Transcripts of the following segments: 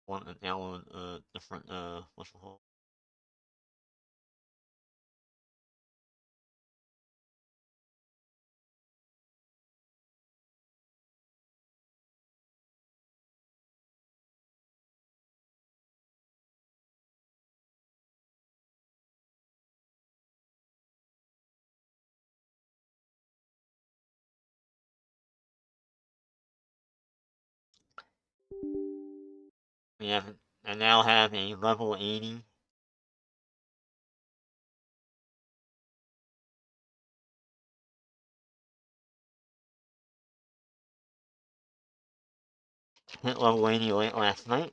want to download different what's it called? We have I now have a level 80. Hit level 80 late last night.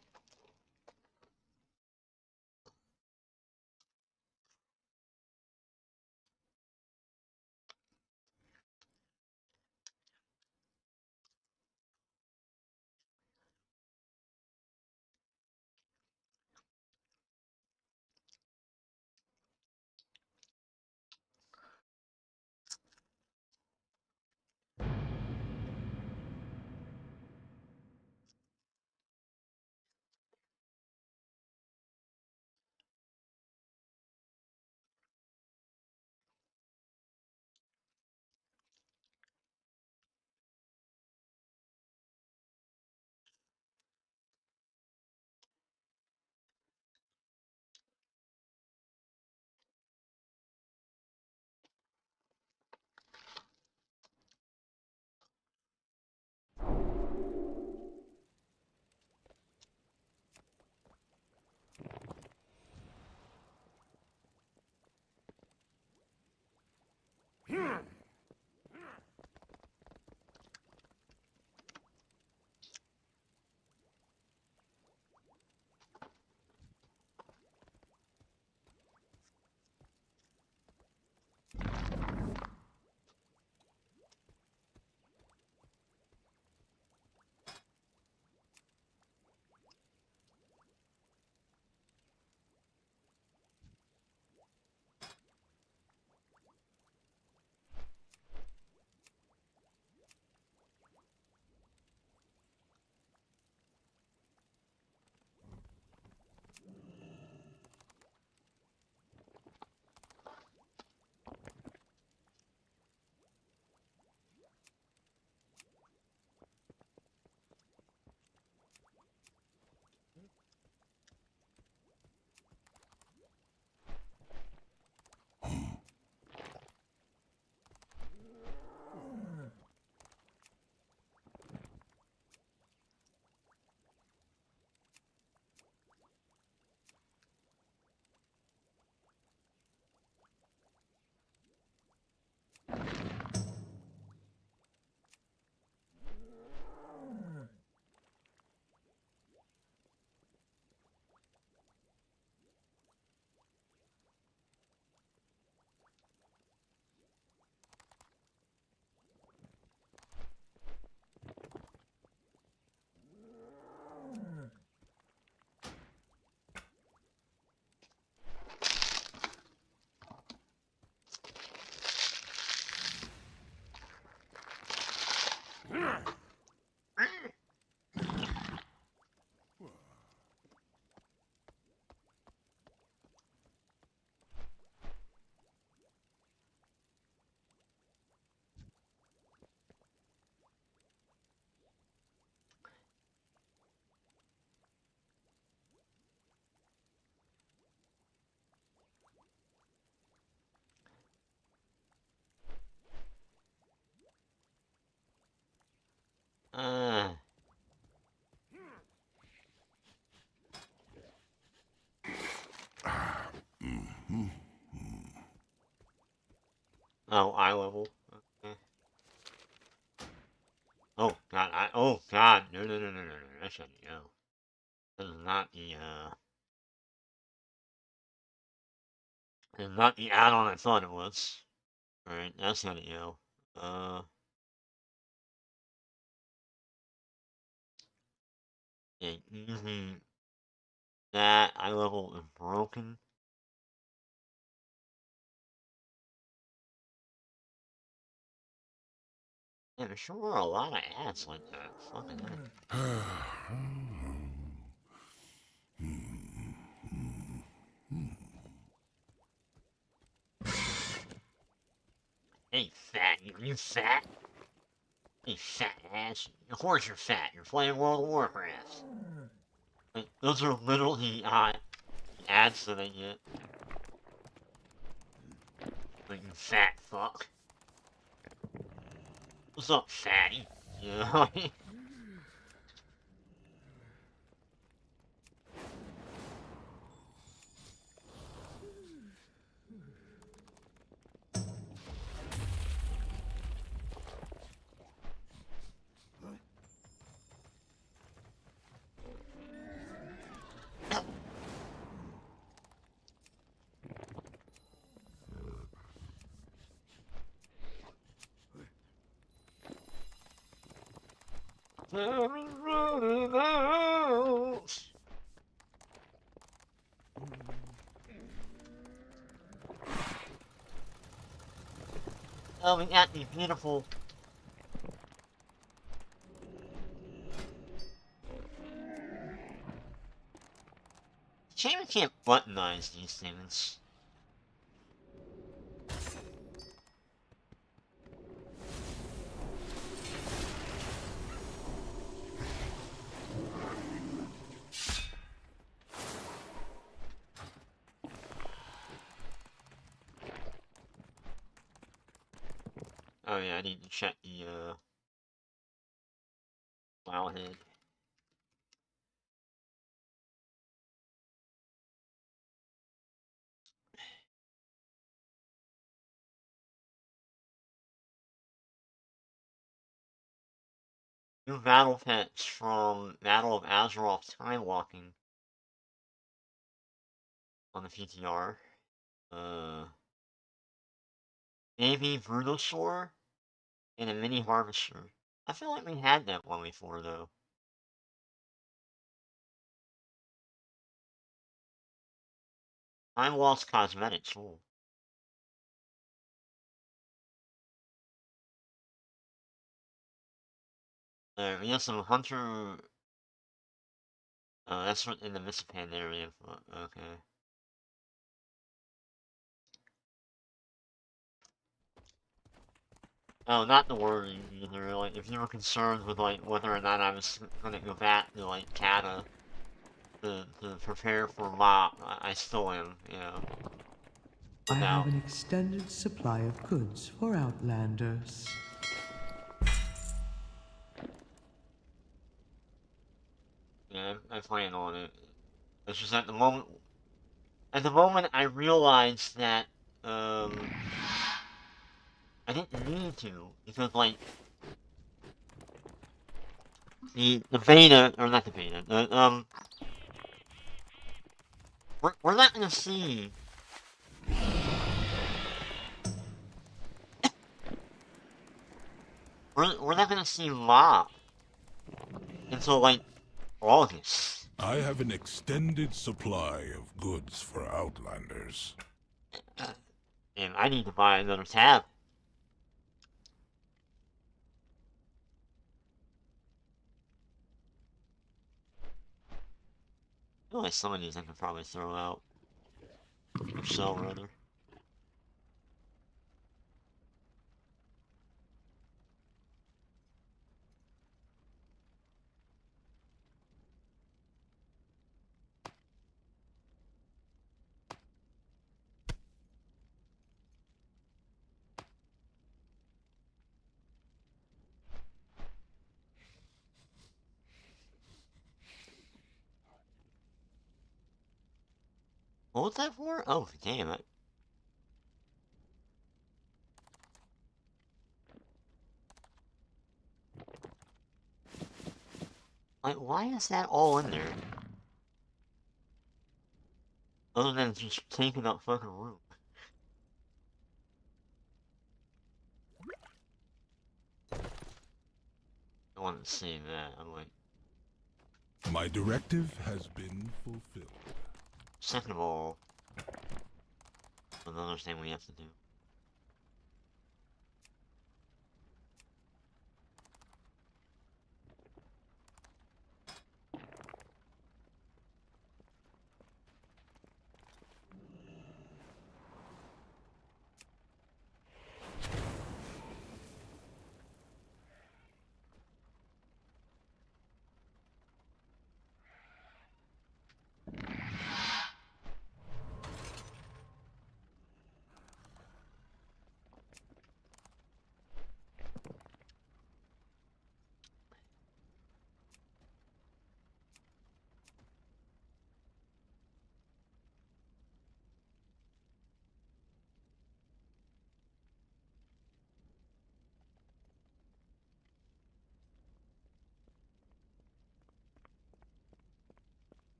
Uh, oh, eye level. Okay. Oh god, no, that's not the This is not this is not the add-on I thought it was. Alright, that's not the Uh, yeah, using that eye level is broken. Yeah, there sure are a lot of ads like that. Fucking heck. Hey, fat. You fat? Hey, fat ass. Of course you're fat. You're playing World of Warcraft. Like, those are literally ads that I get. Like, you fat fuck. What's up, fatty? You know? Oh, we got these beautiful. Shame we can't buttonize these things. Oh yeah, I need to check the file head. New battle pets from Battle of Azeroth Time Walking on the PTR. Baby Brutosaur and a mini harvester. I feel like we had that one before though. Time Lost Cosmetics. Ooh. We have some Hunter. That's in the Mistpan area. Okay. Oh, not to worry either. Like, if you were concerned with like whether or not I was gonna go back to like Kata to prepare for Mop, I still am. You know. I Now, have an extended supply of goods for Outlanders. yeah, I plan on it. It's just at the moment. At the moment, I realized that I didn't need to because like the beta or not the beta, we're not gonna see. We're not gonna see Mop until like August. I have an extended supply of goods for Outlanders. And I need to buy another tab. I feel like some of these I can probably throw out. Or sell, rather. What was that for? Oh, damn it. Like, why is that all in there? Other than just taking up fucking room. I wanted to see that. I'm like, My directive has been fulfilled. second of all, another thing we have to do.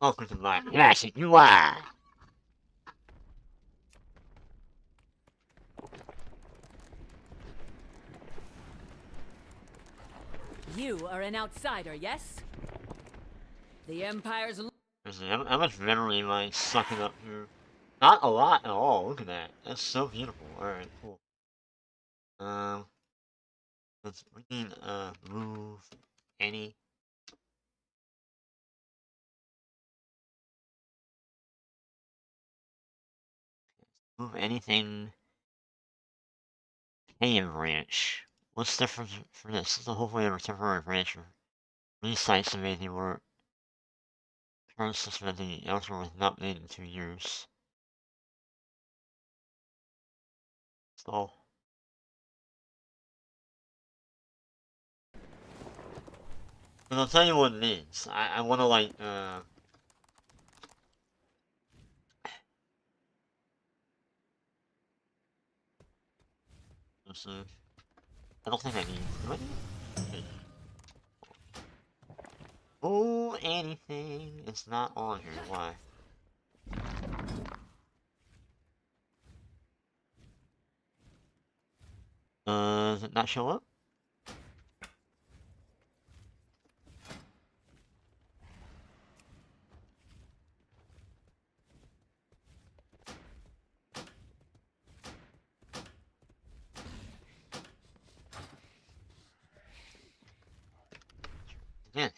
Welcome to my classic UI. You are an outsider, yes? The Empire's... How much veteran am I sucking up here? Not a lot at all. Look at that. That's so beautiful. Alright, cool. We can, move any. Move anything. Payan branch. What's the difference for this? This is a hopefully a temporary branch. These sites of anything were current suspending elsewhere was not made in 2 years. So. And I'll tell you what it is. I wanna like, let's see. I don't think I need. Do I need? Oh, anything. It's not on here. Why? Does it not show up? Yes.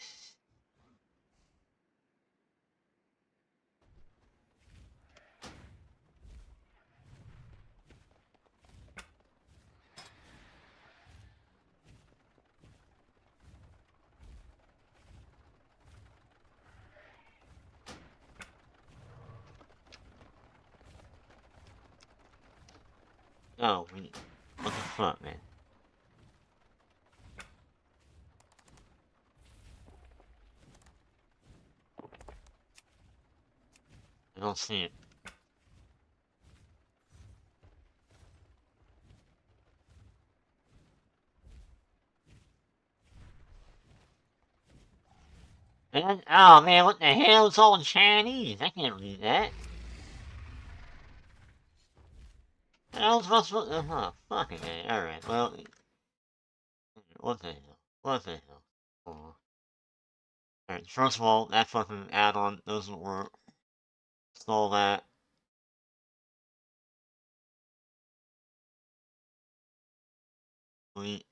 Oh, what the fuck, man? I don't see it. And, oh man, what the hell? It's all in Chinese. I can't read that. I was supposed to. Fucking A. Alright, well. What the hell? What the hell? Oh. Alright, first of all, that fucking add on doesn't work. Install that. Delete.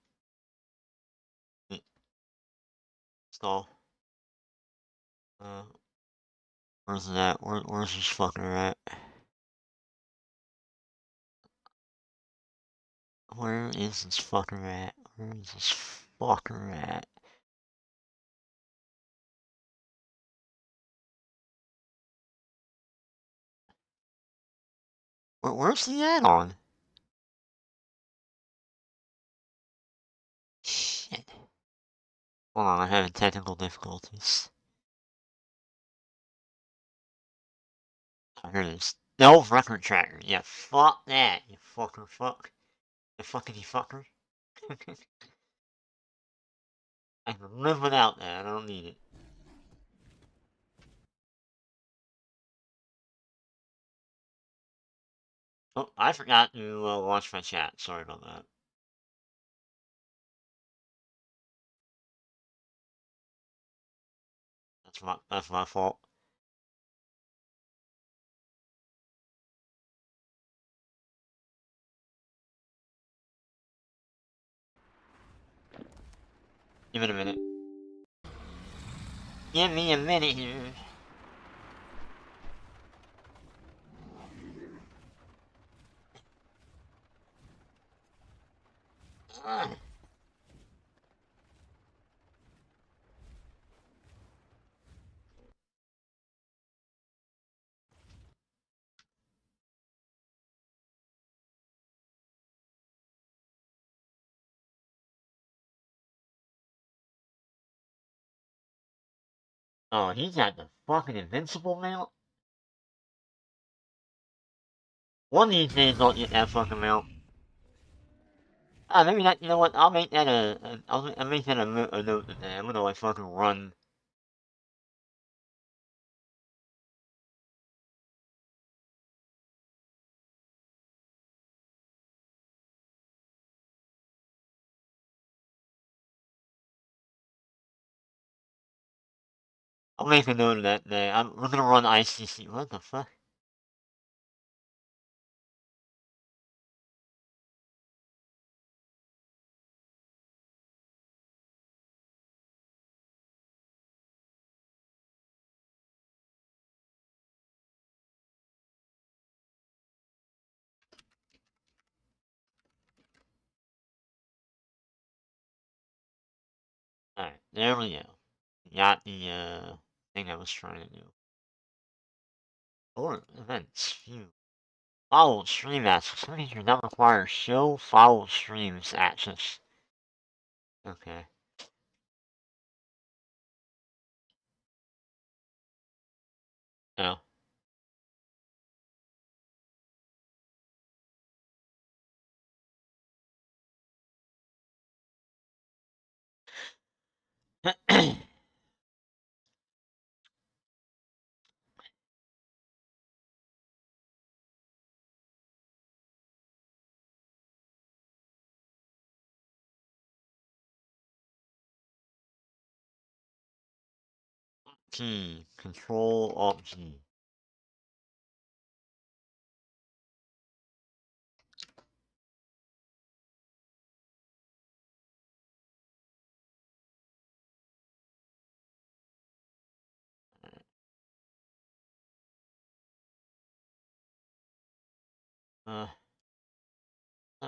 Install. Where's it at? Where's this fucker at? Where is this fucker at? Where is this fucker at? Where's the add-on? Shit. Hold on, I'm having technical difficulties. Oh, here it is. Delve record tracker. Yeah, fuck that, you fucker, fuck. You fuckity fucker. I can live without that, I don't need it. Oh, I forgot to launch my chat. Sorry about that. That's my fault. Give it a minute. Give me a minute here. Oh, he's got the fucking invincible mount? One of these days I'll get that fucking mount. Ah, maybe that, you know what, I'll make that I'll make that a note today. I'm gonna like fucking run I'll make a note of that day. We're gonna run ICC. What the fuck? Alright, there we go. Got the thing I was trying to do. Or events. View. Follow stream access. Some features now require show follow streams access. Okay. Oh. T. Control Alt G.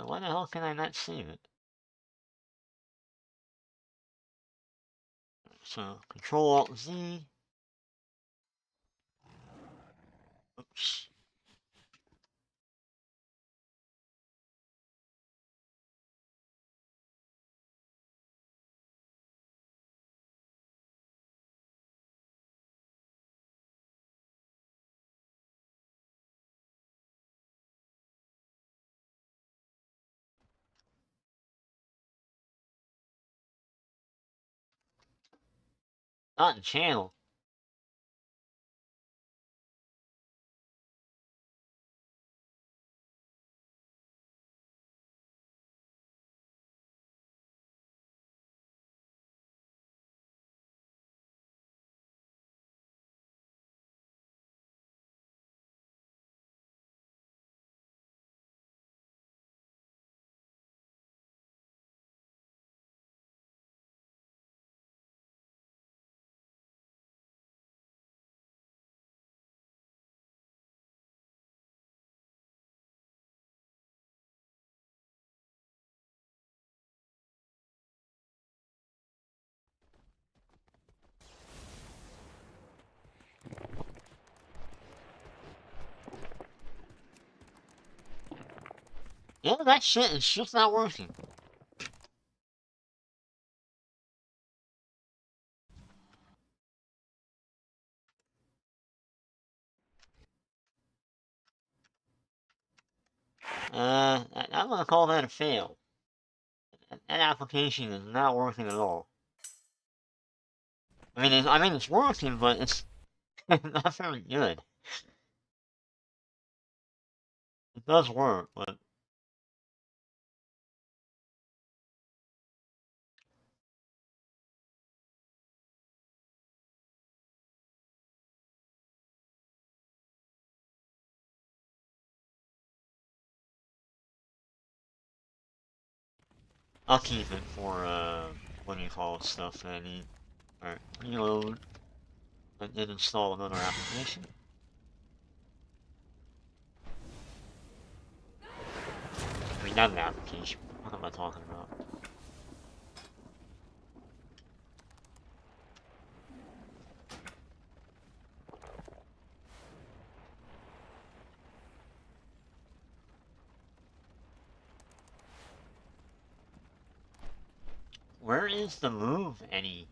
Why the hell can I not save it? So, Control Alt Z. Oops. Not in channel. Yeah, that shit is just not working. I'm gonna call that a fail. That application is not working at all. I mean, it's working, but it's not very good. It does work, but I'll keep it for, what do you call it, stuff that I need. Alright, reload. I did install another application. I mean, not an application. What am I talking about? Where is the move anything?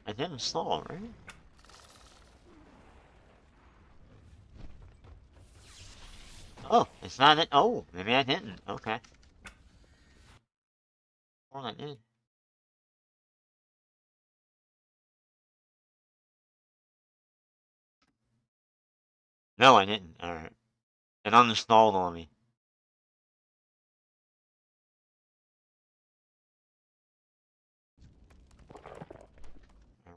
I did install it, right? Oh, it's not it. Oh, maybe I didn't. Okay. Well, I did. No, I didn't. Alright. It uninstalled on me.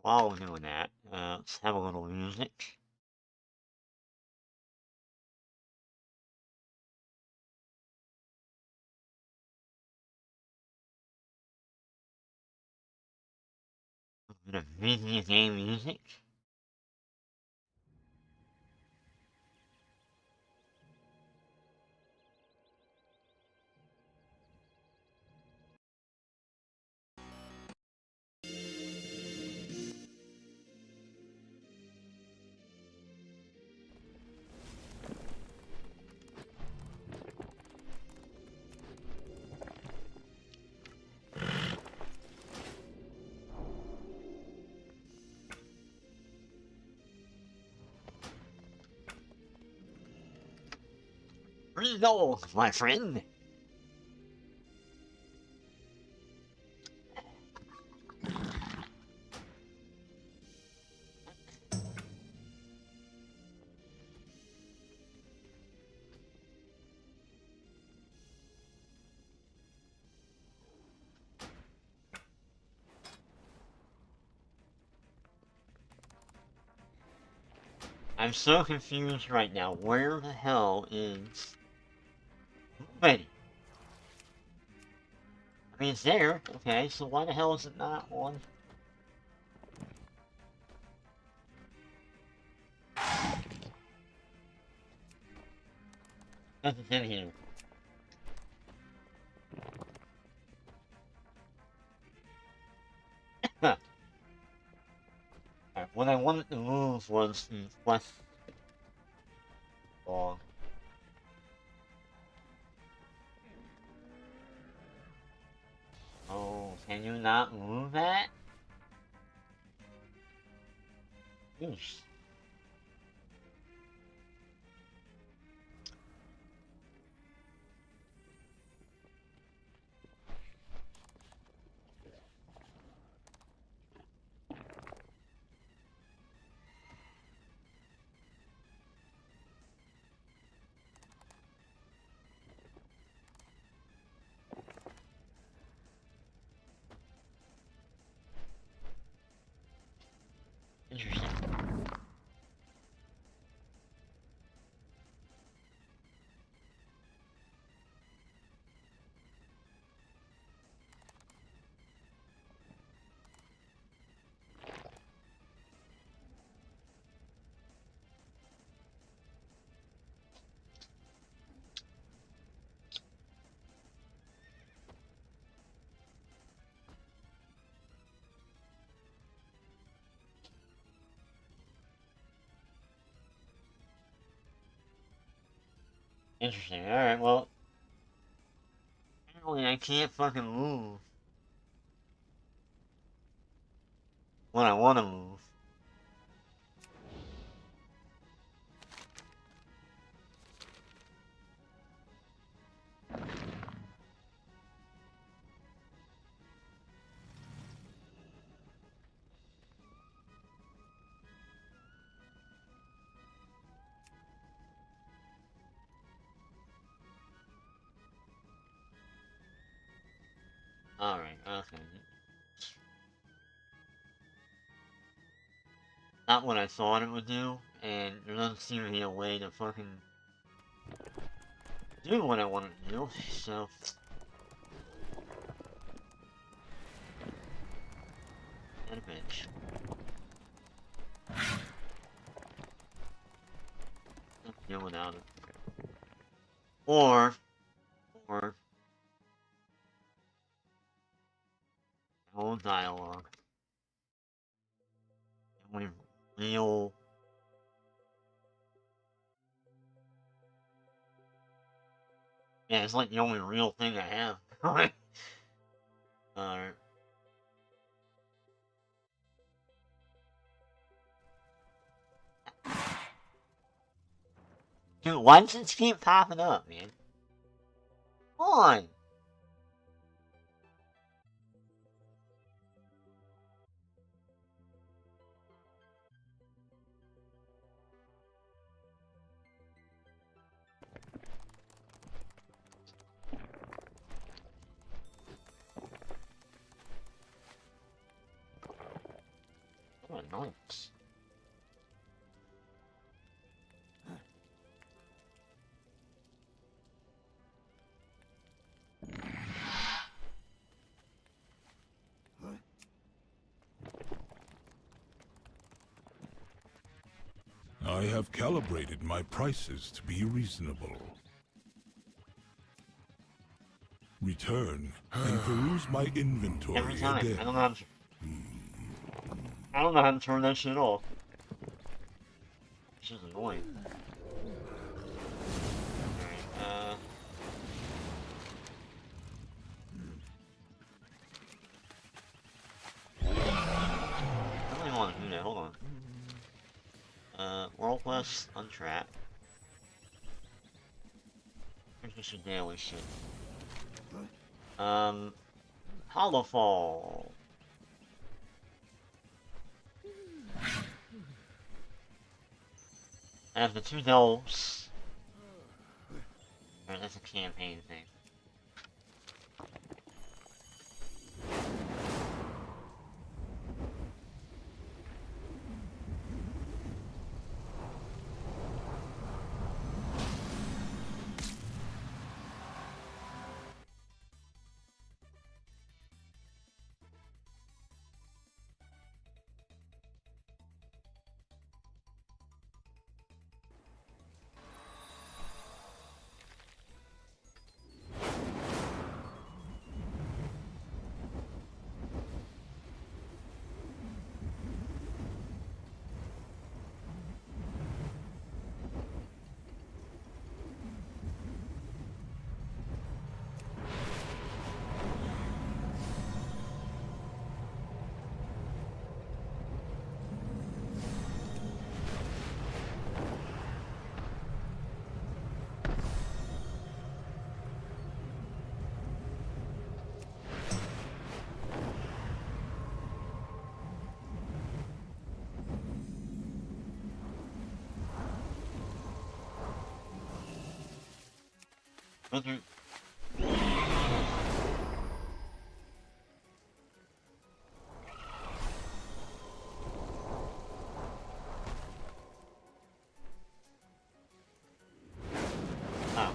while we're doing that, let's have a little music. A bit of video game music. Reload, my friend. I'm so confused right now. Where the hell is Betty? I mean, it's there. Okay, so why the hell is it not on? Nothing's in here. Huh. Alright, what I wanted to move was the quest log. Oh, can you not move that? Yeesh. Interesting. Interesting. Alright, well, apparently I can't fucking move when I want to move. Alright, okay. Not what I thought it would do, and there doesn't seem to be a way to fucking do what I wanted to do, so... And a bitch. Deal without it. Or... Whole dialogue. Only real... Yeah, it's like the only real thing I have. Alright. Dude, why does it keep popping up, man? Come on! annoyance. I have calibrated my prices to be reasonable. Return and peruse my inventory Every time. again. I don't know how to turn that shit off. It's just annoying. Alright, I don't even want to do that, hold on. World Quest, untrap. Here's just a daily shit. Hollowfall. I have the 2 delves. Alright, that's a campaign thing. Okay. Oh.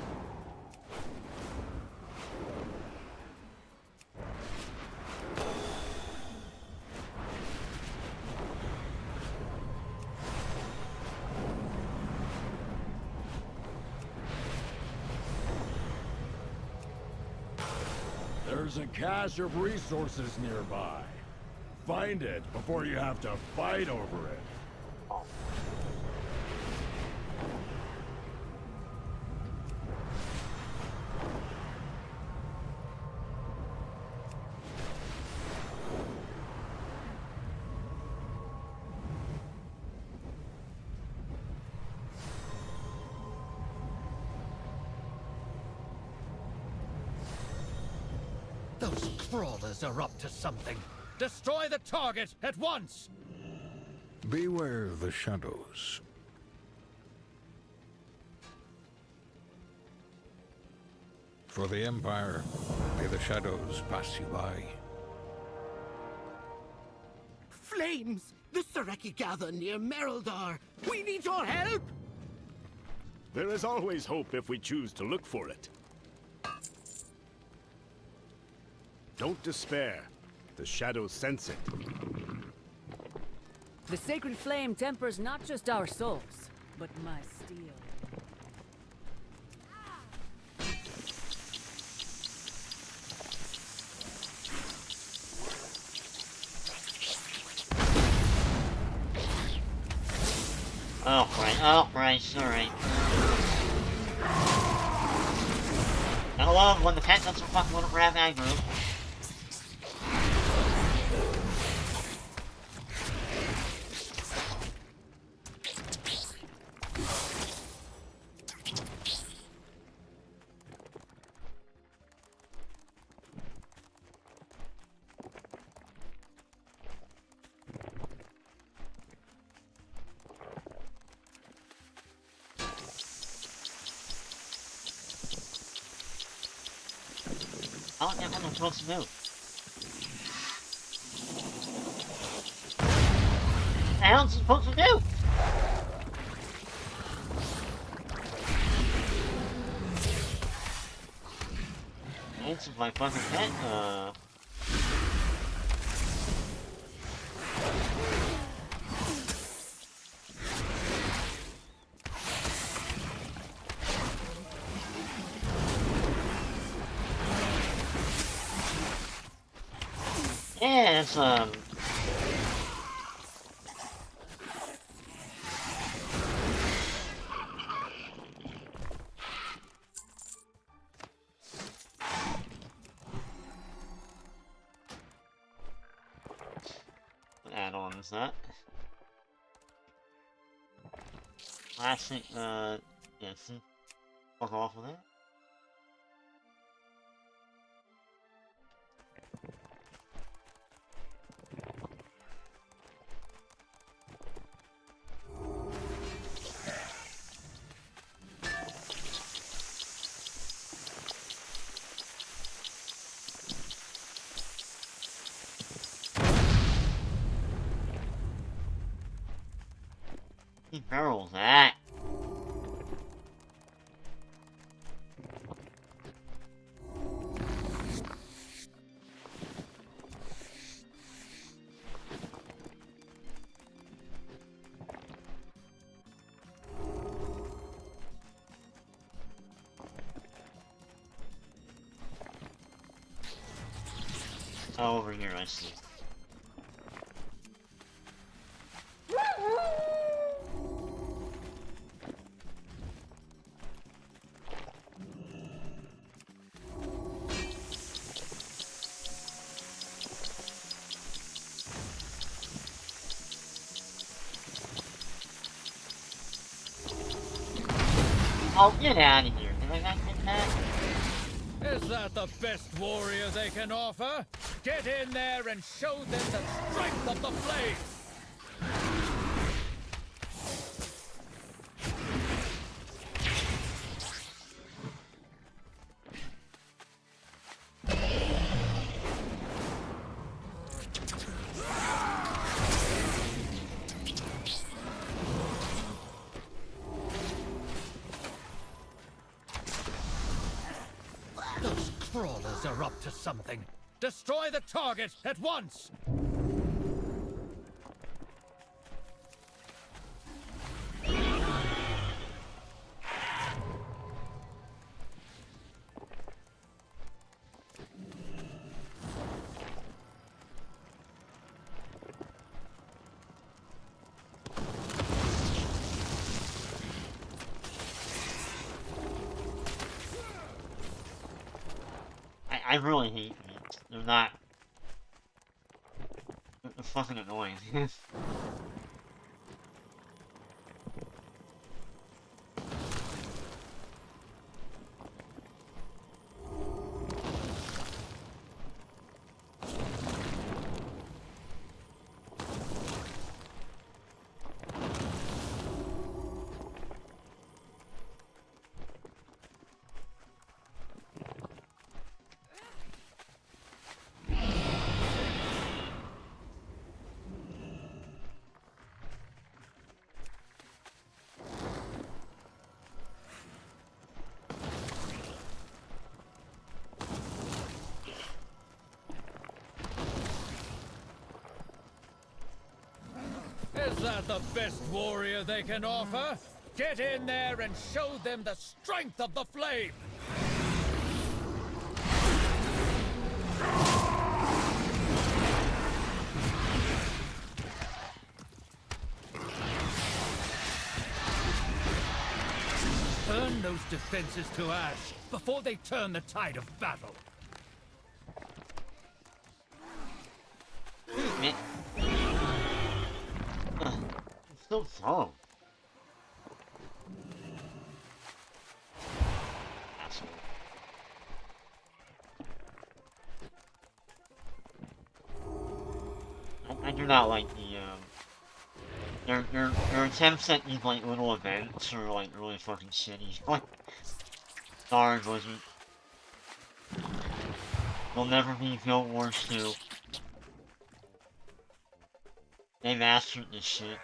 There's a cache of resources nearby. Find it before you have to fight over it. Those crawlers are up to something. Destroy the target at once! Beware the shadows. For the Empire, may the shadows pass you by. Flames! The Sareki gather near Mereldar! We need your help! There is always hope if we choose to look for it. Don't despair. The shadows sense it. The sacred flame tempers not just our souls, but my steel. Oh, right, sorry. I love when the pet doesn't fucking want to grab aggro. I don't know what I'm supposed to do. the hell's he supposed to do? This is my fucking pet, yeah, it's, what add-on is that? Classic, yeah, see? Fuck off with that. He barrels that. Oh, over here, I see. Oh, get out of here. Did I not get that? Is that the best warrior they can offer? Get in there and show them the strength of the flame! Those crawlers are up to something. Destroy the target at once! I really hate these. They're not... They're fucking annoying. Is that the best warrior they can offer? Get in there and show them the strength of the flame! Burn those defenses to ash before they turn the tide of battle. Man. It's so slow. Asshole. I do not like the, their attempts at these, like, little events are, like, really fucking shitty. Like, sorry, Blizzard. They'll never be Guild Wars 2. They mastered this shit.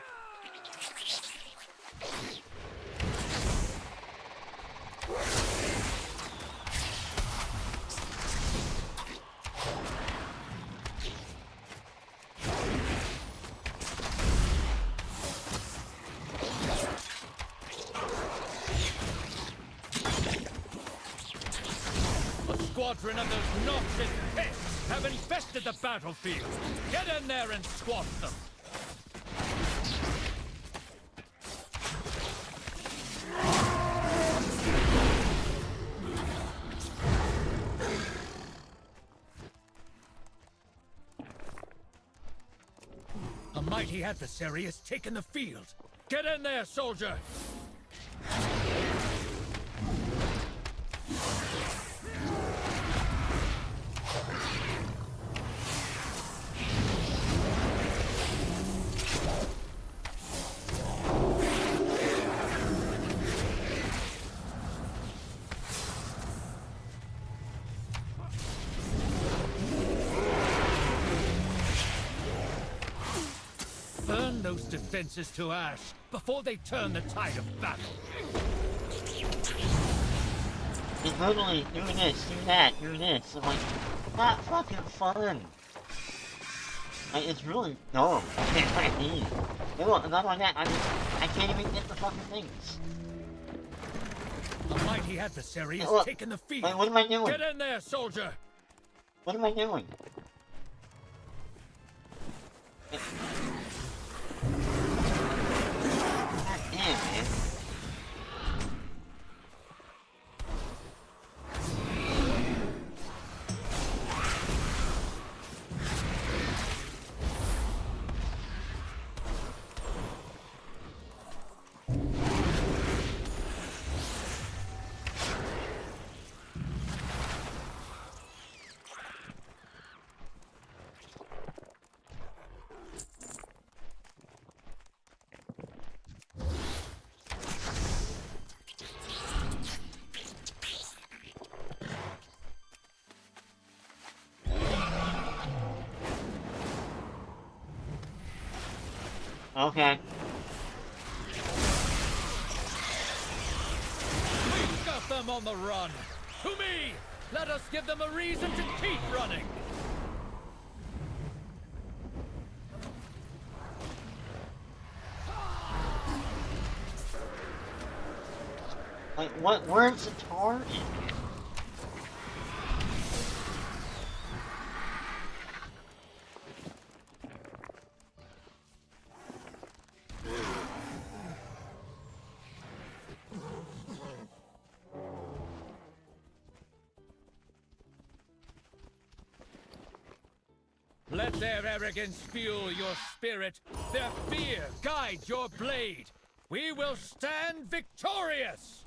A squadron of those noxious pests have infested the battlefield. Get in there and squash them. A mighty adversary has taken the field. Get in there, soldier! Burn those defenses to ash before they turn the tide of battle. He's literally do this, do that, do this. I'm like, not fucking fun. Like, it's really dumb. I mean, not like that, I can't even get the fucking things. A mighty adversary has Look, taken the field. like, what am I doing? Get in there, soldier! What am I doing? God damn, man. Okay. We've got them on the run! To me! Let us give them a reason to keep running! Like, where's the target? Let their arrogance fuel your spirit, their fear guide your blade. We will stand victorious!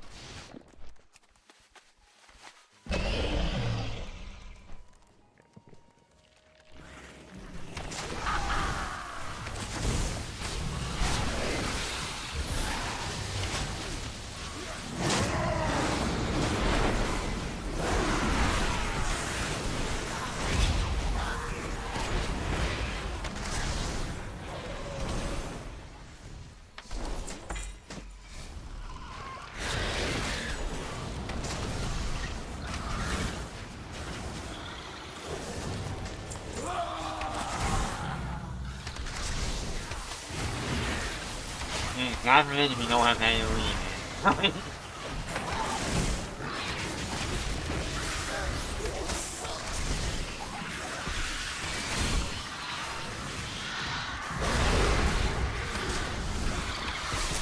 God forbid if you don't have any lead, man.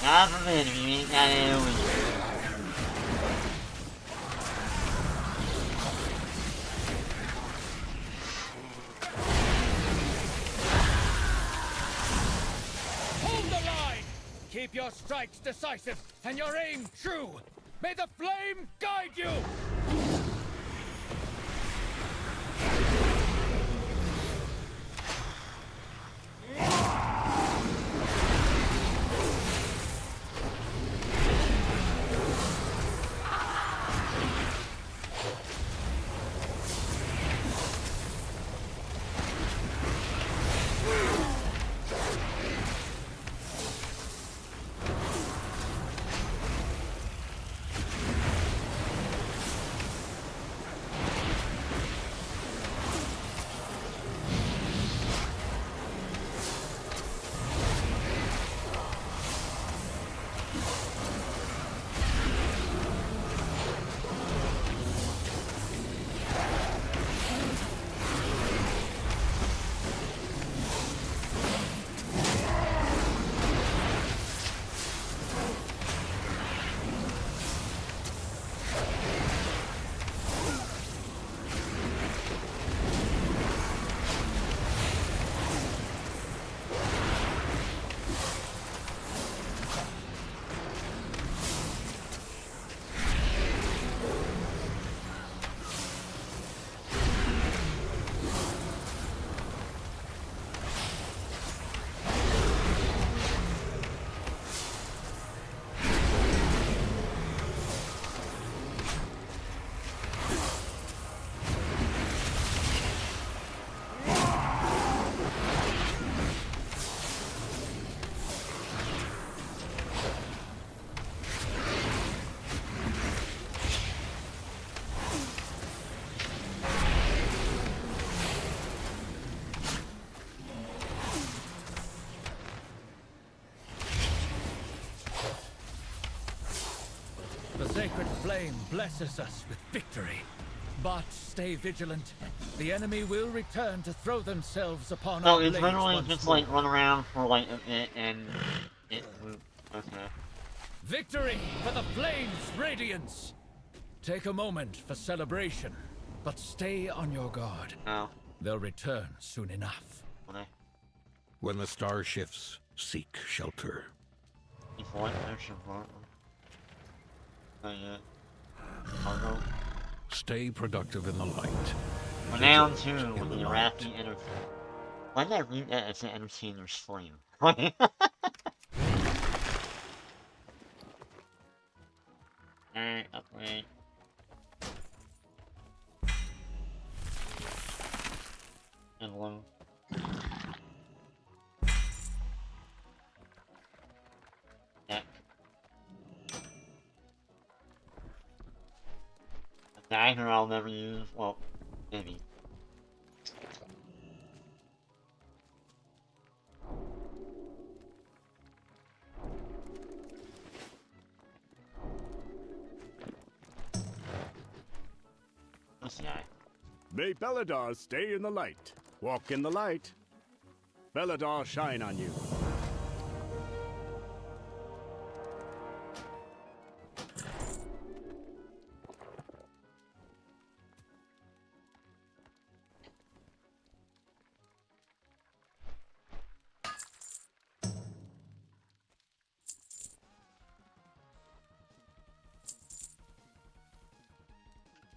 God forbid if you ain't got any lead. Keep your strikes decisive and your aim true. May the flame guide you! flame blesses us with victory. But stay vigilant. The enemy will return to throw themselves upon So our it's blades literally once just more. like run around for like a bit and it okay. Victory for the flame's radiance! Take a moment for celebration, but stay on your guard. No. They'll return soon enough. Okay. When the star shifts, seek shelter. Before there's your part. Not yet. Cargo. Stay productive in the light. Renowned too Vigilant with in the the Iraqi night. entertainer. Why did I read that as an entertainer's flame? Alright, upgrade. Emblem. Deck. A dagger I'll never use. Well, maybe. This guy. May Belladar stay in the light. Walk in the light. Belladar shine on you.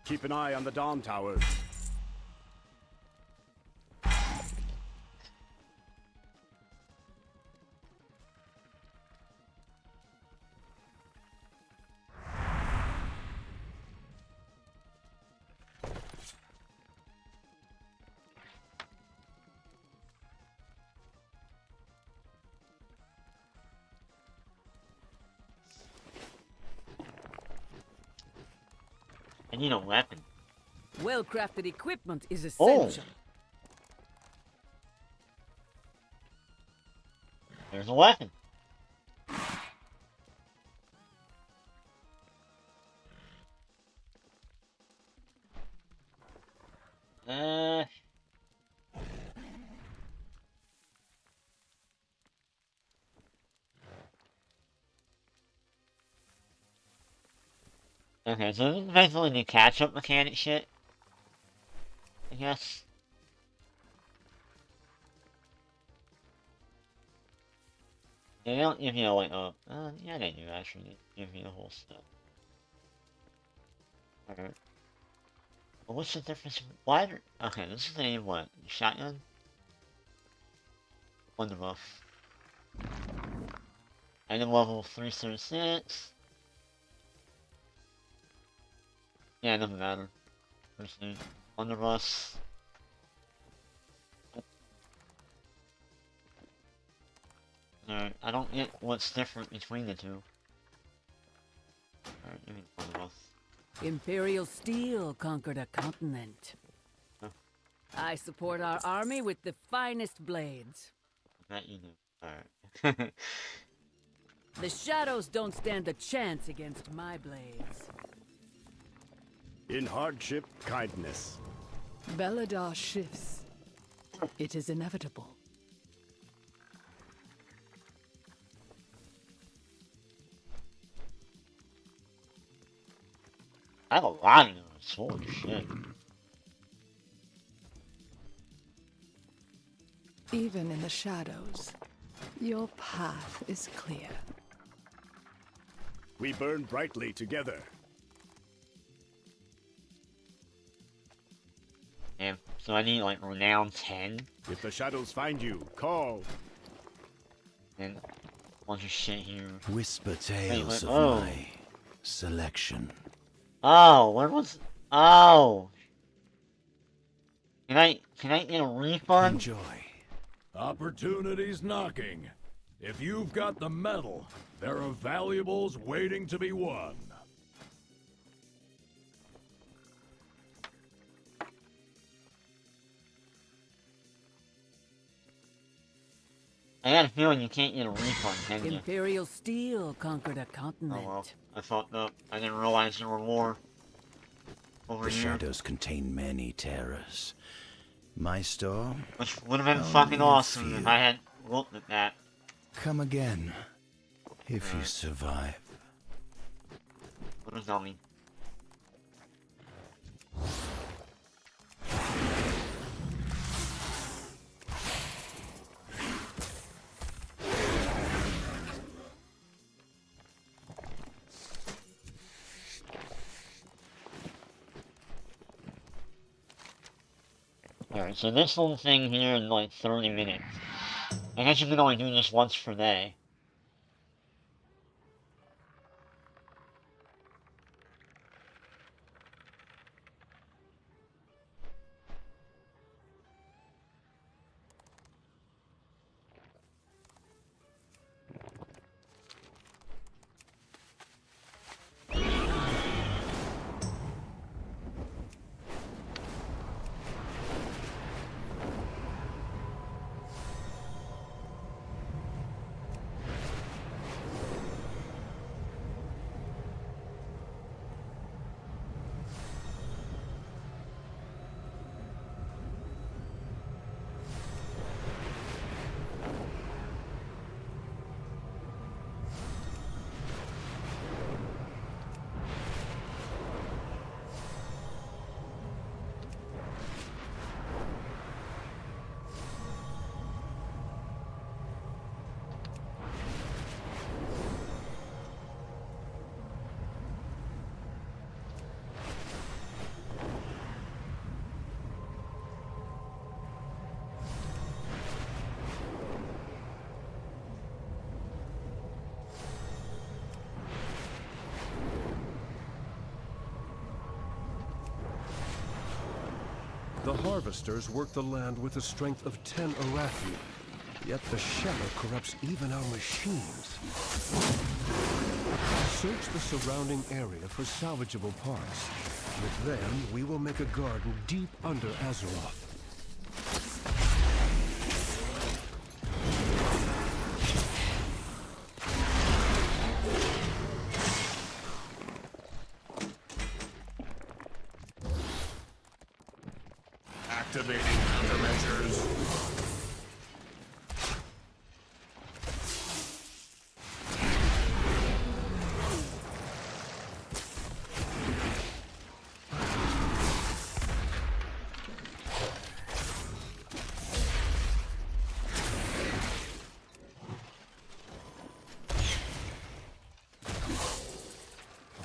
Keep an eye on the Dawn Towers. I need a weapon. Well-crafted equipment is Oh. essential. There's a weapon. Okay, so this is basically the catch-up mechanic shit. I guess. They don't give you like yeah they do actually give you the whole stuff. Alright. Well, what's the difference? Why? Okay, this is a what? Shotgun? Wonder buff. Item level 336. Yeah, it doesn't matter. First name. Wonder buff. Alright, I don't get what's different between the two. Alright, give me the wonder buff. Imperial steel conquered a continent. Huh. I support our army with the finest blades. That you do. Alright. The shadows don't stand a chance against my blades. In hardship, kindness. Belladar shifts. It is inevitable. I have a lot of those. Holy shit. Even in the shadows, your path is clear. We burn brightly together. Damn. So I need like renown 10 If the shadows find you, call. and a bunch of shit here. Whisper tales wait, of oh. my selection. Oh, where was? Oh. Can I get a refund? Enjoy. Opportunity's knocking. If you've got the metal, there are valuables waiting to be won. I got a feeling you can't get a refund, can you? Imperial steel conquered a Oh continent. well, I thought that. I didn't realize there were more over The here. shadows contain many terrors. My store? Which would have been Only fucking a awesome if few. I had looked at that. Come again, if you survive. What a dummy. Alright, so this little thing here in like 30 minutes. I guess you can only do this once per day. The harvesters work the land with the strength of 10 Arathi, yet the shadow corrupts even our machines. Search the surrounding area for salvageable parts. With them, we will make a garden deep under Azeroth. Activating countermeasures.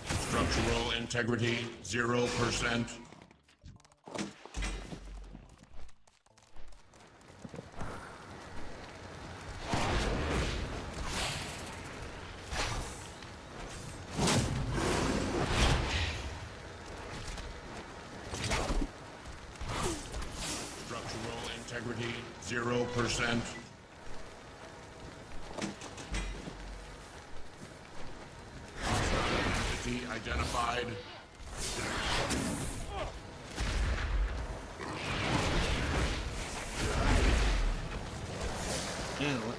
Structural integrity 0%. Integrity 0%. Entity identified. Ew.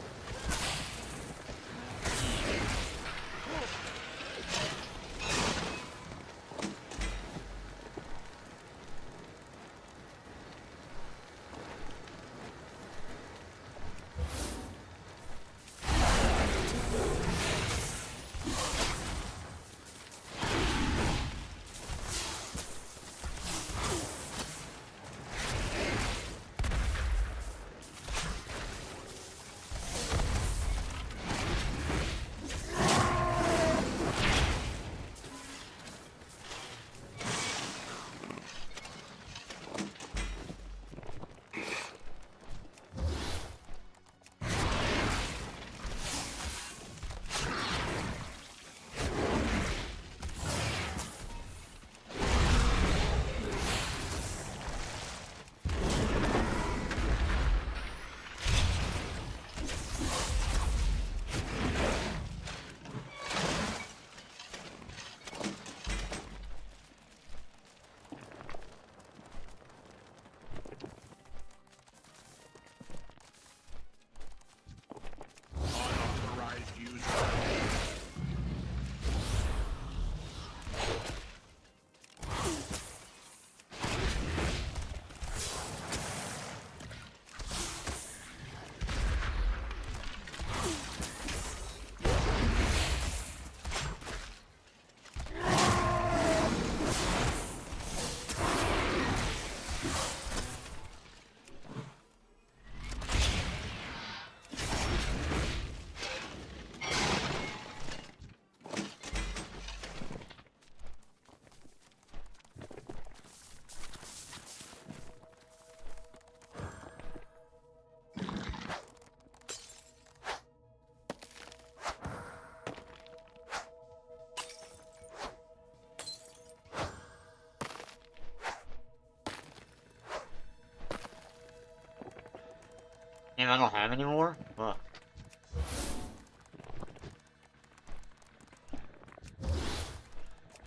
Damn, I don't have any more? Fuck.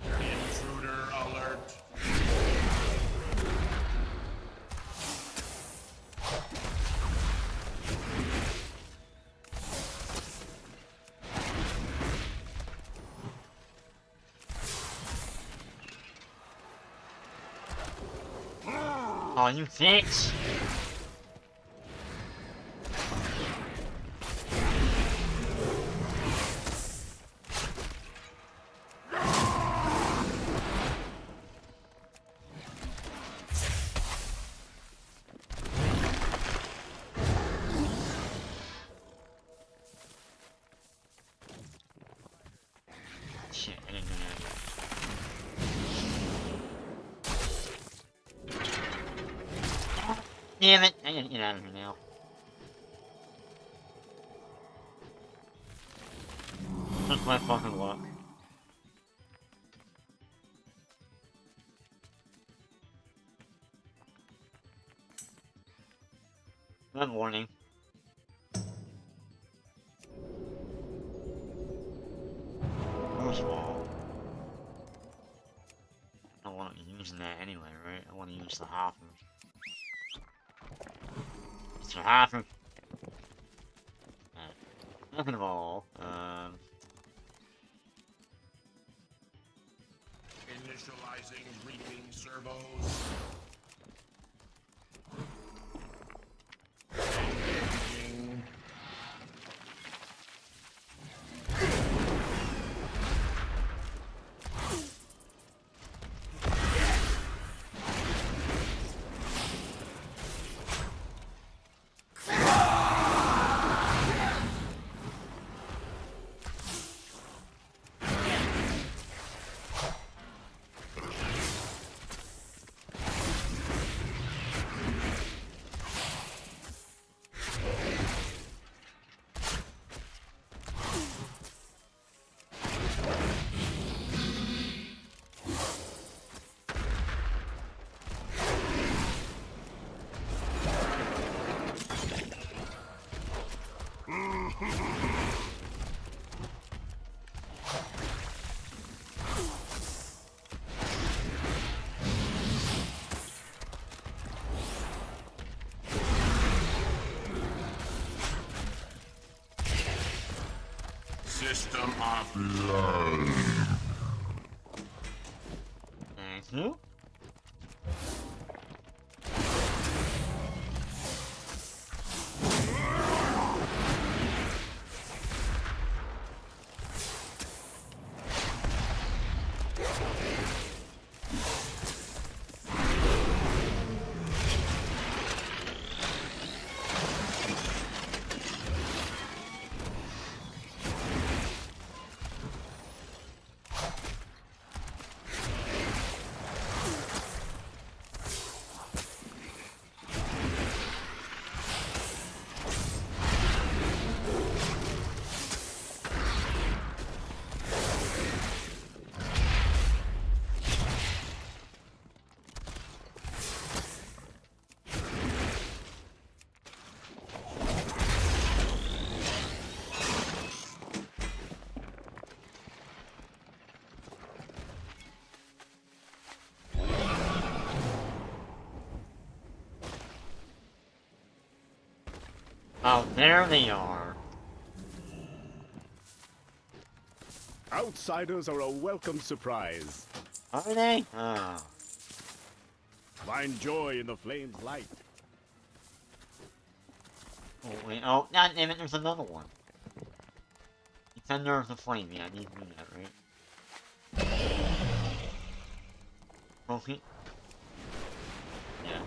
Intruder alert. Oh, you bitch! Shit, I didn't do that. Damn it! I gotta get out of here now. That's my fucking luck. Good morning. First of all, I don't want to use that anyway, right? I want to use the hopper. It's a hopper. Second of all, Initializing reaping servos. Engaging. System offline. thank you. Oh, there they are. Outsiders are a welcome surprise. Are they? Oh. Find joy in the flame's light. Oh, wait. Oh, god damn it, there's another one. Defender of the Flame. Yeah, I need to do that, right? Okay. Yeah.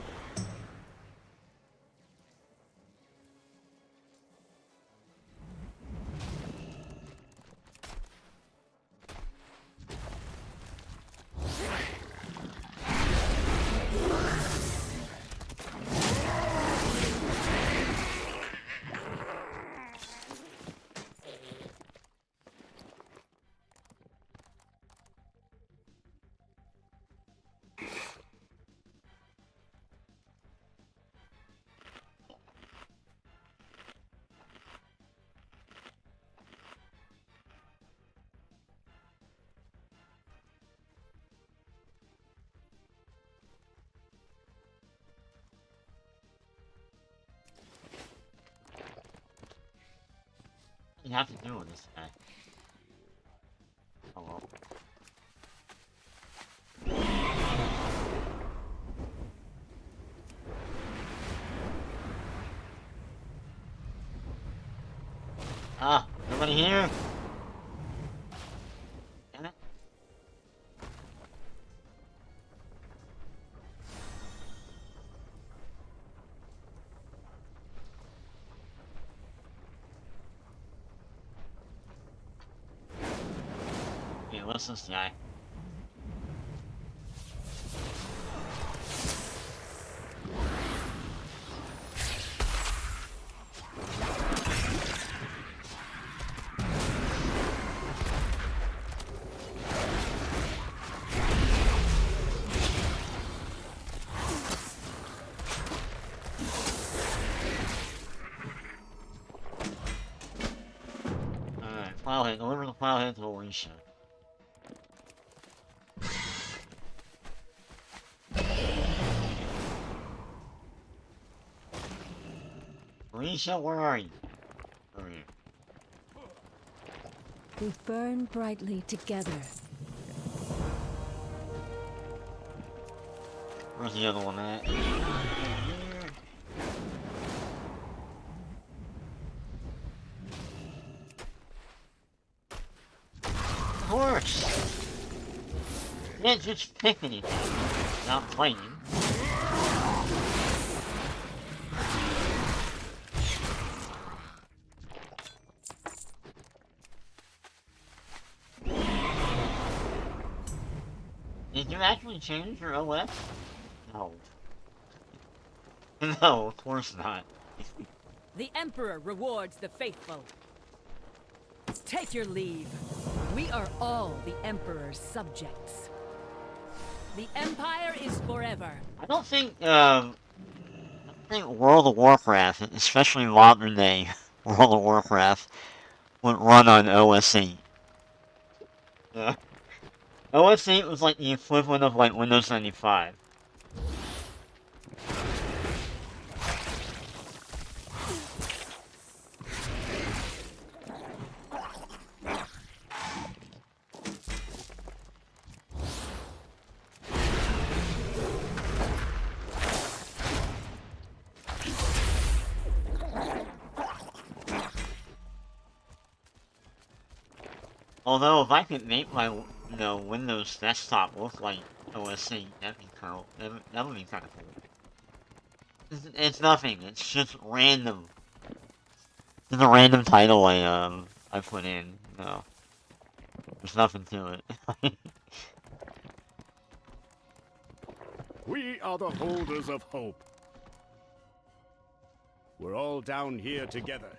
you have to do with this guy? Oh well. Ah, nobody here? Damn it. Okay, what's this guy? Alright, file hit. Deliver the file hit to Alicia. Alicia, where are you? Over here. We burn brightly together. Where's the other one at? Horse! You can't just pick anything without fighting. Did you actually change your OS? No. No, of course not. The Emperor rewards the faithful. Take your leave. We are all the Emperor's subjects. The Empire is forever. I don't think World of Warcraft, especially modern day World of Warcraft, would run on OS 8. OS 8 was like the equivalent of like Windows 95. Although, if I could make my, Windows desktop look like OS 8, that'd be cool. That would be kind of cool. It's nothing. It's just random. It's a random title I put in. No, there's nothing to it. We are the holders of hope. We're all down here together.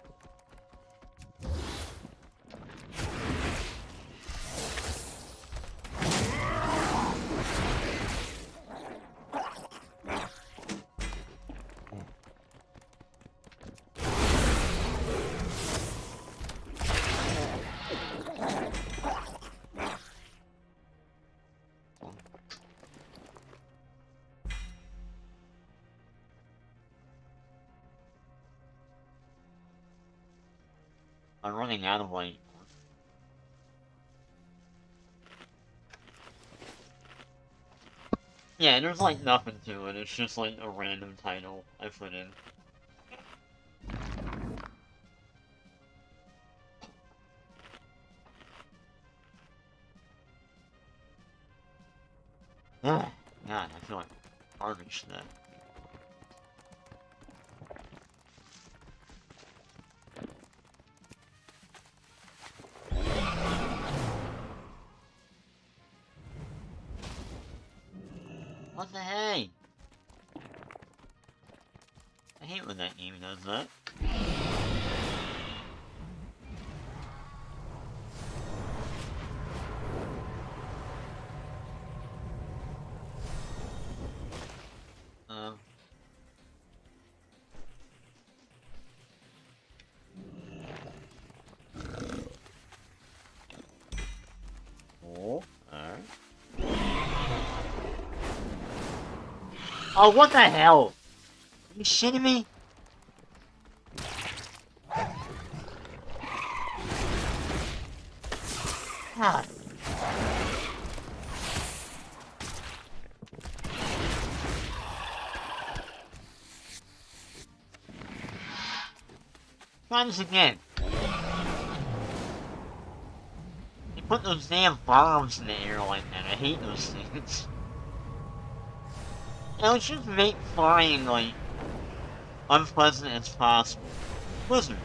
I'm running out of light. Yeah, there's like nothing to it. It's just like a random title I put in. God, I feel like garbage today. What the hey? I hate when that game does that. Oh, alright. Oh, what the hell? Are you shitting me? God. Try this again. You put those damn bombs in the air like that. I hate those things. Let's just make flying, like, unpleasant as possible. Listen.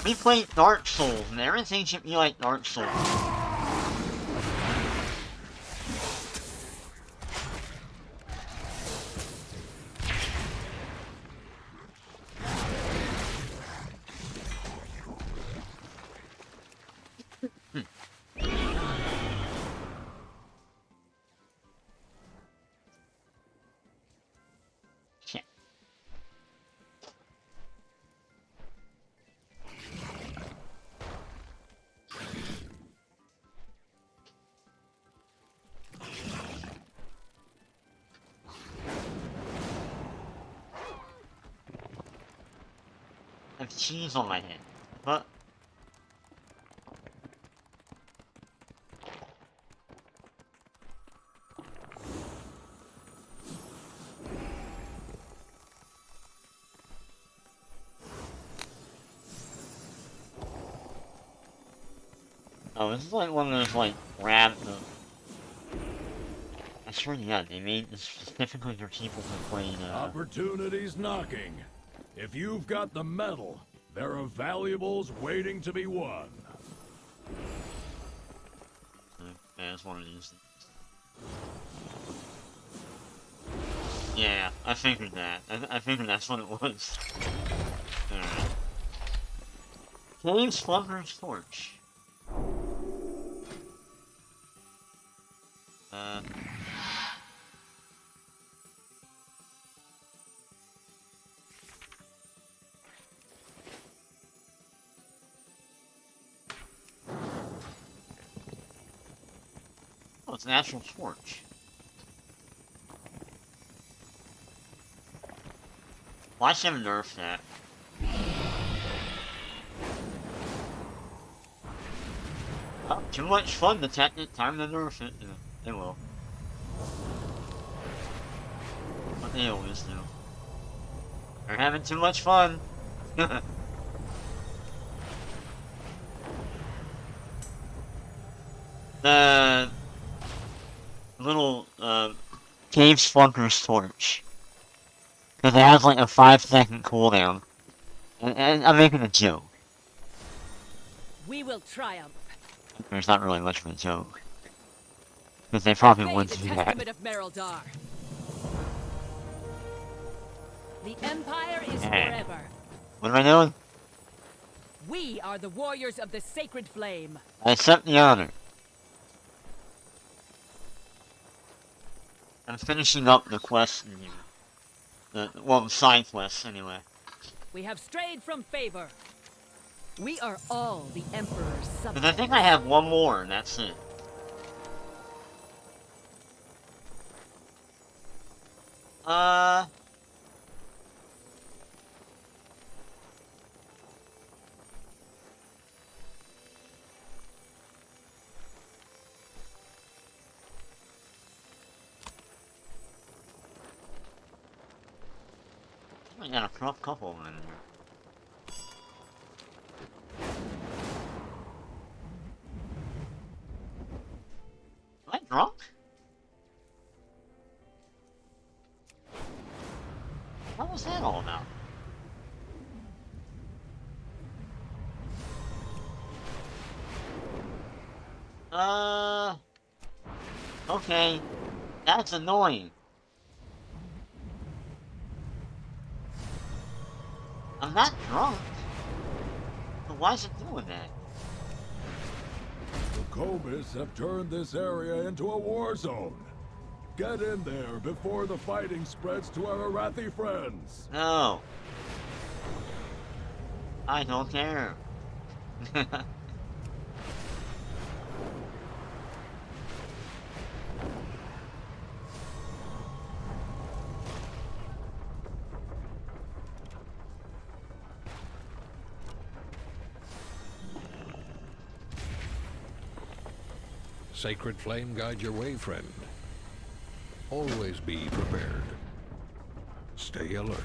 We played Dark Souls, and everything should be like Dark Souls. I have cheese on my head. But oh, this is like one of those like I swear to God, they made this specifically for people who played Opportunity's knocking. If you've got the metal, there are valuables waiting to be won. Yeah, that's one of these things. Yeah, I figured that. I figured that's what it was. Alright. James Flubber's Torch. Oh, it's an actual torch. Why should I nerf that? Oh, too much fun to tech it, time to nerf it. Yeah, they will. What they always do. They're having too much fun. The little Cave Slunker's torch. Because it has like a 5-second cooldown. And I'm making a joke. We will triumph. There's not really much of a joke. Because they probably Obey wouldn't the do that. testament of Mereldar. The Empire is forever. What am I doing? We are the warriors of the sacred flame. I accept the honor. I'm finishing up the quest in here. Well, the side quests, anyway. We have strayed from favor. We are all the Emperor's subjects. Because I think I have one more, and that's it. I got a rough couple of them in here. Am I drunk? What was that all about? Okay. That's annoying. I'm not drunk. So why is it doing that? The Komis have turned this area into a war zone. Get in there before the fighting spreads to our Arathi friends. No. I don't care. sacred flame guide your way, friend. Always be prepared. Stay alert.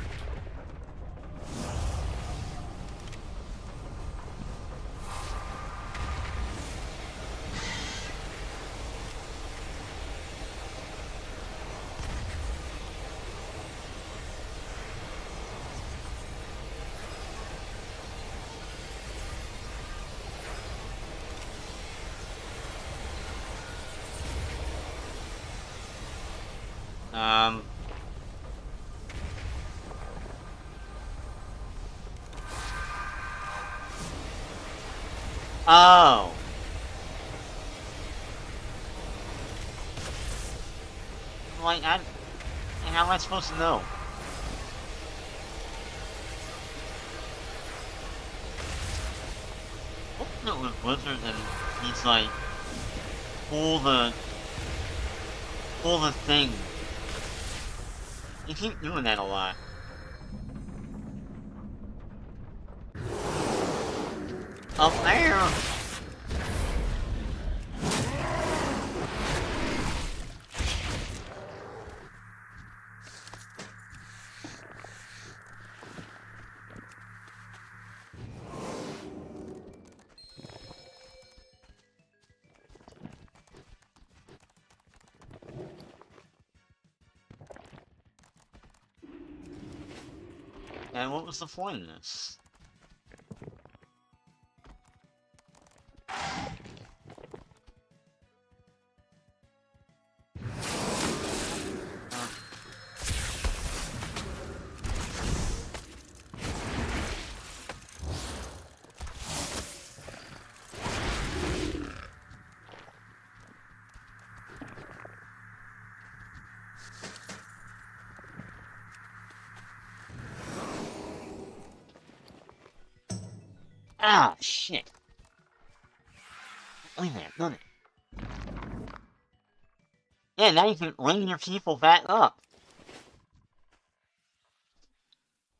Oh. Like, how am I supposed to know? Open it with Blizzard and he's like, pull the thing. You keep doing that a lot. Up there! And what was the point of this? Ah, shit. Wait a minute, done it. Yeah, now you can bring your people back up.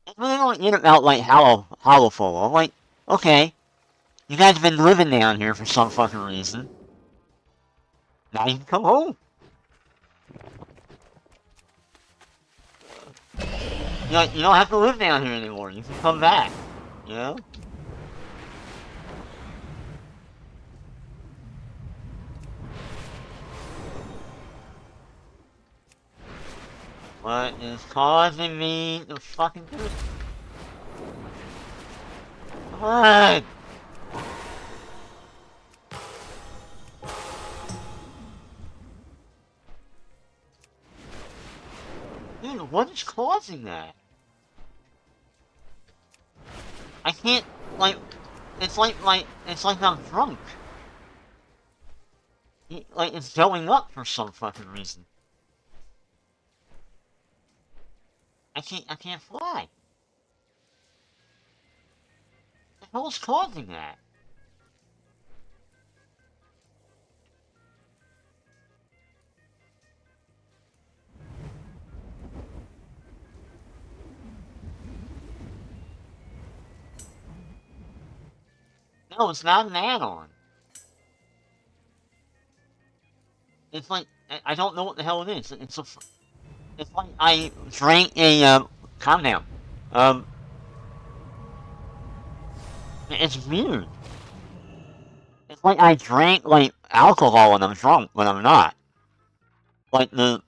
It's really only in about, like, Hollowful. I'm like, okay, you guys have been living down here for some fucking reason. Now you can come home. You don't have to live down here anymore. You can come back. You know? What is causing me to fucking do it? What? Dude, what is causing that? I can't, like, it's like I'm drunk. Like, it's going up for some fucking reason. I can't fly. The hell's causing that? No, it's not an add-on. It's like, I don't know what the hell it is. It's like I drank a, calm down. It's weird. It's like I drank, like, alcohol when I'm drunk, when I'm not. Like, the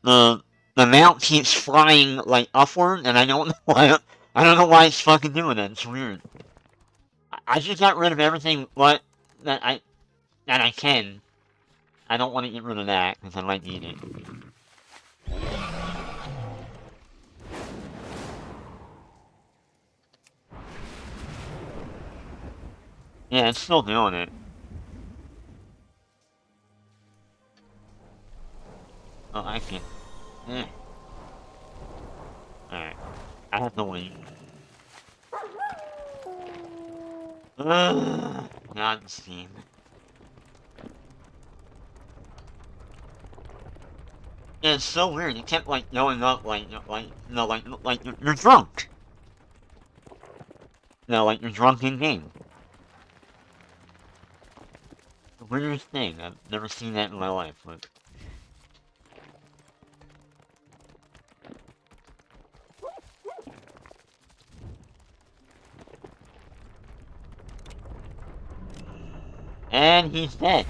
amount keeps flying, like, upward, and I don't know why, I don't know why it's fucking doing that. It's weird. I just got rid of everything, that I can. I don't want to get rid of that, because I might need it. Yeah, it's still doing it. Oh, I can't. Eh. Alright. I have to wait. God, this game. Yeah, it's so weird. You kept, like, going up, like, you're drunk. No, like, you're drunk in game. weirdest thing. I've never seen that in my life. But... And he's dead.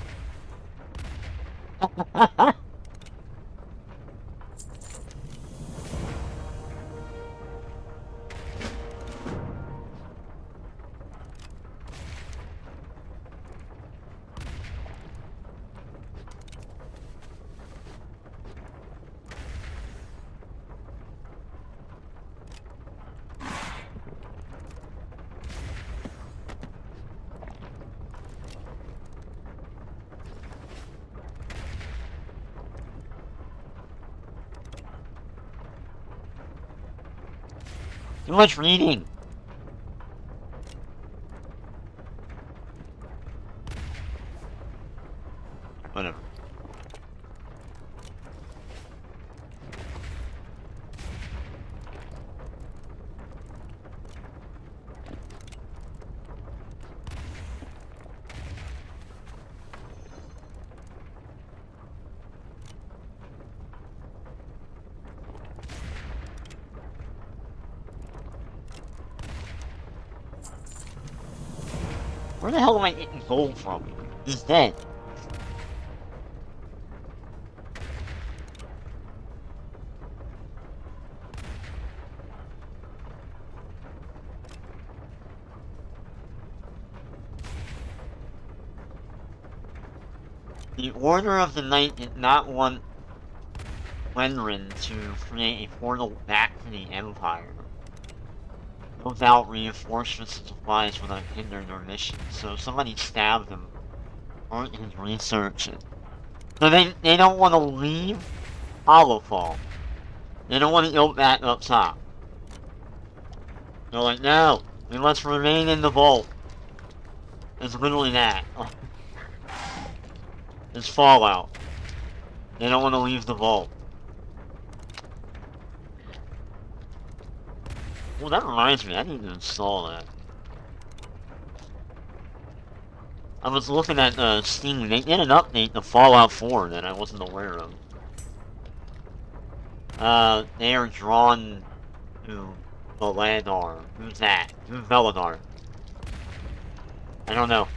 Too much reading. Whatever. Where the hell am I getting gold from? He's dead. The Order of the Night did not want Wenrin to create a portal back to the Empire. Without reinforcements and supplies would have hindered their mission, so somebody stabbed him on his research. So they don't want to leave Hollowfall. They don't want to go back up top. They're like, no, we must remain in the vault. It's literally that. It's Fallout. They don't want to leave the vault. Well, that reminds me, I need to install that. I was looking at Steam, they did an update to Fallout 4 that I wasn't aware of. They are drawn to Veladar. Who's that? Who's Veladar? I don't know.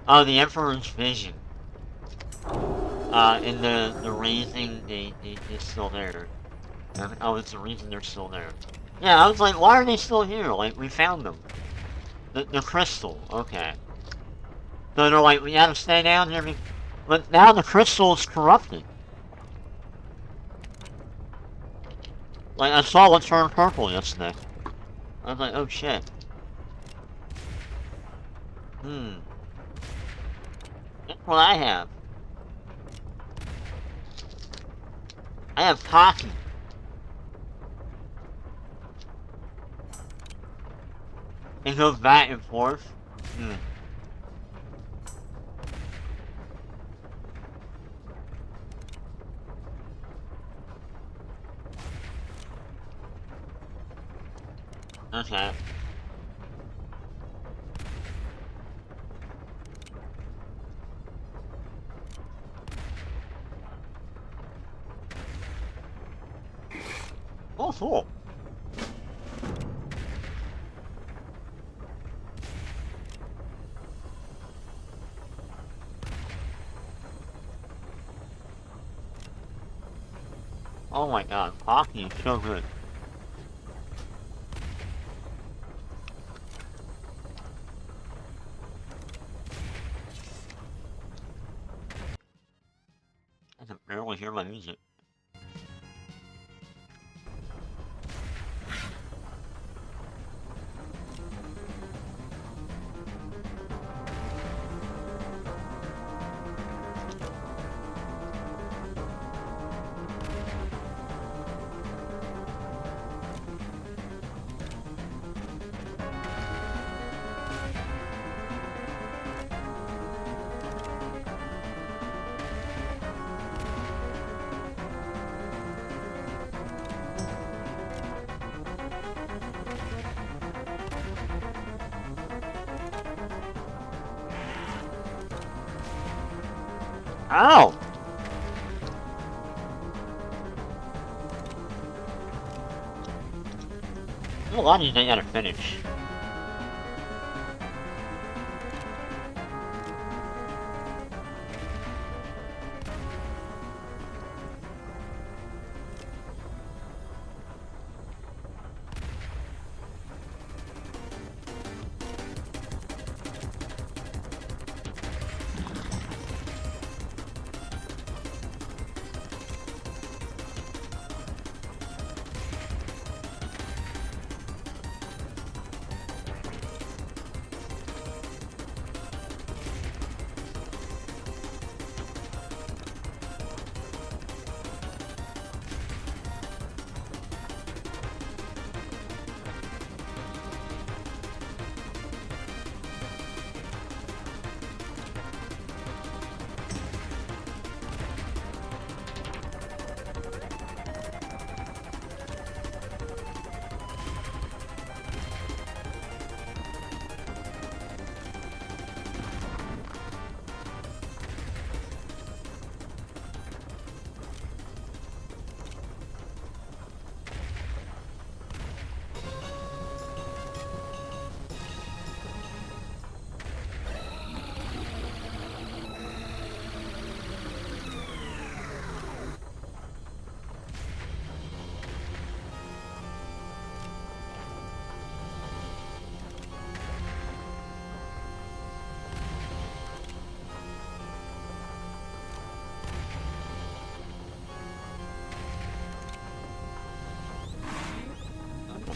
Oh, the Emperor's Vision. And the raising, it's still there. Oh, it's the reason they're still there. Yeah, I was like, why are they still here? Like, we found them. The crystal, okay. So they're like, we gotta stay down here. But now the crystal is corrupted. Like, I saw it turn purple yesterday. I was like, oh shit. That's what I have. I have coffee. It goes back and forth. Okay. Oh, cool. Oh my god, hockey is so good. I can barely hear my music. Ow! There's a lot of these I gotta finish.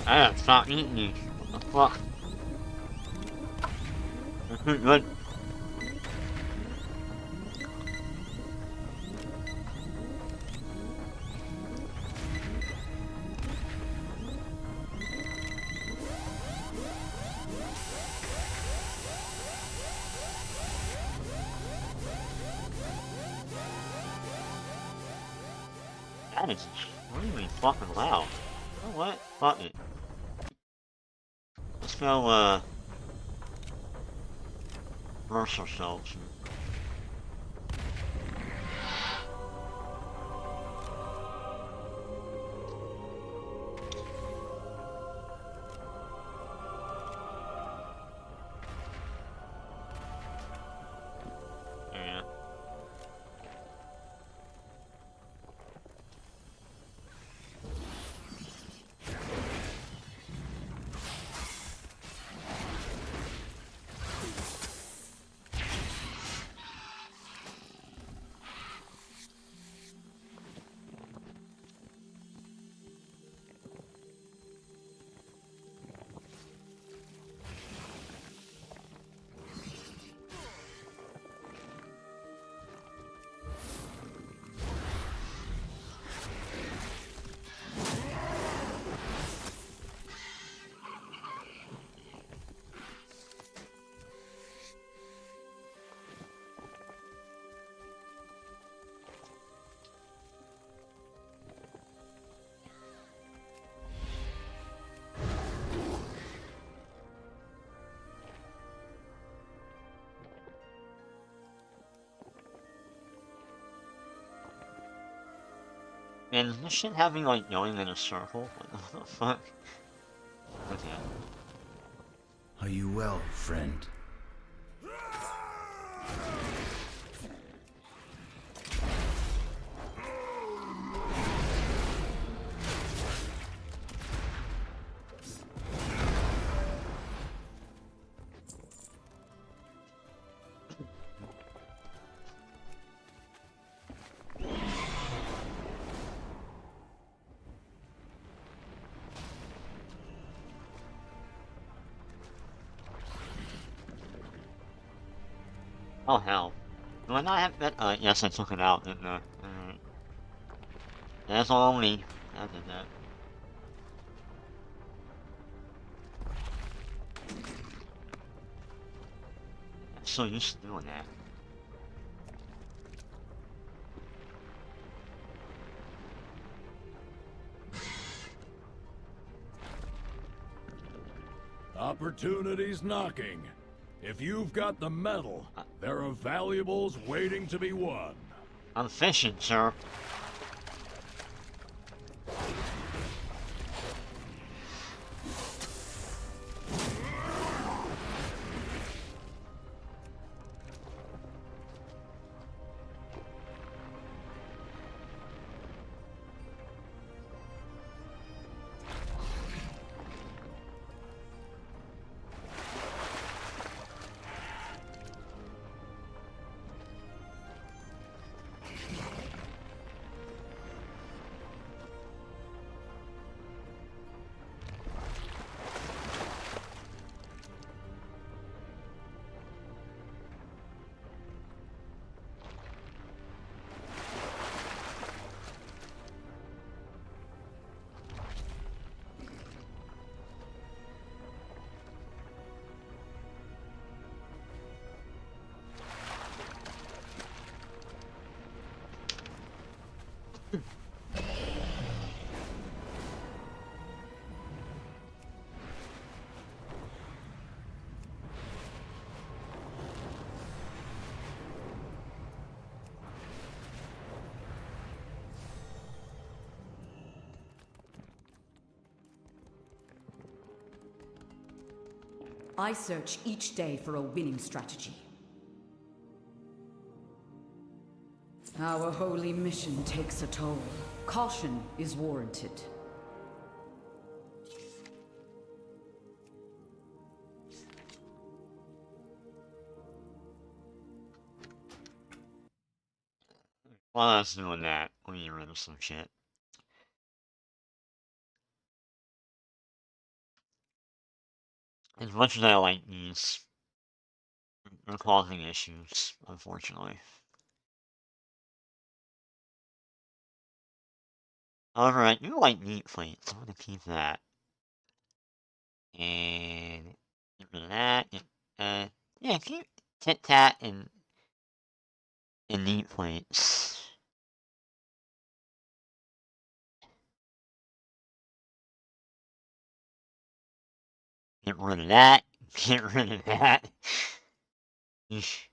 I gotta stop eating these. What the fuck? They're too good. That is extremely fucking loud. You know what? Fuck it. Let's go, reverse ourselves. Yeah. Man, is this shit having like going in a circle? What the fuck? Okay. Are you well, friend? Oh hell. Do I not have that? Yes, I took it out, didn't I? Alright. That's only. I did that. I'm so used to doing that. Opportunity's knocking. If you've got the metal, there are valuables waiting to be won. I'm fishing, sir. I search each day for a winning strategy. Our holy mission takes a toll. Caution is warranted. While I was doing that, we get rid of some shit. As much as I like these, they're causing issues, unfortunately. However, I do like meat plates. I'm gonna keep that. And get rid of that. Yeah, keep Tit Tat and meat plates. Get rid of that. Get rid of that. Eesh.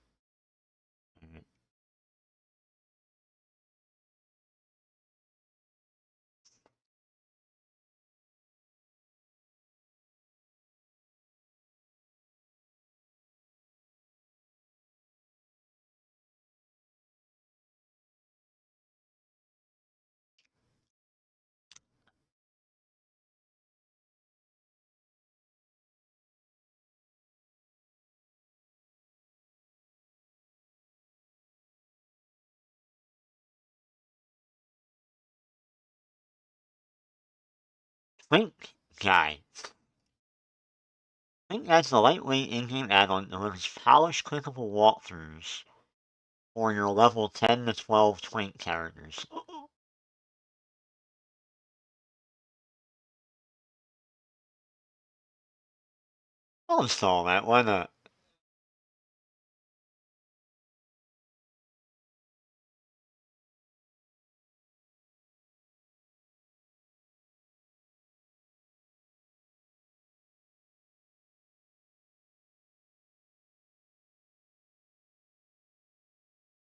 Twink Guy. Twink Guy's a lightweight in-game add-on that delivers polished, clickable walkthroughs for your level 10 to 12 Twink characters. I'll install that, why not?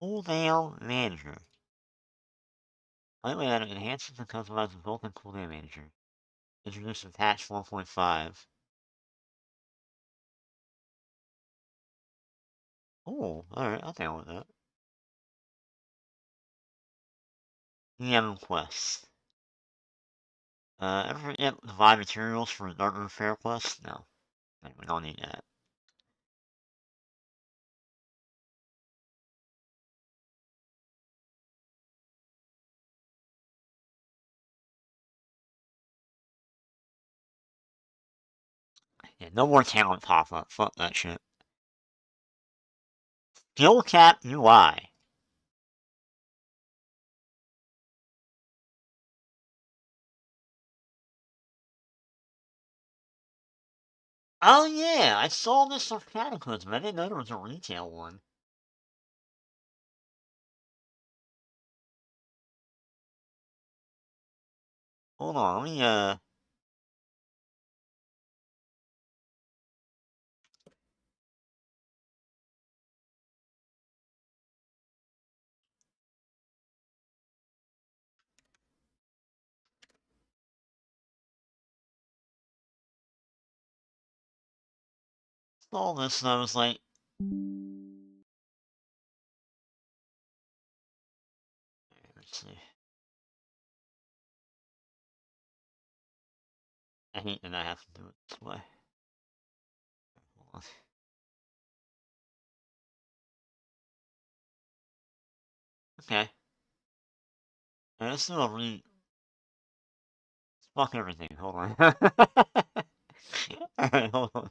Cooldown Manager. Lightweight add-on enhances and customizes built-in cooldown manager. Introduced in patch 4.5. Oh, alright, I'll down with that. EM quest. Ever forget provide materials for Dark Room Fair quest? No. We don't need that. Yeah, no more talent pop-up. Fuck that shit. Skill cap UI. Oh yeah, I saw this on Cataclysm. I didn't know there was a retail one. Hold on, let me all this, and I was like, let's see. I hate that I have to do it this way. Hold on. Okay. Let's do a fuck everything. Hold on. Alright, hold on.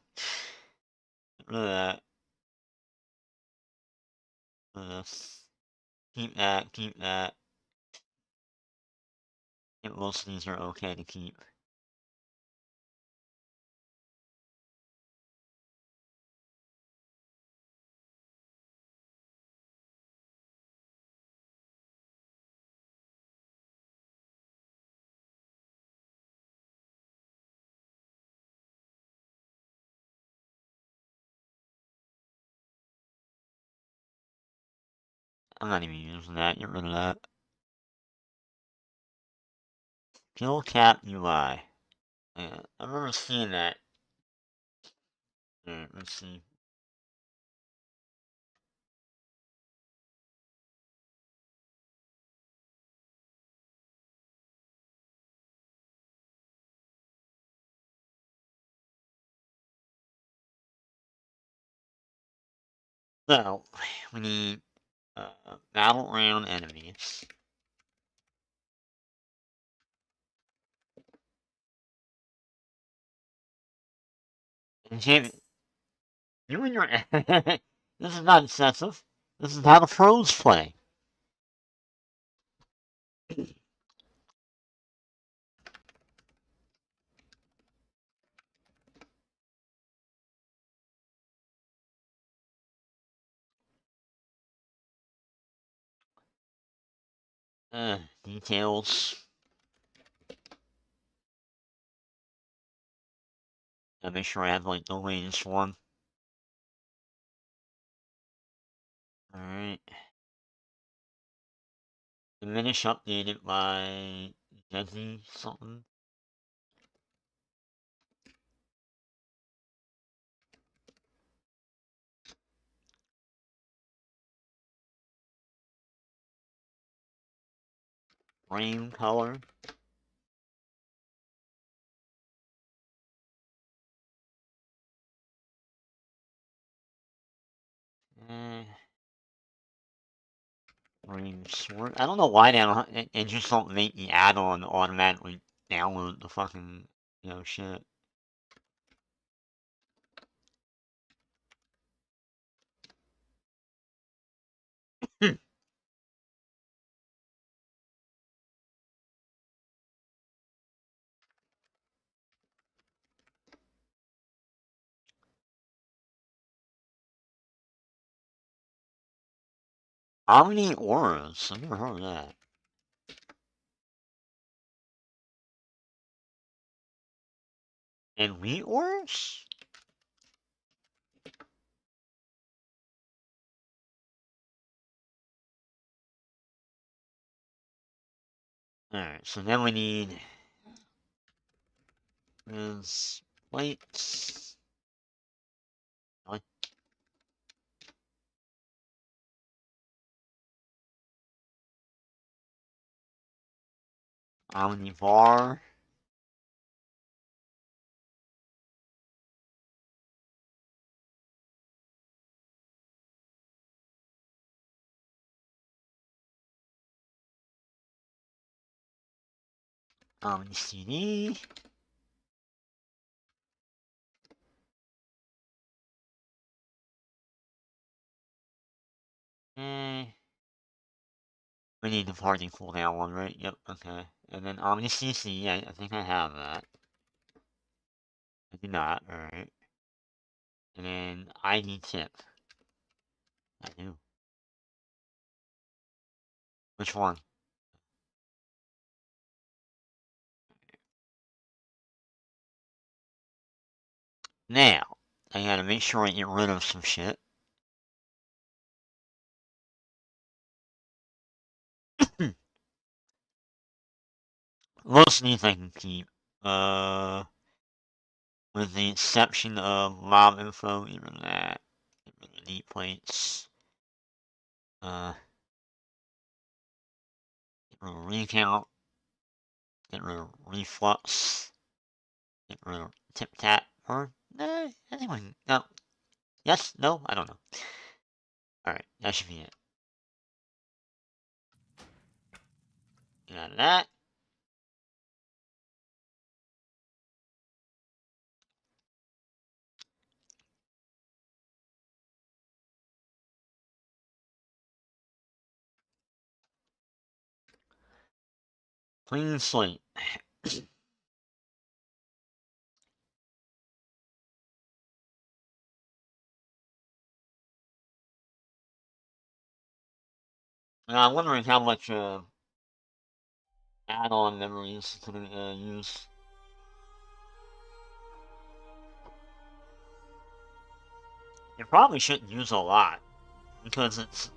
Get rid of that. This. Keep that, keep that. I think most of these are okay to keep. I'm not even using that. Get rid of that. Kill Cap UI. Yeah, I remember seeing that. Alright, let's see. So, we need battle round enemies. Enchantment. You and your. This is not excessive. This is how the pros play. Details. Gotta make sure I have like the latest one. Alright. Diminish updated by Desi something. Frame color. Frame sword. I don't know why they don't. It just don't make the add-on automatically download the fucking shit. Omni auras. I've never heard of that. And wheat auras? Alright, so then we need is plates. What? Omnivar. Omni CD. Eh. We need the party cooldown one, right? Yep, okay. And then Omni CC, I think I have that. I do not, alright. And then ID tip. I do. Which one? Now, I gotta make sure I get rid of some shit. Most of these I can keep. with the exception of mob info, even that. Elite plates. Get rid of recount. Get rid of reflux. Get rid of tip tap. Or, anyone. No. Yes? No? I don't know. Alright, that should be it. Got that. Clean slate. Now, I'm wondering how much add-on memories to use. You probably shouldn't use a lot, because it's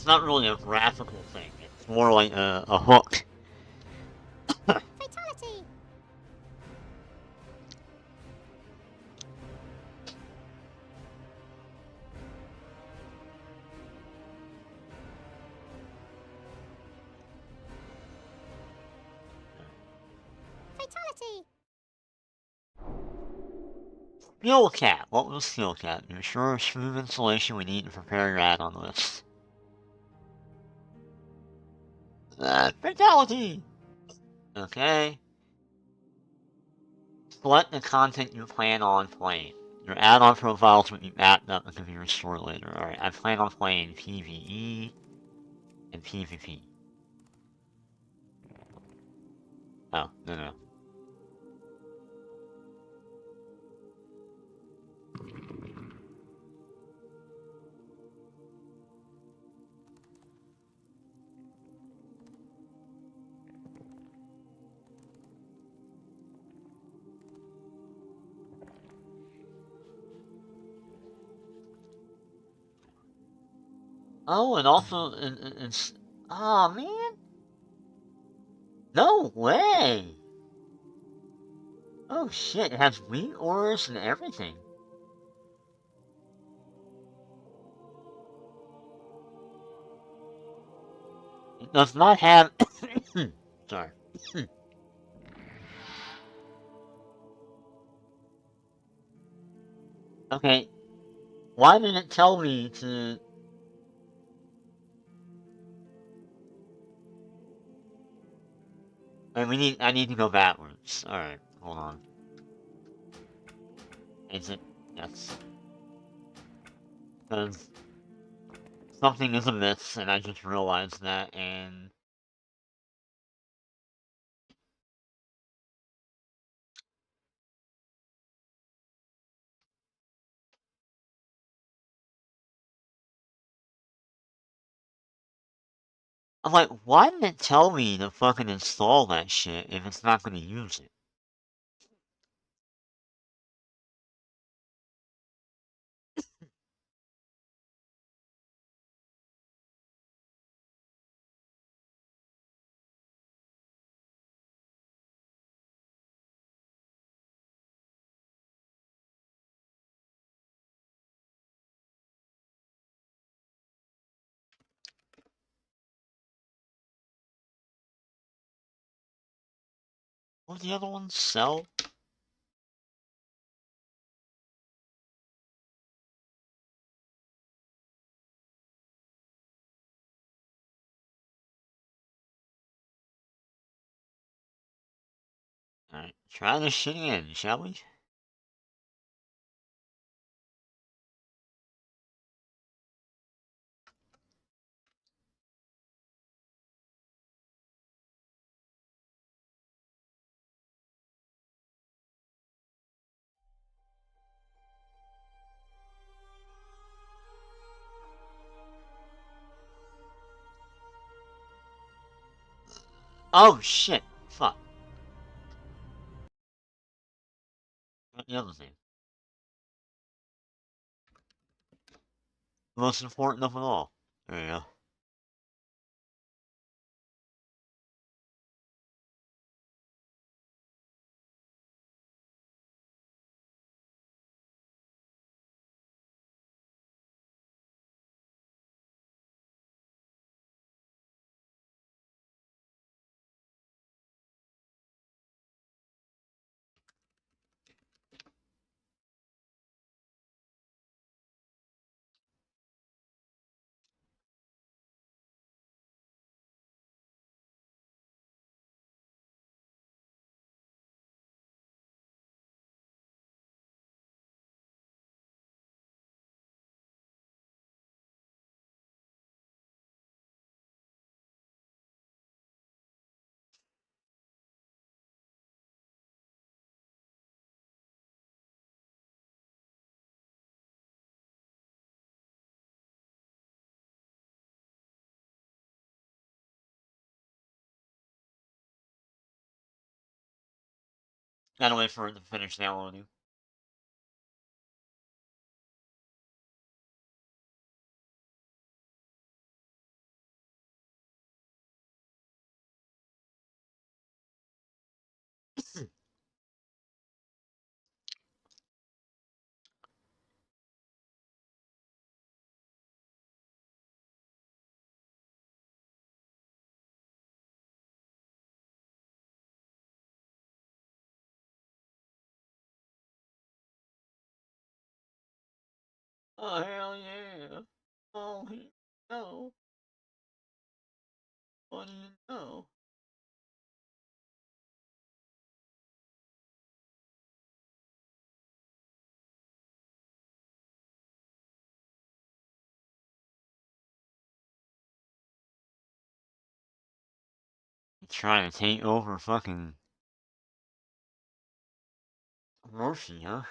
not really a graphical thing. It's more like a hook. Fatality! Fatality! Fuel cap. What was fuel cap? Ensure smooth installation we need to prepare your add-on list. Fatality! Okay. Select the content you plan on playing. Your add-on profiles will be backed up and can be restored later. Alright, I plan on playing PvE and PvP. Oh, no. Oh, and also, it's... Aw, man! No way! Oh shit, it has wheat ores and everything. It does not have... Sorry. Okay, why didn't it tell me to... I need to go backwards. Alright, hold on. Is it? Yes. Because something is amiss, and I just realized that, and... I'm like, why didn't it tell me to fucking install that shit if it's not gonna use it? What the other ones sell? Alright, try this shit again, shall we? Oh shit! Fuck. What the other thing? The most important of it all. There you go. Gotta wait for it to finish downloading. Oh, hell yeah. Oh, no. What do you know? Trying to take over fucking Murphy, huh?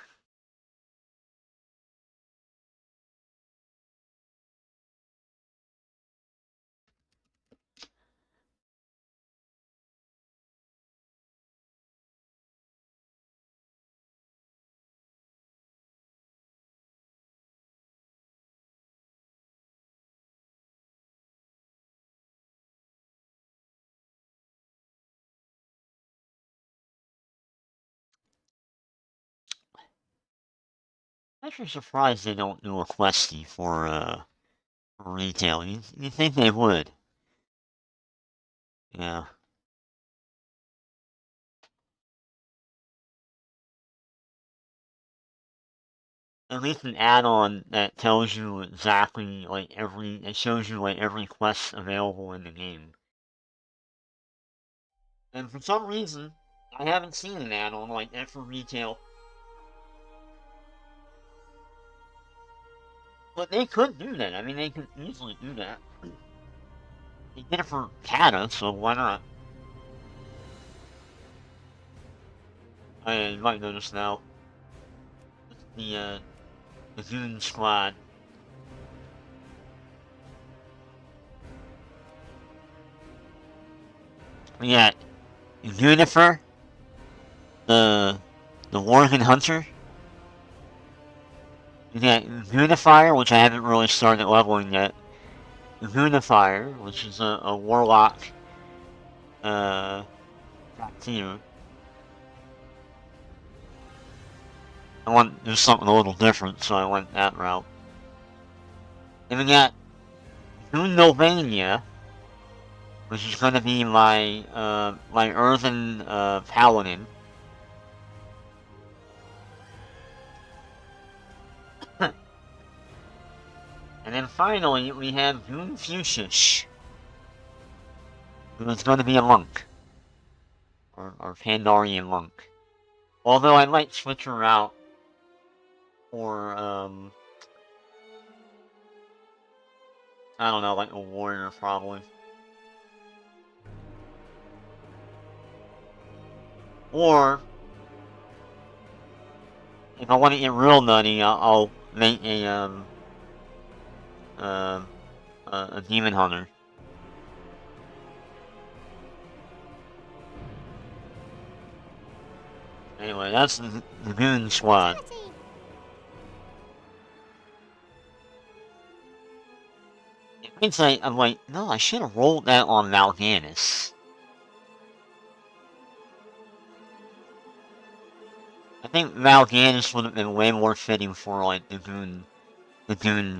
I'm actually surprised they don't do a questy for retail. You think they would? Yeah. At least an add-on that tells you exactly it shows you like every quest available in the game. And for some reason, I haven't seen an add-on like that for retail. But they could do that. I mean, they could easily do that. They did it for Kata, so why not? You might notice now. The Goon Squad. We got Unifer, the Worgen Hunter. We got Unifier, which I haven't really started leveling yet. Unifier, which is a Warlock team. I want to do something a little different, so I went that route. Then we got Novania, which is going to be my my Earthen Paladin. And then finally, we have Goon Fuchsius, who is going to be a monk. Or Pandarian monk. Although I might switch her out for, I don't know, like a warrior probably. Or, if I want to get real nutty, I'll make a demon hunter. Anyway, that's the Goon Squad. In hindsight, I'm like, no, I should have rolled that on Mal'Ganis. I think Mal'Ganis would have been way more fitting for, like, the Goon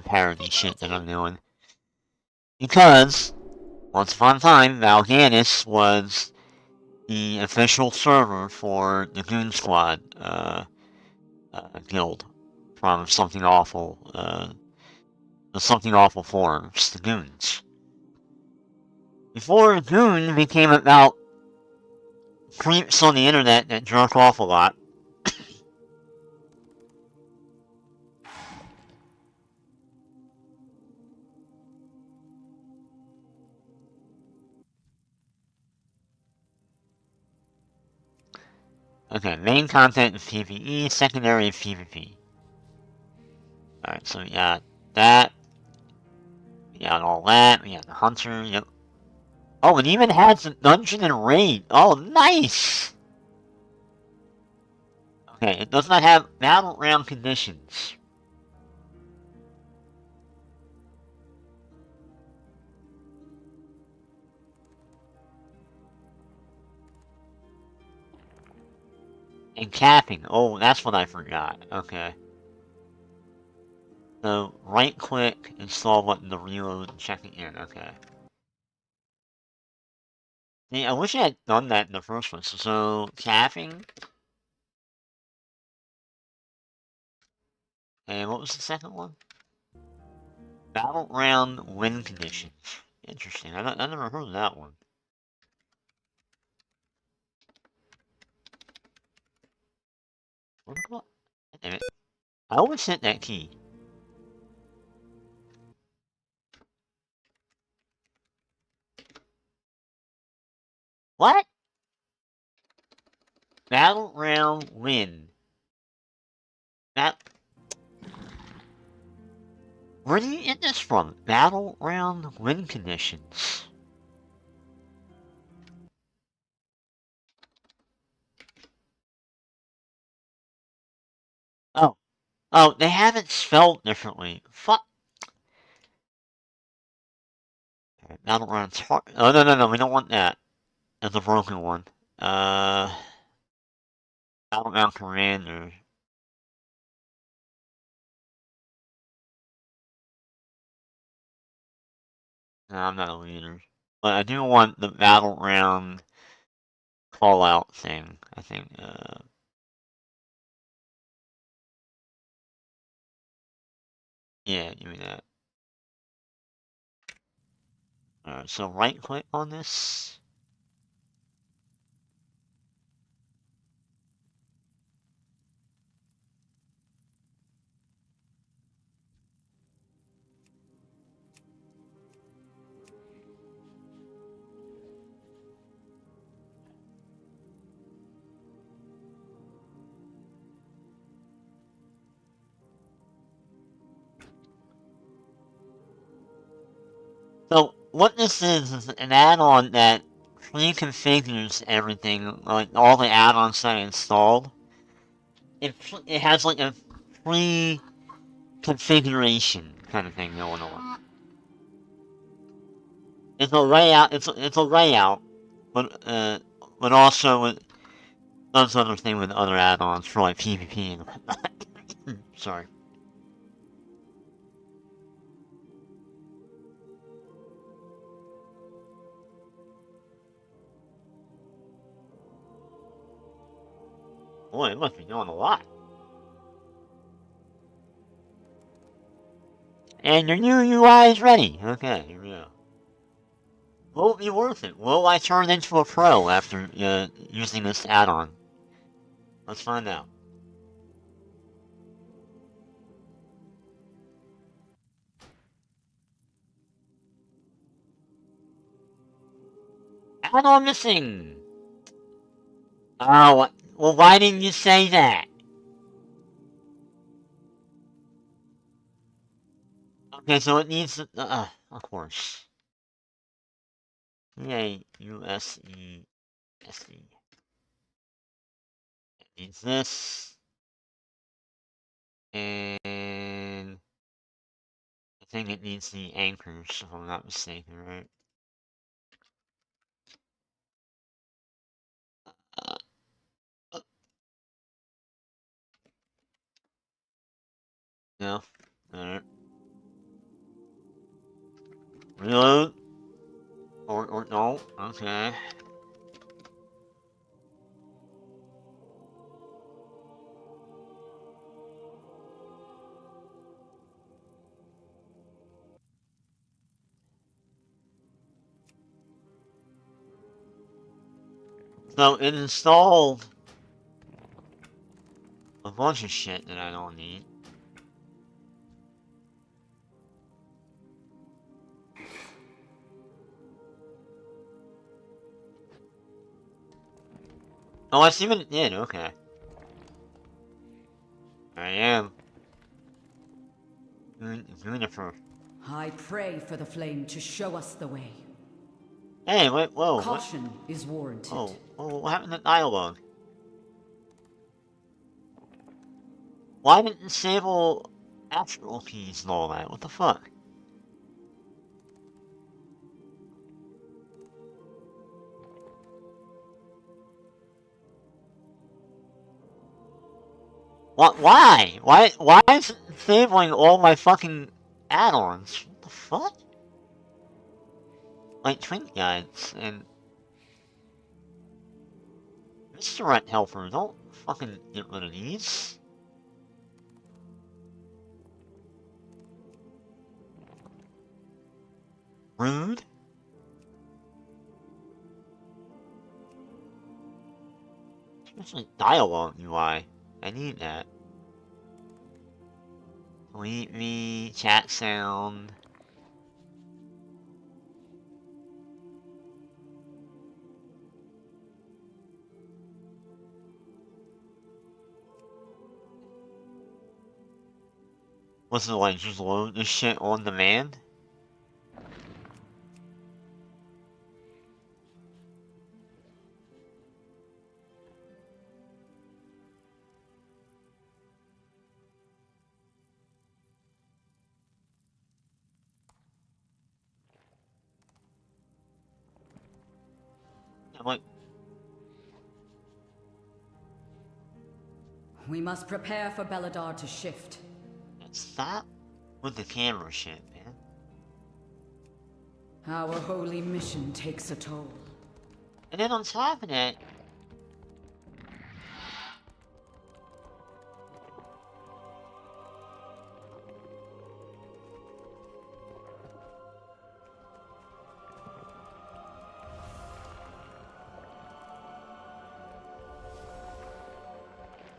parody shit that I'm doing. Because, once upon a time, Mal'Ganis was the official server for the Goon Squad guild from Something Awful, the Something Awful forums, the Goons. Before Goon became about creeps on the internet that jerk off a lot. Okay, main content is PvE, secondary is PvP. Alright, so we got that. We got all that. We got the hunter, yep. Oh, it even has a dungeon and raid. Oh, nice! Okay, it does not have battleground conditions. And capping. Oh, that's what I forgot. Okay. So, right click, install button to reload and check it in. Okay. See, I wish I had done that in the first one. So capping. And what was the second one? Battleground win conditions. Interesting. I never heard of that one. What? Damn it. I always hit that key. What? Battleground win. That. Where do you get this from? Battleground win conditions. Oh. Oh, they have it spelled differently. Fuck. Battleground tar- Oh, no, we don't want that. That's a broken one. Battleground commander. No, I'm not a leader. But I do want the battleground call out thing, I think. Yeah, give me that. Alright, so right click on this. So what this is an add-on that pre-configures everything, like all the add-ons that I installed. It has like a pre-configuration kind of thing going on. It's a layout. It's a layout, but also it does other thing with other add-ons for like PvP and whatnot. Sorry. Boy, it must be doing a lot. And your new UI is ready. Okay, here we go. Will it be worth it? Will I turn into a pro after using this add-on? Let's find out. Add-on missing! Oh, well, why didn't you say that? Okay, so it needs, of course. Usese. It needs this. And I think it needs the anchors, if I'm not mistaken, right? No. Alright. Reload. Or no. Okay. So it installed a bunch of shit that I don't need. Oh, I see what it did, okay. I am. Doing it for... I pray for the flame to show us the way. Hey, wait, whoa. Caution is warranted. Oh, what happened to dialogue? Why didn't it disable actual keys and all that? What the fuck? What? Why? Why is it disabling all my fucking add-ons? What the fuck? Like Twink Guides and Misdirect Helper, don't fucking get rid of these. Rude. Especially dialogue UI. I need that. Delete me, chat sound. What's it like, just load this shit on demand? I'm like, We must prepare for Belladar to shift. stop with the camera shit, man. Our holy mission takes a toll. And then on top of that,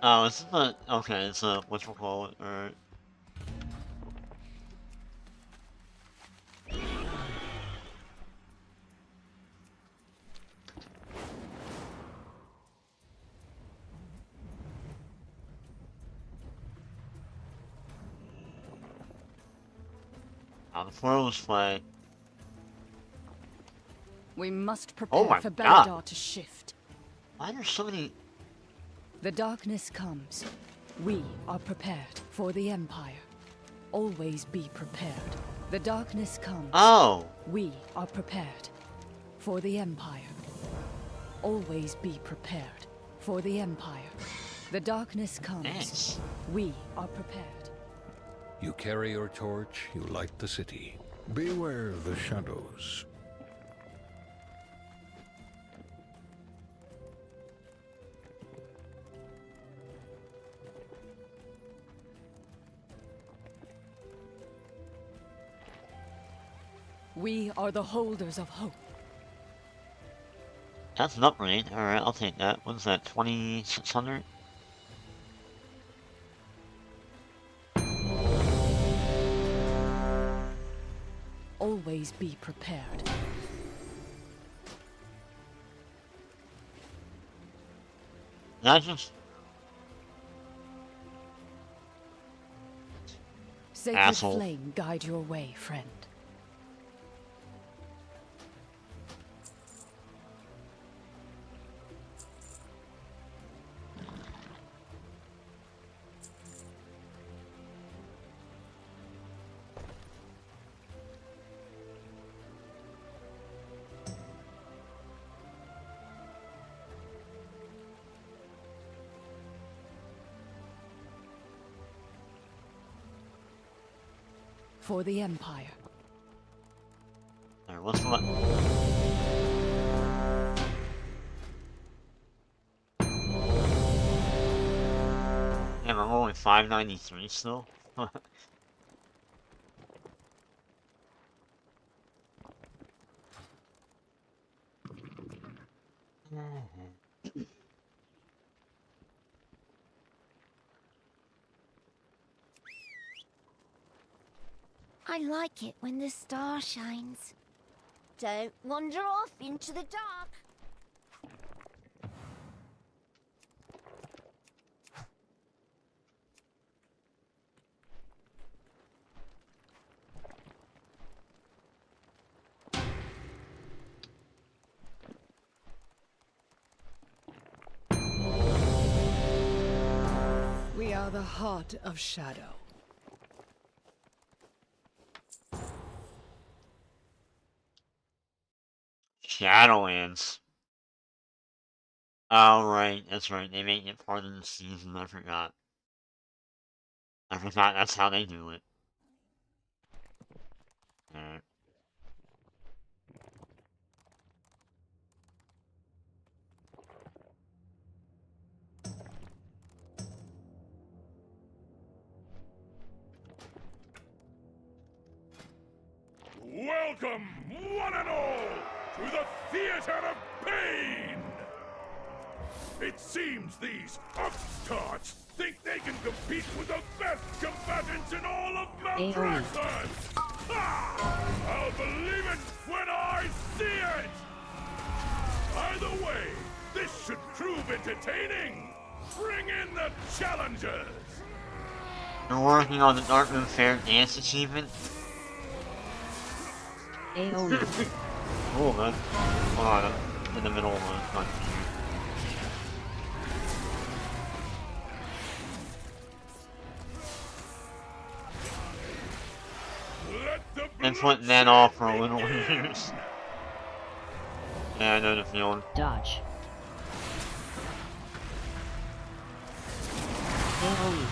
oh, it's a, okay, it's a, whatchamacallit, or... the pros play. We must Oh prepare my for God. Belladar to shift. Why are there so many... The darkness comes. We are prepared for the Empire. Always be prepared. The darkness comes. Oh! We are prepared for the Empire. Always be prepared for the Empire. The darkness comes. Thanks. We are prepared. You carry your torch, you light the city. Beware the shadows. We are the holders of hope. That's an upgrade. Alright, I'll take that. What is that, 2600? Always be prepared. That just... Sacred Asshole. flame guide your way, friend. For the Empire. Alright, what's the... Damn, I'm only 593 still? I like it when the star shines. Don't wander off into the dark. We are are the heart of shadow. Shadowlands. Oh, right, that's right. They make it part of the season. I forgot. That's how they do it. Alright. Welcome, one and all, to the Theater of Pain! It seems these upstarts think they can compete with the best combatants in all of Mount Dragon! I'll believe it when I see it! Either way, this should prove entertaining! Bring in the challengers! You're working on the Darkmoon Fair Dance Achievement? AoE. Cool, man. Hold on, I'm in the middle of one. Been putting that off for a little years. Yeah, I know the feeling. Dodge. AoE.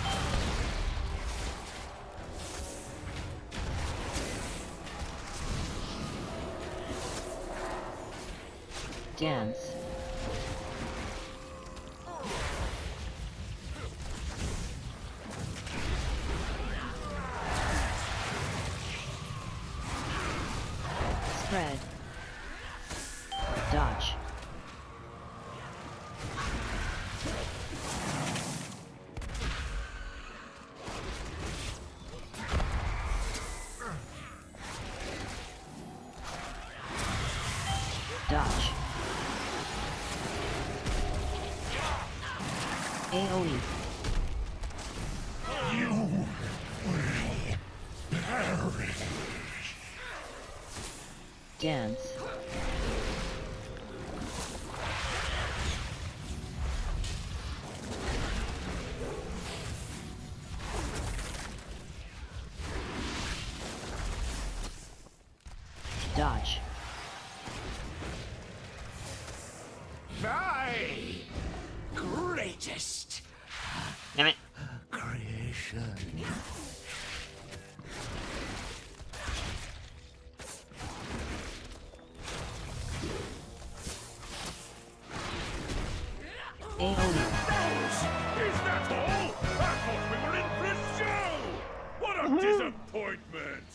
Dance. Spread. Dodge. Dodge. AoE. You will perish. Dance. Dodge. My greatest Damn it. creation. AoE. Is that all? I thought we were in for a show! What a disappointment!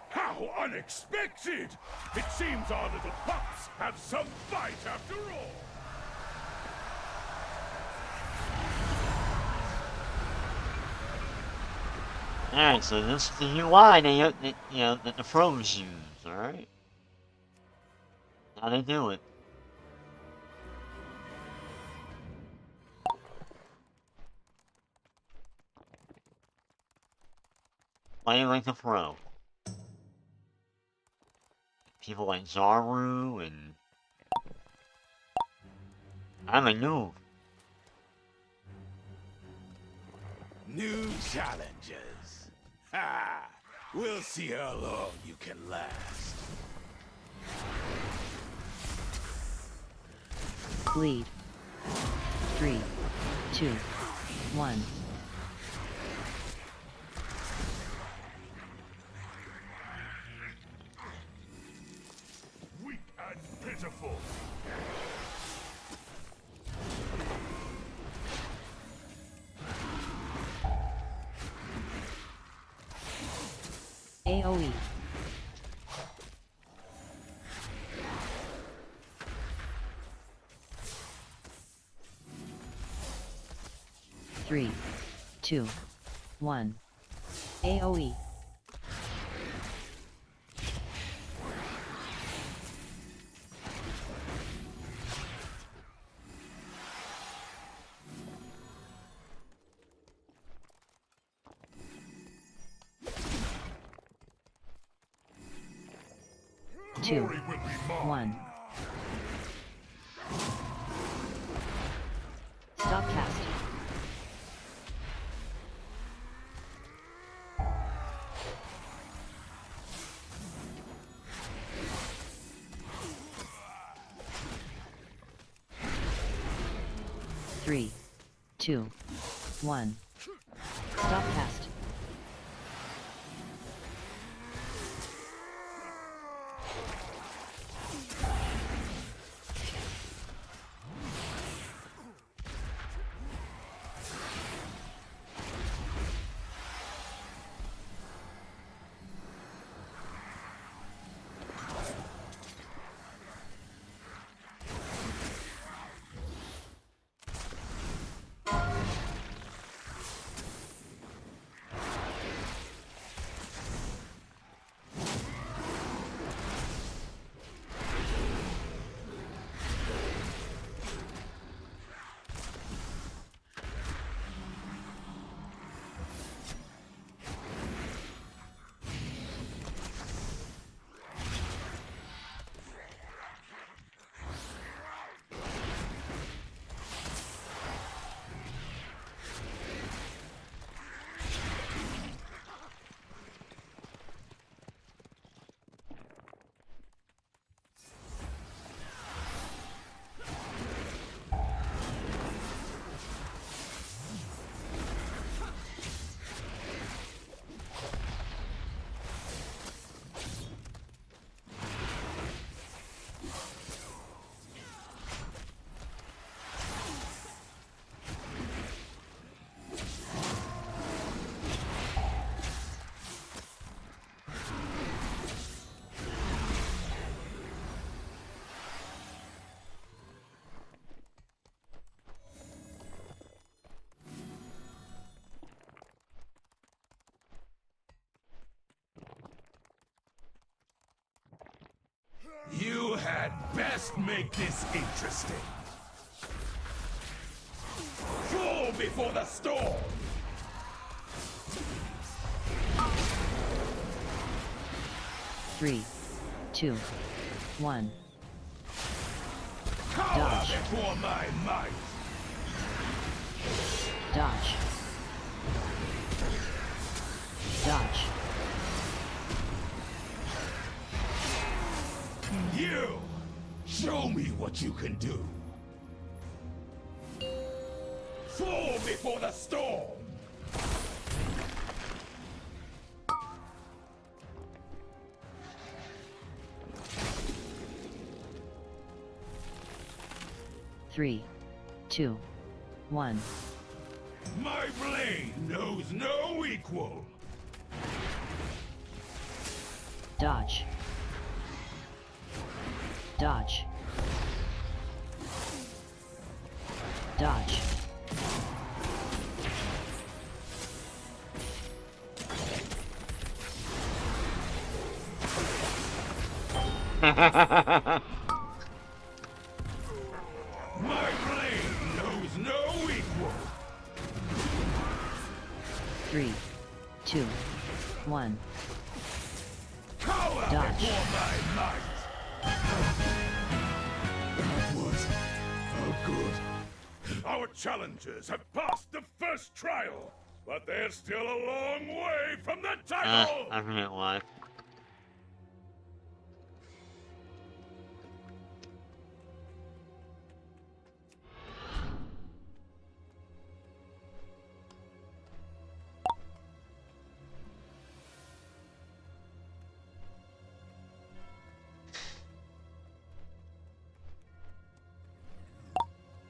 How unexpected! It seems our little pups have some fight after all! Alright, so this is the UI that the pros use, alright? How they do it. Play like a pro. People like Zaru and... I'm a noob. New challenges. Ha! We'll see how long you can last. Lead. 3, 2, 1. Weak and pitiful! AoE. Three, 2, 1. AoE. Two, 1. 3, 2, 1. Stop cast. You had best make this interesting. Fall before the storm! 3, 2, 1. Cower Dodge. before my might! Dodge. Dodge. You! Show me what you can do! Fall before the storm! Three, 2, 1. My blade knows no equal! Dodge. Dodge. Dodge. My blade knows no equal! 3, 2, 1. Cower Dodge. before my might! That was good. Our challengers have passed the first trial, but they're still a long way from the title! I forget why.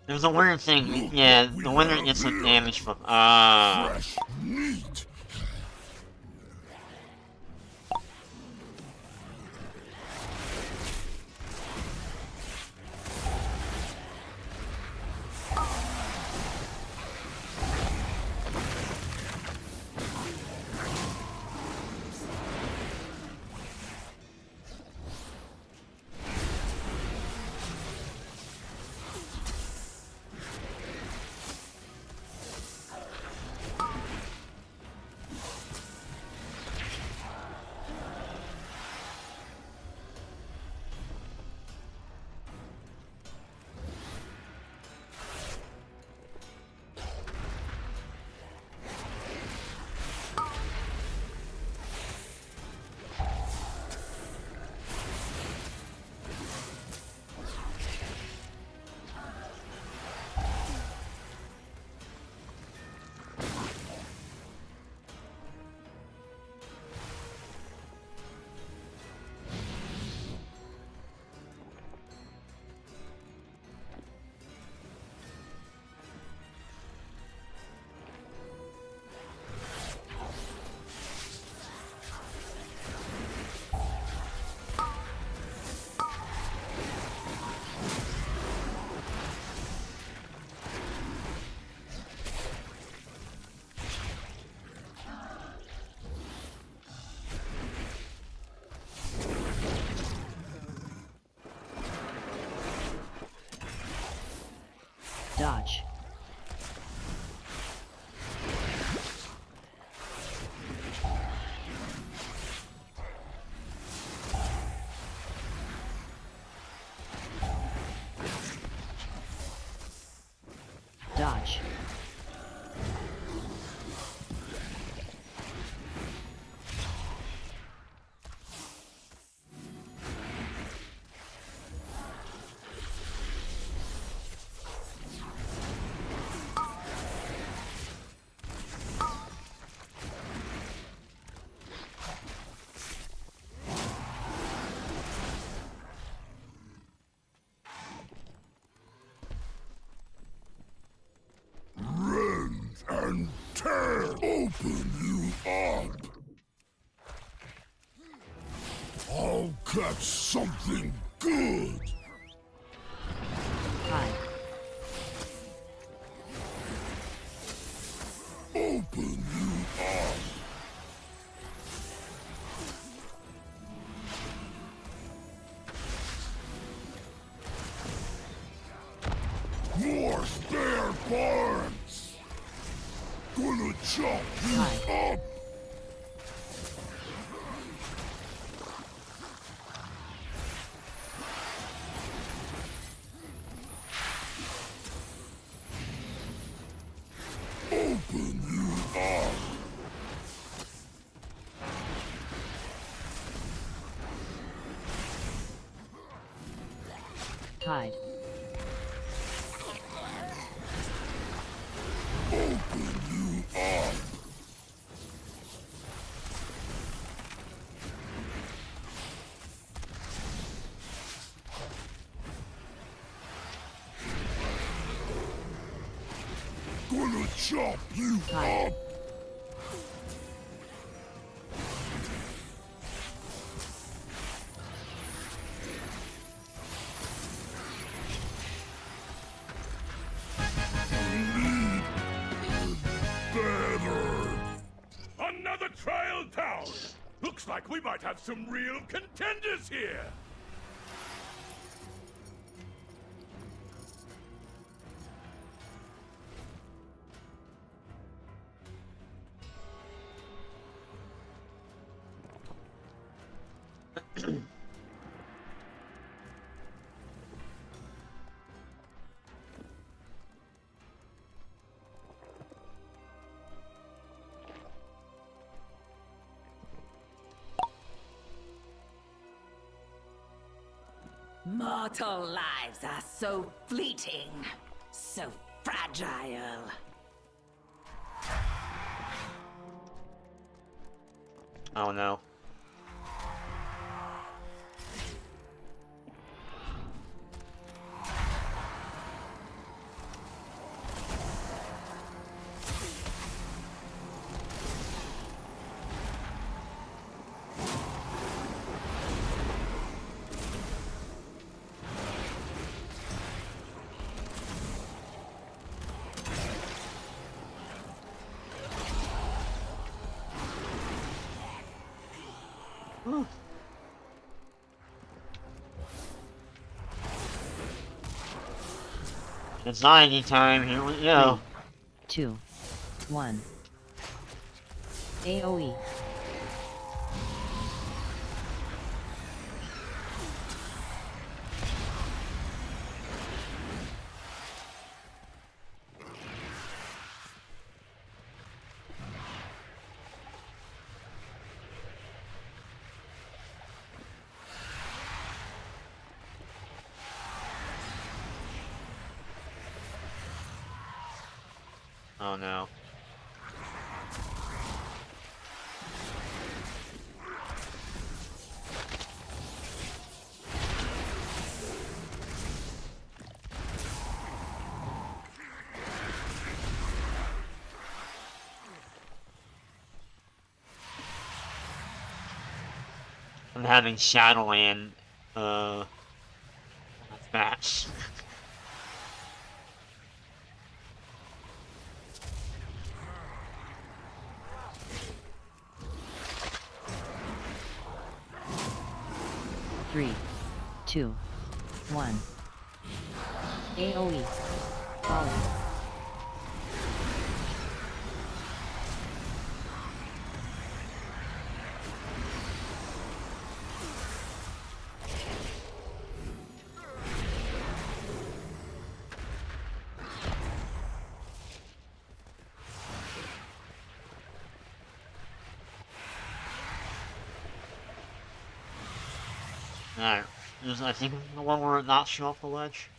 There's a weird thing, yeah, the winner gets the damage from, Fresh meat! Dodge. Dodge. And tear open you up. I'll catch something good. Hide. Open you up. More spare parts. Gonna chop you up. Open you up. Hide. Open you up. Gonna chop you up. Another trial down! Looks like we might have some real contenders here! Mortal lives are so fleeting, so fragile. Oh no. It's Ziongy time, here we go. 3, 2, 1. AoE. Oh no. I'm having Shadowland, match. Three, two, one. AoE. Alright, I think the one where it knocks you off the ledge.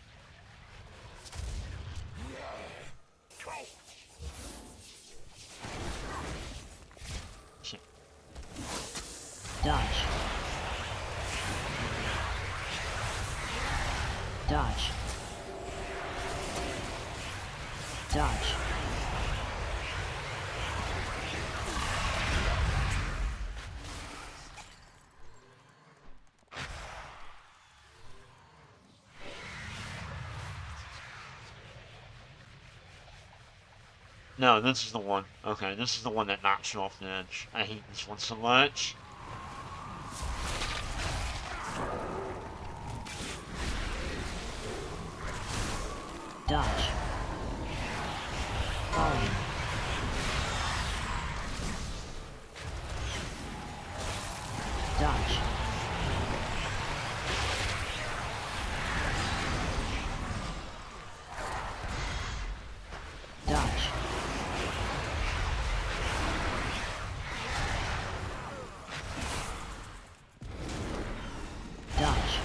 Shit. Dodge. Dodge. Dodge. No, this is the one. Okay, this is the one that knocks you off the edge. I hate this one so much. Dodge. Falling. Dodge. Dodge. Dodge.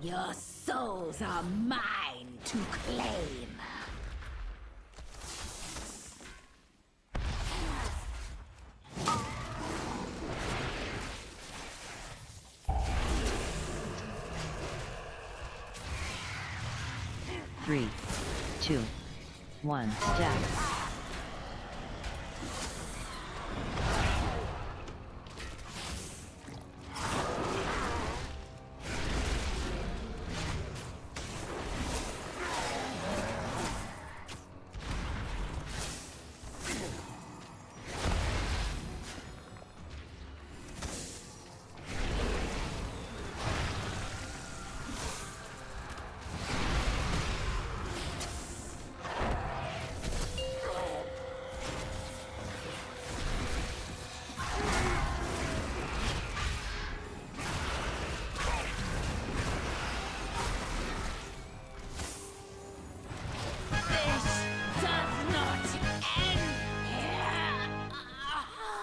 Your souls are mine to claim. Three, two, one, stack.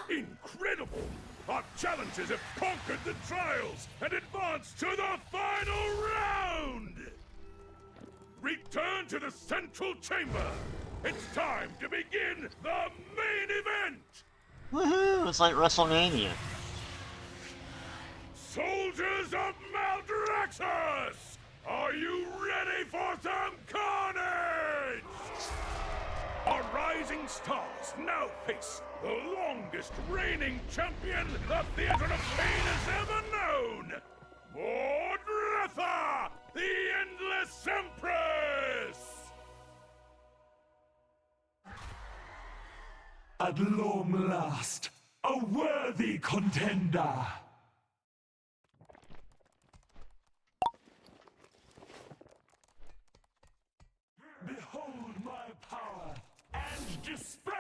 Incredible! Our challengers have conquered the trials and advanced to the final round! Return to the central chamber! It's time to begin the main event! Woohoo! It's like WrestleMania. Soldiers of Maldraxxus! Are you ready for some carnage? Our rising stars now face the longest reigning champion the Theater of Pain has ever known! Mordretha, the Endless Empress! At long last, a worthy contender! Behold my power and despair!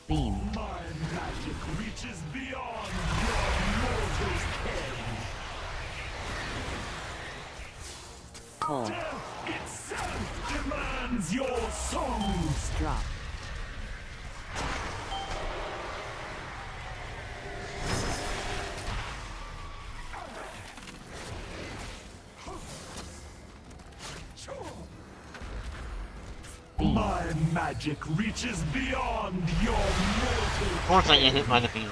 Beam. Pull. Death itself demands your souls. Drop. My magic reaches beyond your mortal. Of course I get hit by the beam.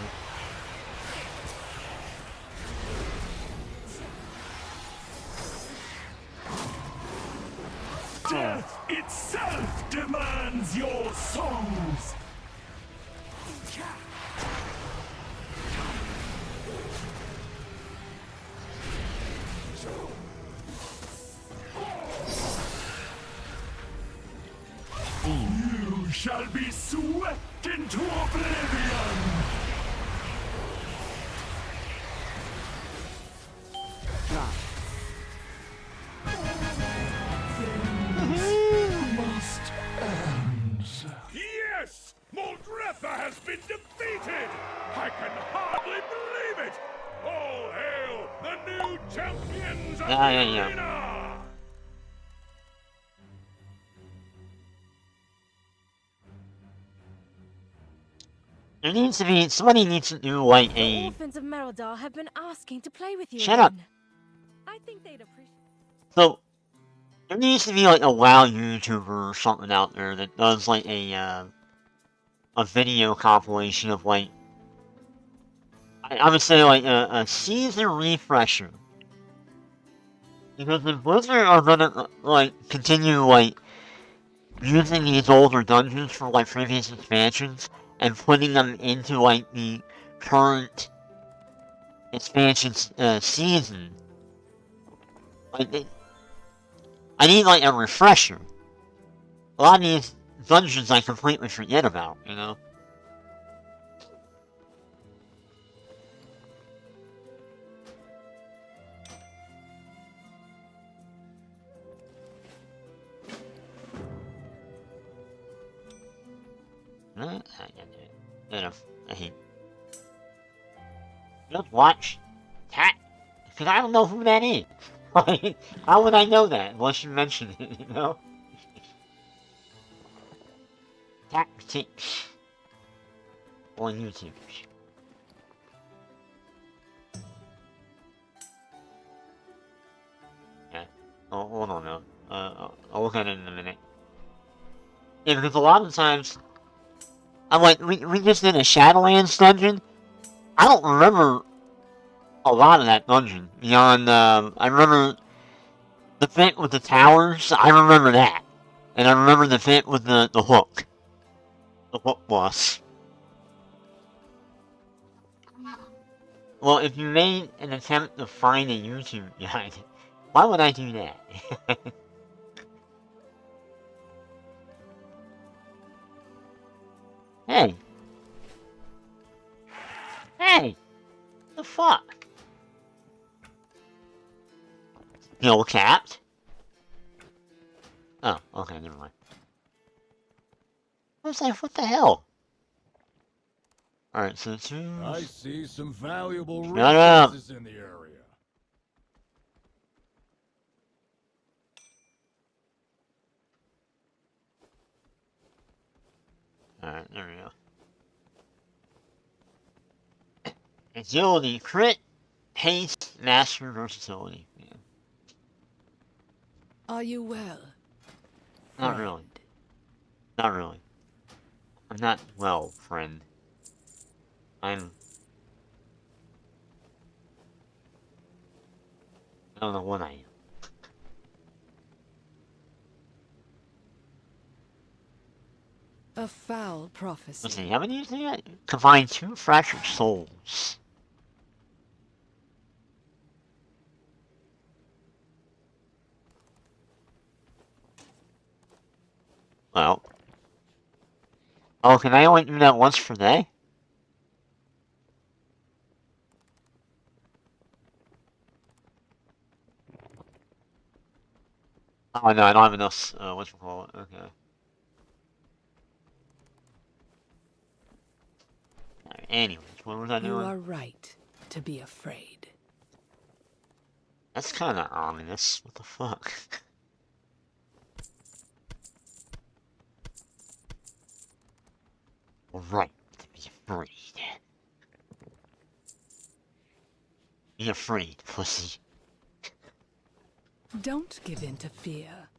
Death itself demands your souls. You shall be swept into oblivion. Drop. Must end. Yes! Moldretha has been defeated! I can hardly believe it! All hail the new champions of the arena! There needs to be, somebody needs to do like The a... orphans of Mereldar have been asking to play with you Shut up. again. I think they'd appreciate. So, there needs to be like a WoW YouTuber or something out there that does like a video compilation of like, I would say like a season refresher. Because if Blizzard are gonna like continue like using these older dungeons for like previous expansions and putting them into like the current expansion season, like I need like a refresher. A lot of these dungeons I completely forget about, you know? I hate. Just watch that, because I don't know who that is. How would I know that unless you mention it, you know? Tactics on YouTube. Yeah. Oh, hold on now. I'll look at it in a minute. Yeah, because a lot of times, I'm like, we just did a Shadowlands dungeon. I don't remember a lot of that dungeon. Beyond, I remember the bit with the towers. I remember that. And I remember the bit with the hook. The hook boss. Well, if you made an attempt to find a YouTube guide, why would I do that? Hey! Hey! The fuck? Skill capped? Oh, okay, never mind. I was like, what the hell? Alright, so two... I see some valuable Shut up. resources in the area. Alright, there we go. Agility, crit, haste, master, versatility. Yeah. Are you well? Not really. Not really. I'm not well, friend. I don't know what I am. A foul prophecy. Let's see, haven't used it yet? Combine 2 fractured souls. Well. Oh, can I only do that once per day? Oh no, I don't have enough, whatchamacallit, okay. Anyways, what was I doing? You are right to be afraid. That's kinda ominous, what the fuck? right to be afraid. Be afraid, pussy. Don't give in to fear.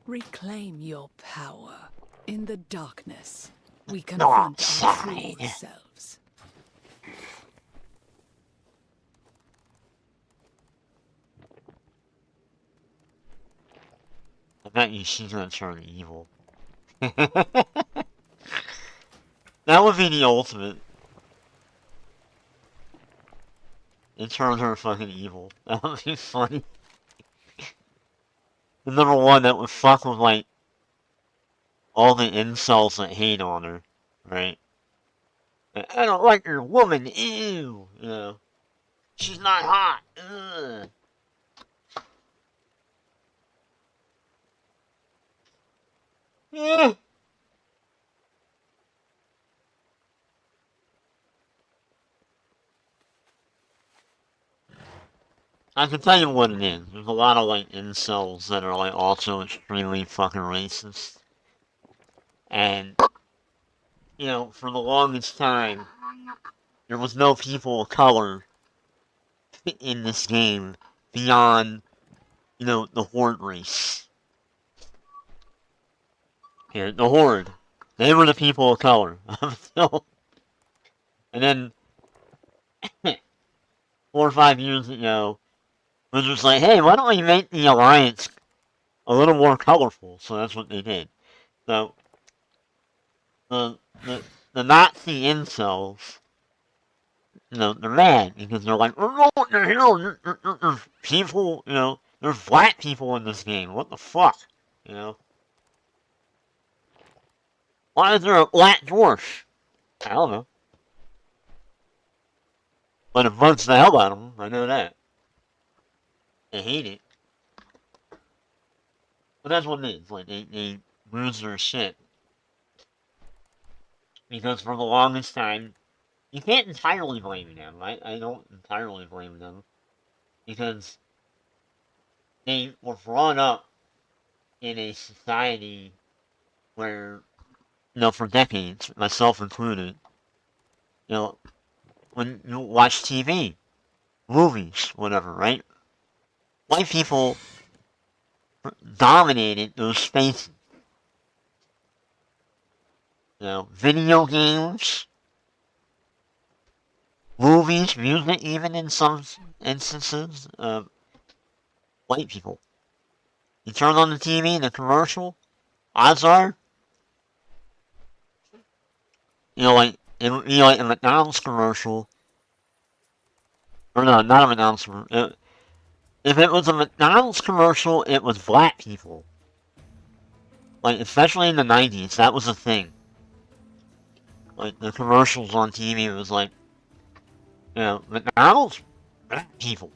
Reclaim your power. In the darkness, we confront our true selves. I bet you she's gonna turn evil. That would be the ultimate. It turns her fucking evil. That would be funny. The number one that would fuck with, like, all the incels that hate on her, right? I don't like your woman, ew! You know. She's not hot, ugh. I can tell you what it is. There's a lot of, like, incels that are, like, also extremely fucking racist. And, you know, for the longest time, there was no people of color in this game beyond, you know, the Horde race. Here, the Horde. They were the people of color. And then, 4 or 5 years ago, it was just like, hey, why don't we make the Alliance a little more colorful? So that's what they did. So, the, the, the Nazi incels, you know, they're mad because they're like, oh, no, there's people, you know, there's black people in this game. What the fuck? You know? Why is there a black dwarf? I don't know. But it bugs the hell out of them, I know that. They hate it. But that's what it is. Like, they lose their shit. Because for the longest time, you can't entirely blame them. I don't entirely blame them. Because they were brought up in a society where, you know, for decades, myself included, you know, when you watch TV, movies, whatever, right? White people dominated those spaces. You know, video games, movies, music, even in some instances, white people. You turn on the TV, the commercial, odds are, you know, like, like a McDonald's commercial, or no, not a McDonald's commercial. If it was a McDonald's commercial, it was black people. Like, especially in the 90s, that was a thing. Like, the commercials on TV, it was like, you know, McDonald's? Black people.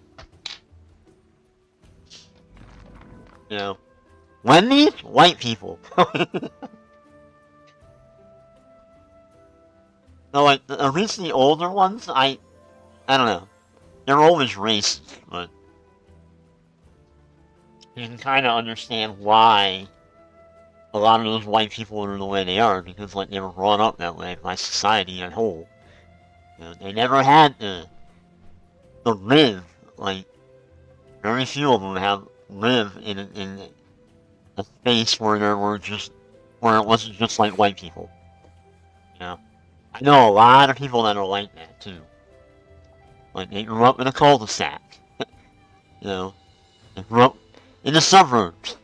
You know, Wendy's? White people. No, like, at least the older ones, I don't know. They're always racist, but you can kind of understand why a lot of those white people are the way they are, because, like, they were brought up that way by society as a whole. You know, they never had to live, like, very few of them have lived in a space where there were just, where it wasn't just like white people. You know? I know a lot of people that are like that, too. Like, they grew up in a cul-de-sac. You know? They grew up in the suburbs.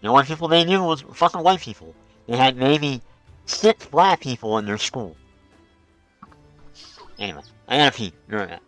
The only people they knew was fucking white people. They had maybe 6 black people in their school. Anyway, I gotta pee. You're right.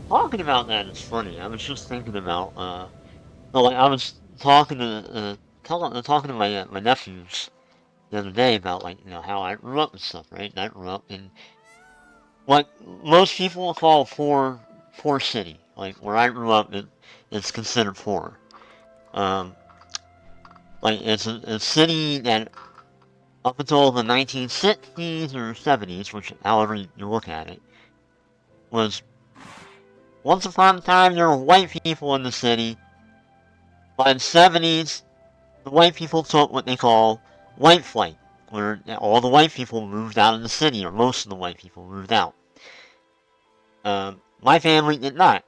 talking about that is funny. I was just thinking about, so like I was talking to my nephews the other day about like how I grew up and stuff, right? And I grew up in what most people will call poor city. Like where I grew up, it's considered poor. Um, like it's a city that up until the 1960s or 70s, which however you look at it, was once upon a time there were white people in the city. By the 70s, the white people took what they call white flight, where all the white people moved out of the city, or most of the white people moved out. My family did not.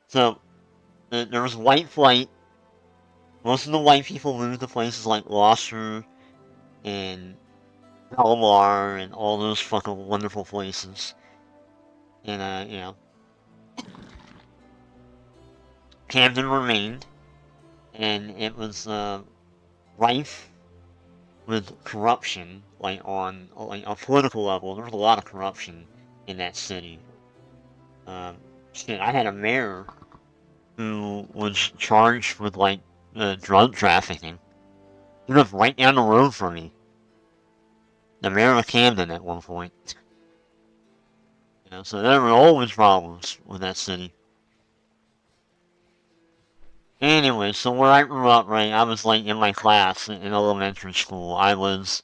So, there was white flight. Most of the white people moved to places like Gloucester and Palomar and all those fucking wonderful places. And, Camden remained. And it was, rife with corruption, like on like a political level. There was a lot of corruption in that city. Shit, I had a mayor who was charged with like drug trafficking. He lived right down the road from me. The mayor of Camden at one point. So there were always problems with that city. Anyway, so where I grew up, right, I was like in my class in elementary school. I was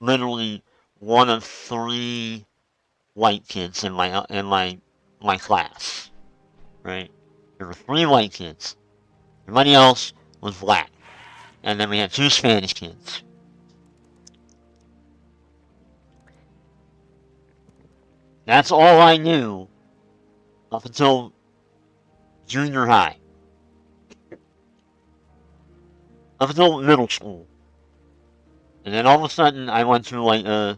literally one of 3 white kids in my class, right? There were 3 white kids. Everybody else was black, and then we had 2 Spanish kids. That's all I knew up until junior high. Up until middle school. And then all of a sudden I went to like a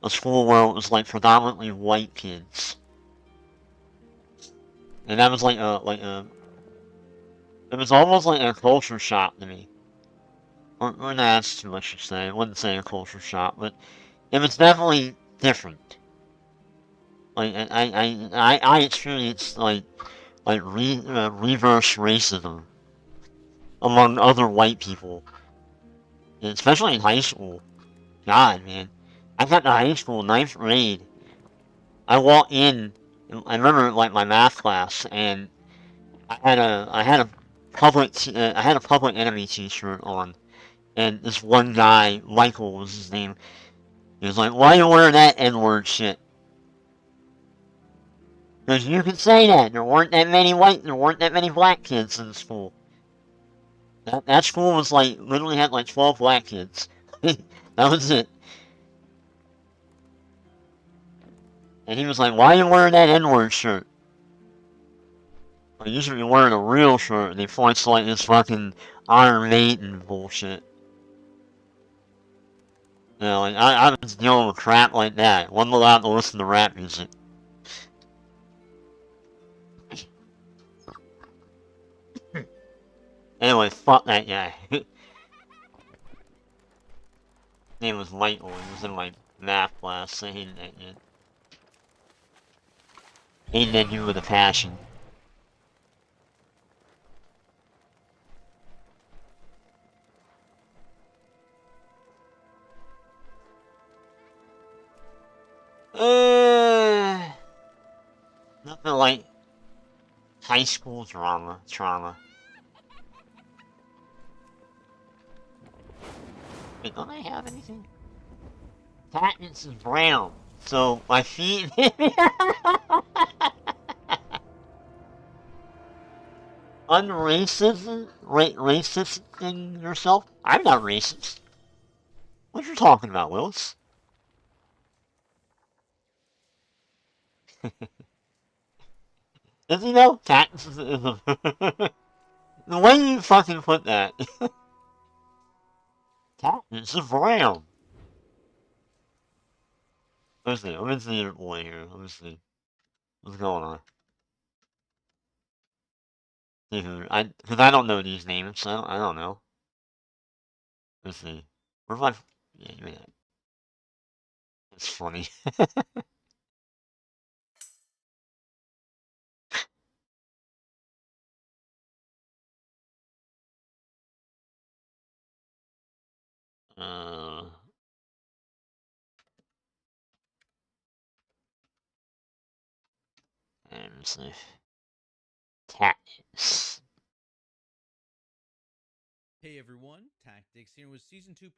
school where it was like predominantly white kids. And that was like it was almost like a culture shock to me. Or that's too much to say. I wouldn't say a culture shock, but it was definitely different. Like I experienced like reverse racism among other white people, and especially in high school. God, man, I got to high school, 9th grade. I walked in. I remember like my math class, and I had a public enemy T-shirt on, and this one guy, Michael was his name. He was like, "Why you wearing that N-word shit?" Because you can say that. There weren't that many black kids in the school. That school was like, literally had like 12 black kids. That was it. And he was like, "Why are you wearing that N-word shirt?" Like, you should be wearing a real shirt. And he points like this fucking Iron Maiden bullshit. Like, I was dealing with crap like that. Wasn't allowed to listen to rap music. Anyway, fuck that guy. His name was Michael. He was in my math class, so I hated that kid. Hated that dude with a passion. Nothing like high school trauma. Wait, don't I have anything? Katniss is brown, so my feet. Racist yourself? I'm not racist. What you talking about, Willis? Does he know? Katniss is a... The way you fucking put that. Katniss is brown. Let me see your boy here. Let me see. What's going on? Because I don't know these names, so I don't know. Let's see. Where's my... Yeah, It's funny. uh... And see. Tactics. Hey everyone, Tactics here with Season 2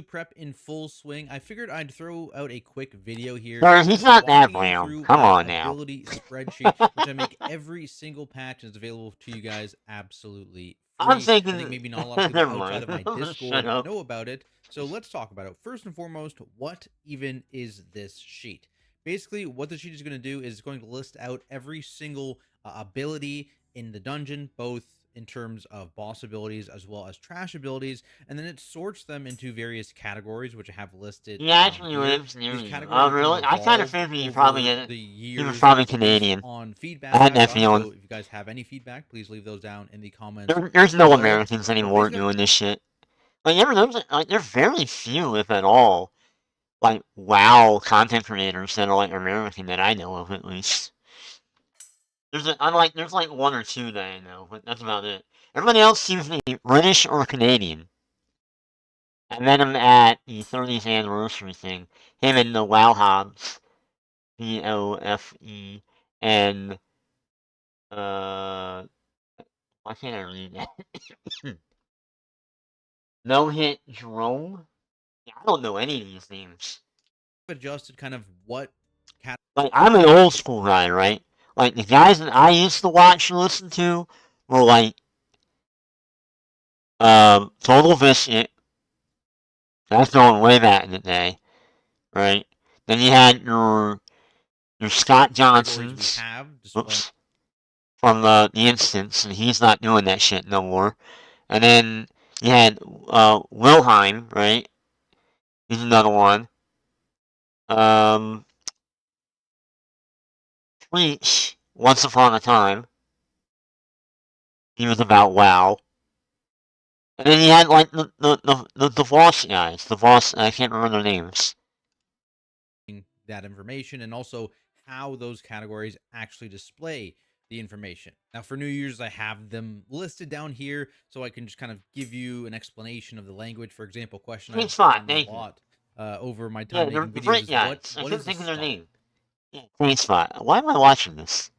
prep in full swing. I figured I'd throw out a quick video here. No, he's not that walking you brown. through Come my on now. ability spreadsheet, which I make every single patch is available to you guys absolutely free. I'm thinking. I think maybe not a lot of people Never outside of my mind. Discord Shut up. know about it. So let's talk about it. First and foremost, what even is this sheet? Basically, what the sheet is going to do is going to list out every single ability in the dungeon, both in terms of boss abilities as well as trash abilities, and then it sorts them into various categories, which I have listed. He actually here. lives near These you. categories Oh, have really? I kind of evolved figured he over probably the he was years probably based Canadian. on feedback I had that I've gotten. feeling. So if you guys have any feedback, please leave those down in the comments. There's no below. Americans anymore doing this shit. Like, you ever notice, like, there's very few, if at all, like, WoW content creators that are, like, American that I know of, at least. There's like one or two that I know, but that's about it. Everybody else seems to be British or Canadian. I met him at the 30th anniversary thing. Him and the WoW Hobbs. Bofe. And, why can't I read that? No Hit Jerome? Yeah, I don't know any of these names. Adjusted kind of what Like, I'm an old school guy, right? Like, the guys that I used to watch and listen to were like, Total Biscuit. That's going way back in the day, right? Then you had your Scott Johnsons. Oops. From the Instance, and he's not doing that shit no more. And then you had Wilhelm, right? He's another one. Preach, Once Upon a Time. He was about WoW. And then you had like the boss guys. The boss, I can't remember their names. that information and also how those categories actually display the information. Now for New Year's, I have them listed down here so I can just kind of give you an explanation of the language. For example, question I've done a lot over my time making videos is I what couldn't is think a of their stop? name. Yeah, Green Spot. Why am I watching this?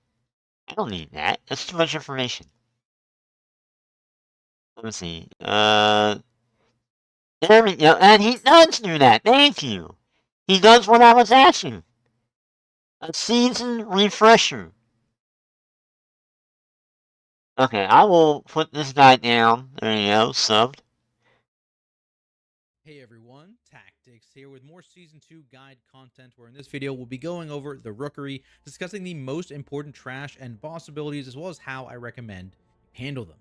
I don't need that. That's too much information. Let me see. There we go. And he does do that. Thank you. He does what I was asking. A season refresher. Okay, I will put this guy down. There you go, subbed. Hey everyone, Tactics here with more Season 2 guide content, where in this video we'll be going over the Rookery, discussing the most important trash and boss abilities, as well as how I recommend you handle them.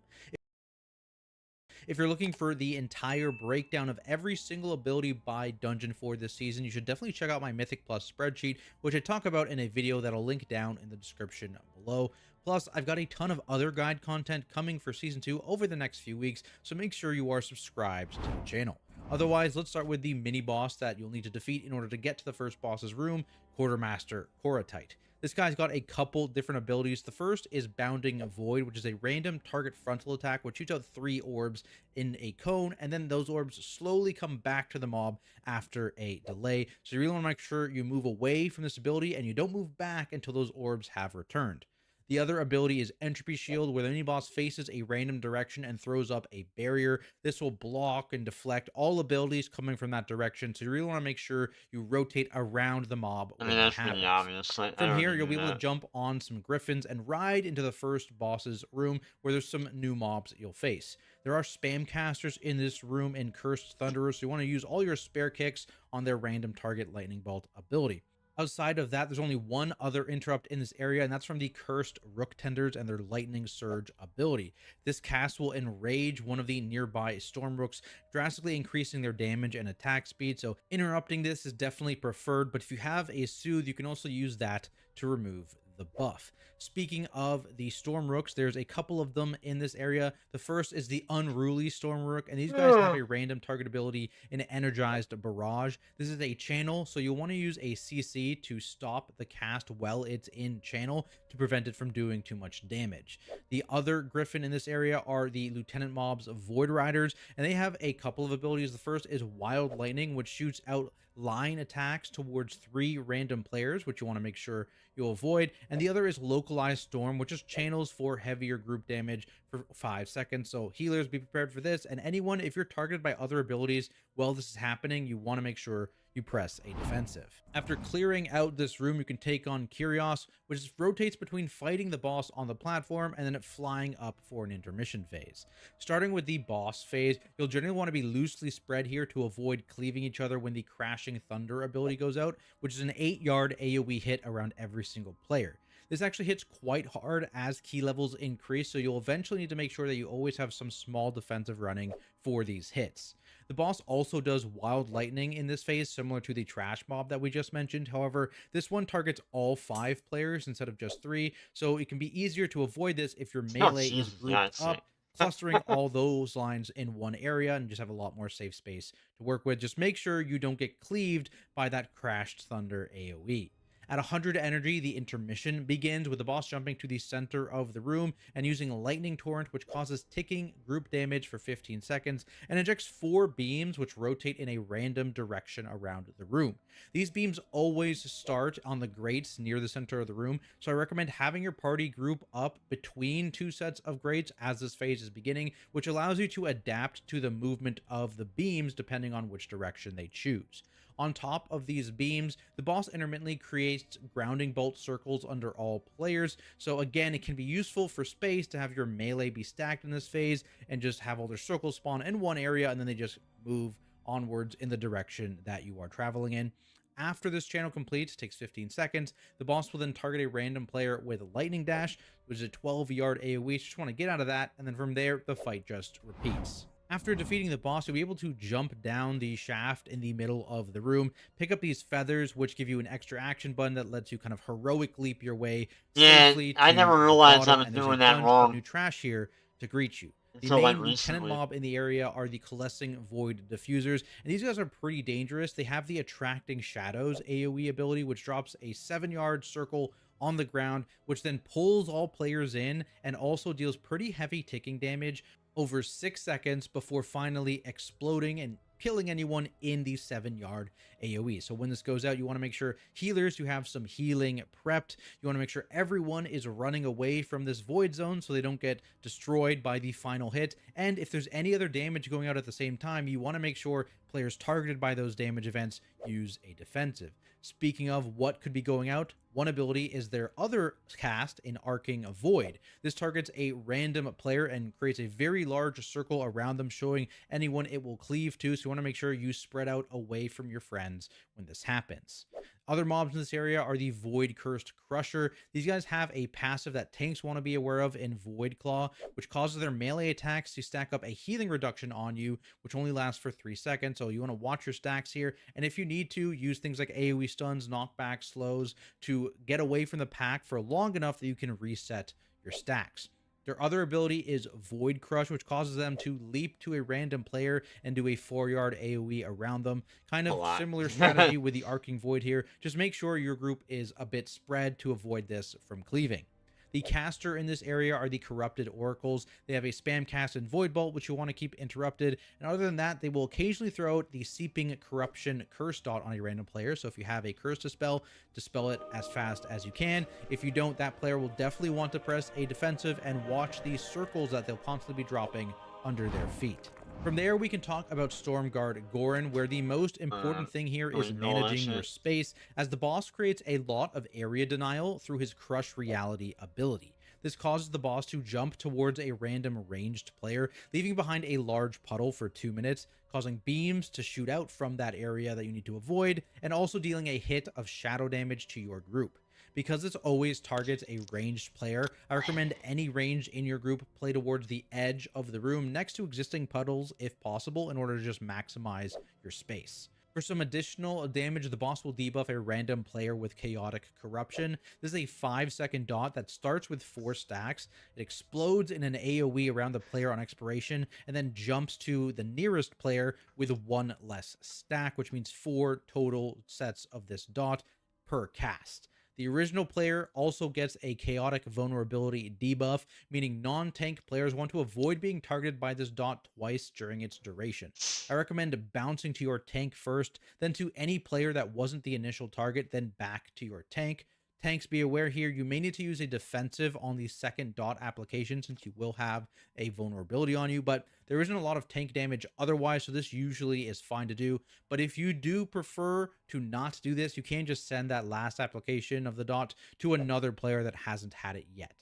If you're looking for the entire breakdown of every single ability by dungeon for this season, you should definitely check out my Mythic Plus spreadsheet, which I talk about in a video that I'll link down in the description below. Plus, I've got a ton of other guide content coming for Season 2 over the next few weeks, so make sure you are subscribed to the channel. Otherwise, let's start with the mini-boss that you'll need to defeat in order to get to the first boss's room, Quartermaster Koratite. This guy's got a couple different abilities. The first is Bounding Void, which is a random target frontal attack, which shoots out 3 orbs in a cone, and then those orbs slowly come back to the mob after a delay. So you really want to make sure you move away from this ability, and you don't move back until those orbs have returned. The other ability is Entropy Shield, where the mini-boss faces a random direction and throws up a barrier. This will block and deflect all abilities coming from that direction, so you really want to make sure you rotate around the mob. I mean, that's pretty obvious. From here, you'll be able to jump on some griffins and ride into the first boss's room, where there's some new mobs that you'll face. There are spam casters in this room in Cursed Thunderers, so you want to use all your spare kicks on their random target lightning bolt ability. Outside of that, there's only one other interrupt in this area, and that's from the Cursed Rook Tenders and their Lightning Surge ability. This cast will enrage one of the nearby Storm Rooks, drastically increasing their damage and attack speed, so interrupting this is definitely preferred, but if you have a Soothe, you can also use that to remove the buff. Speaking of the Storm Rooks, there's a couple of them in this area. The first is the Unruly Storm Rook, and these guys have a random target ability in Energized Barrage. This is a channel, so you'll want to use a CC to stop the cast while it's in channel to prevent it from doing too much damage. The other Griffin in this area are the Lieutenant Mob's Void Riders, and they have a couple of abilities. The first is Wild Lightning, which shoots out line attacks towards 3 random players, which you want to make sure you'll avoid, and the other is Localized Storm, which is channels for heavier group damage for 5 seconds. So healers, be prepared for this, and anyone, if you're targeted by other abilities while this is happening, you want to make sure you press a defensive. After clearing out this room, you can take on Kyrios, which rotates between fighting the boss on the platform and then it flying up for an intermission phase. Starting with the boss phase, you'll generally want to be loosely spread here to avoid cleaving each other when the Crashing Thunder ability goes out, which is an 8-yard AoE hit around every single player. This actually hits quite hard as key levels increase, so you'll eventually need to make sure that you always have some small defensive running for these hits. The boss also does Wild Lightning in this phase, similar to the Trash Mob that we just mentioned. However, this one targets all 5 players instead of just 3, so it can be easier to avoid this if your melee is grouped up, clustering all those lines in one area, and just have a lot more safe space to work with. Just make sure you don't get cleaved by that Crashed Thunder AoE. At 100 energy, the intermission begins with the boss jumping to the center of the room and using Lightning Torrent, which causes ticking group damage for 15 seconds and injects 4 beams which rotate in a random direction around the room. These beams always start on the grates near the center of the room, so I recommend having your party group up between 2 sets of grates as this phase is beginning, which allows you to adapt to the movement of the beams depending on which direction they choose. On top of these beams, the boss intermittently creates grounding bolt circles under all players, so again, it can be useful for space to have your melee be stacked in this phase and just have all their circles spawn in one area and then they just move onwards in the direction that you are traveling in. After this channel completes, takes 15 seconds, the boss will then target a random player with Lightning Dash, which is a 12-yard AoE, so you just want to get out of that, and then from there, the fight just repeats. After defeating the boss, you'll be able to jump down the shaft in the middle of the room, pick up these feathers, which give you an extra action button that lets you kind of heroic leap your way safely to I never realized I was and there's doing a that bunch wrong. of new trash here to greet you. The Until, like, main Lieutenant recently. Mob in the area are the Coalescing Void Diffusers, and these guys are pretty dangerous. They have the Attracting Shadows AoE ability, which drops a 7-yard circle on the ground, which then pulls all players in and also deals pretty heavy ticking damage over 6 seconds before finally exploding and killing anyone in the 7-yard AoE. So when this goes out, you want to make sure healers, you have some healing prepped. You want to make sure everyone is running away from this void zone so they don't get destroyed by the final hit. And if there's any other damage going out at the same time, you want to make sure players targeted by those damage events use a defensive. Speaking of what could be going out, one ability is their other cast in Arcing Void. This targets a random player and creates a very large circle around them, showing anyone it will cleave to, so you want to make sure you spread out away from your friends when this happens. Other mobs in this area are the Void Cursed Crusher. These guys have a passive that tanks want to be aware of in Void Claw, which causes their melee attacks to stack up a healing reduction on you, which only lasts for 3 seconds. So you want to watch your stacks here, and if you need to, use things like AoE stuns, knockback, slows to get away from the pack for long enough that you can reset your stacks. Their other ability is Void Crush, which causes them to leap to a random player and do a 4-yard AoE around them. Kind of similar strategy with the Arcing Void here. Just make sure your group is a bit spread to avoid this from cleaving. The caster in this area are the Corrupted Oracles. They have a spam cast and Void Bolt, which you want to keep interrupted. And other than that, they will occasionally throw out the Seeping Corruption Curse Dot on a random player. So if you have a curse to dispel it as fast as you can. If you don't, that player will definitely want to press a defensive and watch these circles that they'll constantly be dropping under their feet. From there, we can talk about Stormguard Gorin, where the most important thing here is managing your space, as the boss creates a lot of area denial through his Crush Reality ability. This causes the boss to jump towards a random ranged player, leaving behind a large puddle for 2 minutes, causing beams to shoot out from that area that you need to avoid, and also dealing a hit of shadow damage to your group. Because this always targets a ranged player, I recommend any range in your group play towards the edge of the room next to existing puddles if possible, in order to just maximize your space. For some additional damage, the boss will debuff a random player with Chaotic Corruption. This is a 5-second dot that starts with 4 stacks. It explodes in an AoE around the player on expiration, and then jumps to the nearest player with 1 less stack, which means 4 total sets of this dot per cast. The original player also gets a Chaotic Vulnerability debuff, meaning non-tank players want to avoid being targeted by this dot twice during its duration. I recommend bouncing to your tank first, then to any player that wasn't the initial target, then back to your tank. Tanks, be aware here, you may need to use a defensive on the second dot application since you will have a vulnerability on you, but there isn't a lot of tank damage otherwise, so this usually is fine to do. But if you do prefer to not do this, you can just send that last application of the dot to another player that hasn't had it yet.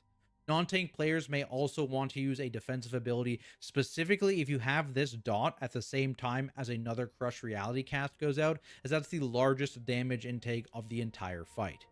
Non-tank players may also want to use a defensive ability, specifically if you have this dot at the same time as another Crush Reality cast goes out, as that's the largest damage intake of the entire fight.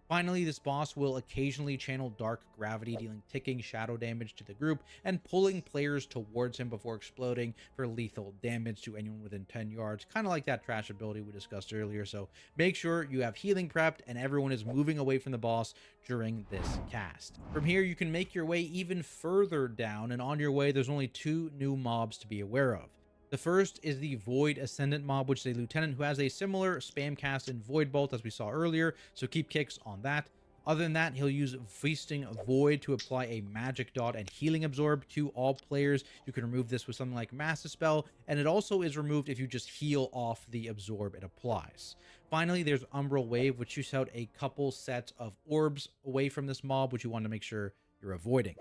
Finally, this boss will occasionally channel Dark Gravity, dealing ticking shadow damage to the group and pulling players towards him before exploding for lethal damage to anyone within 10 yards, kind of like that trash ability we discussed earlier. So make sure you have healing prepped and everyone is moving away from the boss during this cast. From here, you can make your way even further down, and on your way, there's only 2 new mobs to be aware of. The first is the Void Ascendant mob, which is a lieutenant who has a similar spam cast in Void Bolt as we saw earlier, so keep kicks on that. Other than that, he'll use Feasting Void to apply a magic dot and healing absorb to all players. You can remove this with something like Mass Dispel, and it also is removed if you just heal off the absorb it applies. Finally, there's Umbral Wave, which shoots out a couple sets of orbs away from this mob, which you want to make sure you're avoiding.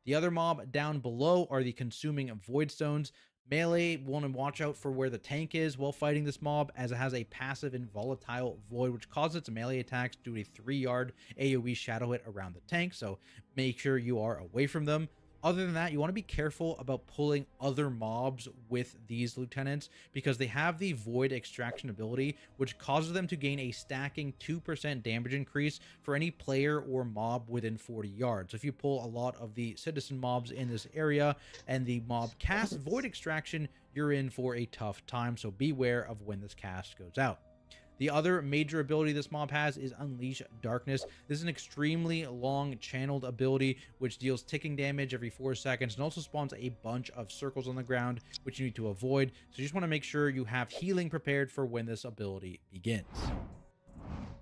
The other mob down below are the Consuming Void Stones. Melee want to watch out for where the tank is while fighting this mob, as it has a passive and volatile void which causes its melee attacks to do a 3-yard AoE shadow hit around the tank, so make sure you are away from them. Other than that, you want to be careful about pulling other mobs with these lieutenants because they have the Void Extraction ability, which causes them to gain a stacking 2% damage increase for any player or mob within 40 yards. So if you pull a lot of the citizen mobs in this area and the mob casts Void Extraction, you're in for a tough time, so beware of when this cast goes out. The other major ability this mob has is Unleash Darkness. This is an extremely long channeled ability which deals ticking damage every 4 seconds and also spawns a bunch of circles on the ground which you need to avoid. So you just want to make sure you have healing prepared for when this ability begins.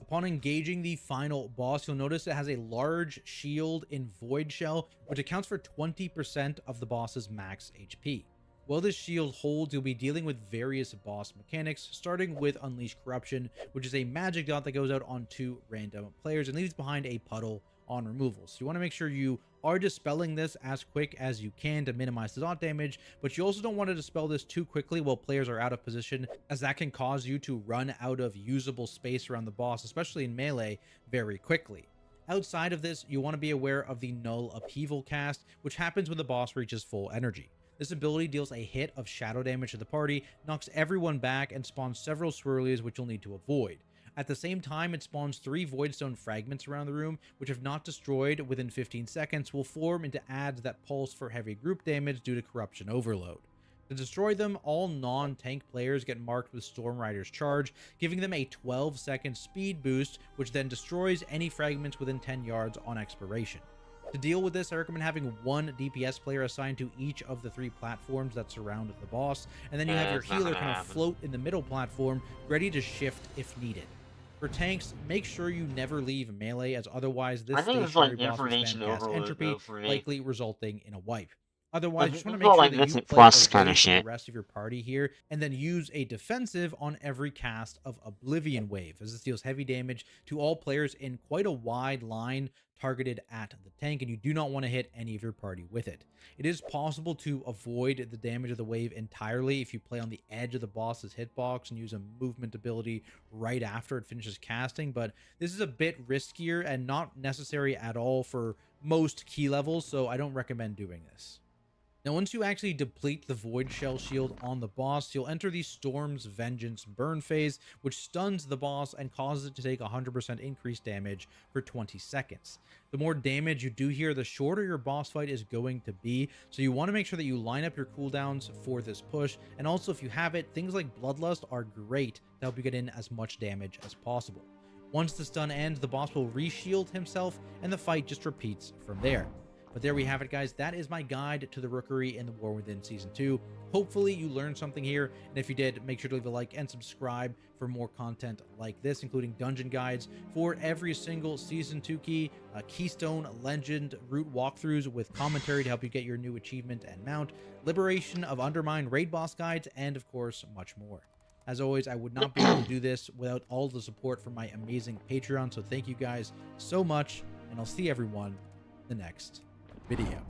Upon engaging the final boss, you'll notice it has a large shield in Void Shell, which accounts for 20% of the boss's max HP. While this shield holds, you'll be dealing with various boss mechanics, starting with Unleash Corruption, which is a magic dot that goes out on 2 random players and leaves behind a puddle on removal. So you want to make sure you are dispelling this as quick as you can to minimize the dot damage, but you also don't want to dispel this too quickly while players are out of position, as that can cause you to run out of usable space around the boss, especially in melee, very quickly. Outside of this, you want to be aware of the Null Upheaval cast, which happens when the boss reaches full energy. This ability deals a hit of shadow damage to the party, knocks everyone back, and spawns several swirlies which you'll need to avoid. At the same time, it spawns 3 Voidstone fragments around the room, which if not destroyed within 15 seconds, will form into adds that pulse for heavy group damage due to corruption overload. To destroy them, all non-tank players get marked with Storm Rider's Charge, giving them a 12-second speed boost, which then destroys any fragments within 10 yards on expiration. To deal with this, I recommend having 1 DPS player assigned to each of the 3 platforms that surround the boss, and then you have your healer kind of float in the middle platform, ready to shift if needed. For tanks, make sure you never leave melee, as otherwise this stationary boss will spam cast entropy, likely resulting in a wipe. Otherwise, you just want to make sure that you play away from the rest of your party here, and then use a defensive on every cast of Oblivion Wave, as this deals heavy damage to all players in quite a wide line targeted at the tank, and you do not want to hit any of your party with it. It is possible to avoid the damage of the wave entirely if you play on the edge of the boss's hitbox and use a movement ability right after it finishes casting, but this is a bit riskier and not necessary at all for most key levels, so I don't recommend doing this. Now, once you actually deplete the Void Shell shield on the boss, you'll enter the Storm's Vengeance burn phase, which stuns the boss and causes it to take 100% increased damage for 20 seconds. The more damage you do here, the shorter your boss fight is going to be, so you want to make sure that you line up your cooldowns for this push, and also if you have it, things like Bloodlust are great to help you get in as much damage as possible. Once the stun ends, the boss will re-shield himself, and the fight just repeats from there. But there we have it, guys. That is my guide to the Rookery in the War Within Season 2. Hopefully you learned something here, and if you did, make sure to leave a like and subscribe for more content like this, including dungeon guides for every single Season 2 key, Keystone Legend route walkthroughs with commentary to help you get your new achievement and mount, Liberation of Undermine raid boss guides, and of course, much more. As always, I would not be able to do this without all the support from my amazing Patreon, so thank you guys so much, and I'll see everyone in the next video.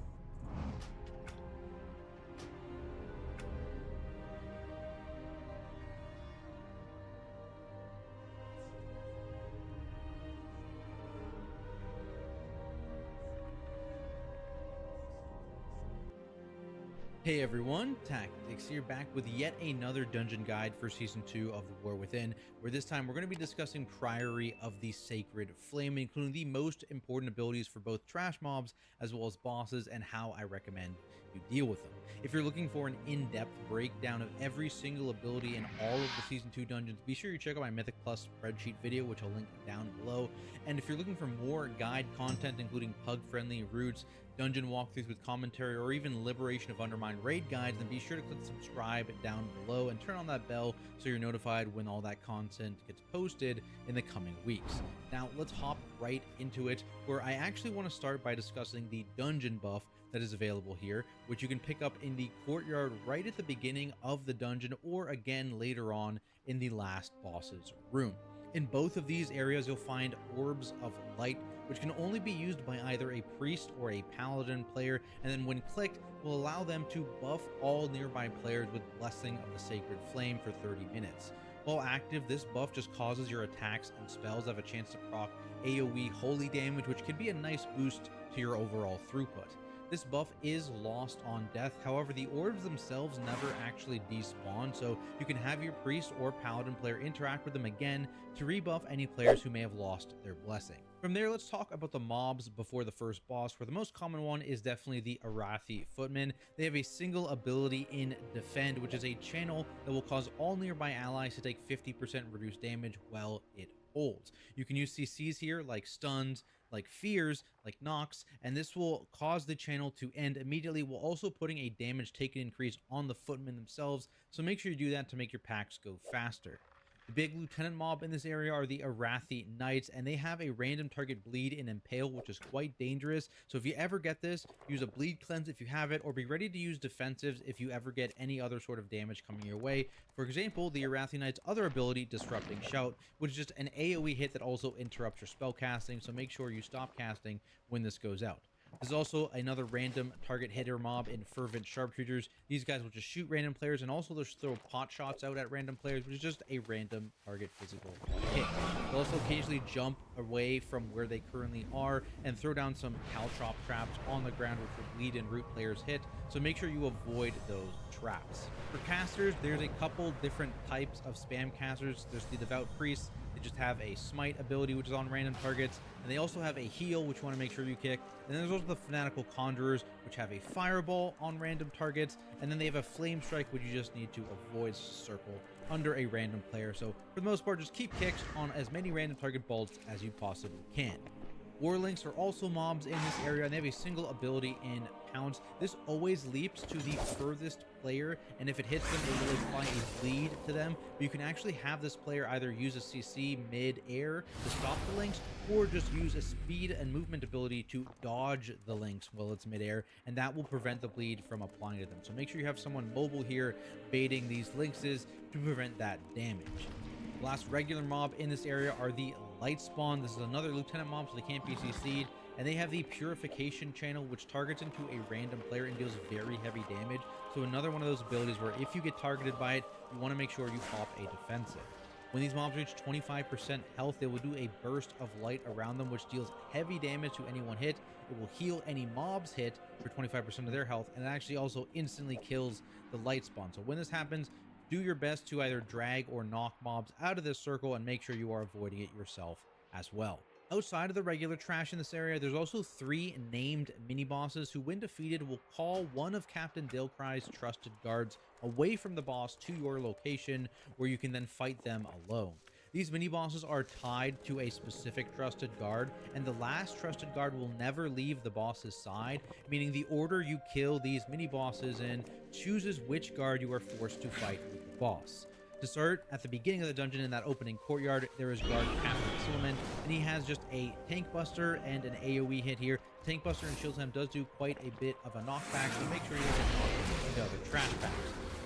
Hey everyone, Tactics here, back with yet another dungeon guide for Season 2 of The War Within, where this time we're going to be discussing Priory of the Sacred Flame, including the most important abilities for both trash mobs as well as bosses, and how I recommend you deal with them. If you're looking for an in-depth breakdown of every single ability in all of the Season 2 dungeons, be sure you check out my Mythic Plus spreadsheet video, which I'll link down below. And if you're looking for more guide content, including pug-friendly routes, dungeon walkthroughs with commentary, or even Liberation of Undermine raid guides, then be sure to click subscribe down below and turn on that bell so you're notified when all that content gets posted in the coming weeks. Now let's hop right into it, where I actually want to start by discussing the dungeon buff that is available here, which you can pick up in the courtyard right at the beginning of the dungeon, or again later on in the last boss's room. In both of these areas, you'll find Orbs of Light, which can only be used by either a priest or a paladin player, and then when clicked, will allow them to buff all nearby players with Blessing of the Sacred Flame for 30 minutes. While active, this buff just causes your attacks and spells have a chance to proc AoE holy damage, which can be a nice boost to your overall throughput. This buff is lost on death, however the orbs themselves never actually despawn, so you can have your priest or paladin player interact with them again to rebuff any players who may have lost their blessing. From there, let's talk about the mobs before the first boss, where the most common one is definitely the Arathi Footmen. They have a single ability in Defend, which is a channel that will cause all nearby allies to take 50% reduced damage while it holds. You can use CCs here like stuns, like fears, like knocks, and this will cause the channel to end immediately while also putting a damage taken increase on the footmen themselves, so make sure you do that to make your packs go faster. The big lieutenant mob in this area are the Arathi Knights, and they have a random target bleed in Impale, which is quite dangerous. So if you ever get this, use a bleed cleanse if you have it, or be ready to use defensives if you ever get any other sort of damage coming your way. For example, the Arathi Knight's other ability, Disrupting Shout, which is just an AoE hit that also interrupts your spell casting, so make sure you stop casting when this goes out. There's also another random target hitter mob in Fervent Sharpshooters. These guys will just shoot random players, and also they'll throw pot shots out at random players, which is just a random target physical hit. They'll also occasionally jump away from where they currently are and throw down some caltrop traps on the ground, which will bleed and root players hit, so make sure you avoid those traps. For casters, there's a couple different types of spam casters. There's the Devout Priests. They just have a smite ability, which is on random targets, and they also have a heal, which you want to make sure you kick. And then there's also the Fanatical Conjurers, which have a fireball on random targets, and then they have a flame strike, which you just need to avoid circle under a random player. So for the most part, just keep kicks on as many random target bolts as you possibly can. Warlinks are also mobs in this area, and they have a single ability in Pounce. This always leaps to the furthest player, and if it hits them, it will apply a bleed to them. But you can actually have this player either use a CC mid-air to stop the links, or just use a speed and movement ability to dodge the links while it's mid-air, and that will prevent the bleed from applying to them. So make sure you have someone mobile here baiting these linkses to prevent that damage. The last regular mob in this area are the Light Spawn. This is another lieutenant mob, so they can't be CC'd, and they have the Purification channel, which targets into a random player and deals very heavy damage. So another one of those abilities where if you get targeted by it, you want to make sure you pop a defensive. When these mobs reach 25% health, they will do a burst of light around them, which deals heavy damage to anyone hit. It will heal any mobs hit for 25% of their health, and it actually also instantly kills the light spawn. So when this happens, do your best to either drag or knock mobs out of this circle and make sure you are avoiding it yourself as well. Outside of the regular trash in this area, there's also 3 named mini-bosses who, when defeated, will call one of Captain Dilcry's trusted guards away from the boss to your location, where you can then fight them alone. These mini-bosses are tied to a specific trusted guard, and the last trusted guard will never leave the boss's side, meaning the order you kill these mini-bosses in chooses which guard you are forced to fight with the boss. To start, at the beginning of the dungeon in that opening courtyard, there is guard Captain Silliman, and he has just a tank buster and an AoE hit here. Tank buster and shield slam does do quite a bit of a knockback, so make sure you don't get knocked into other trash packs.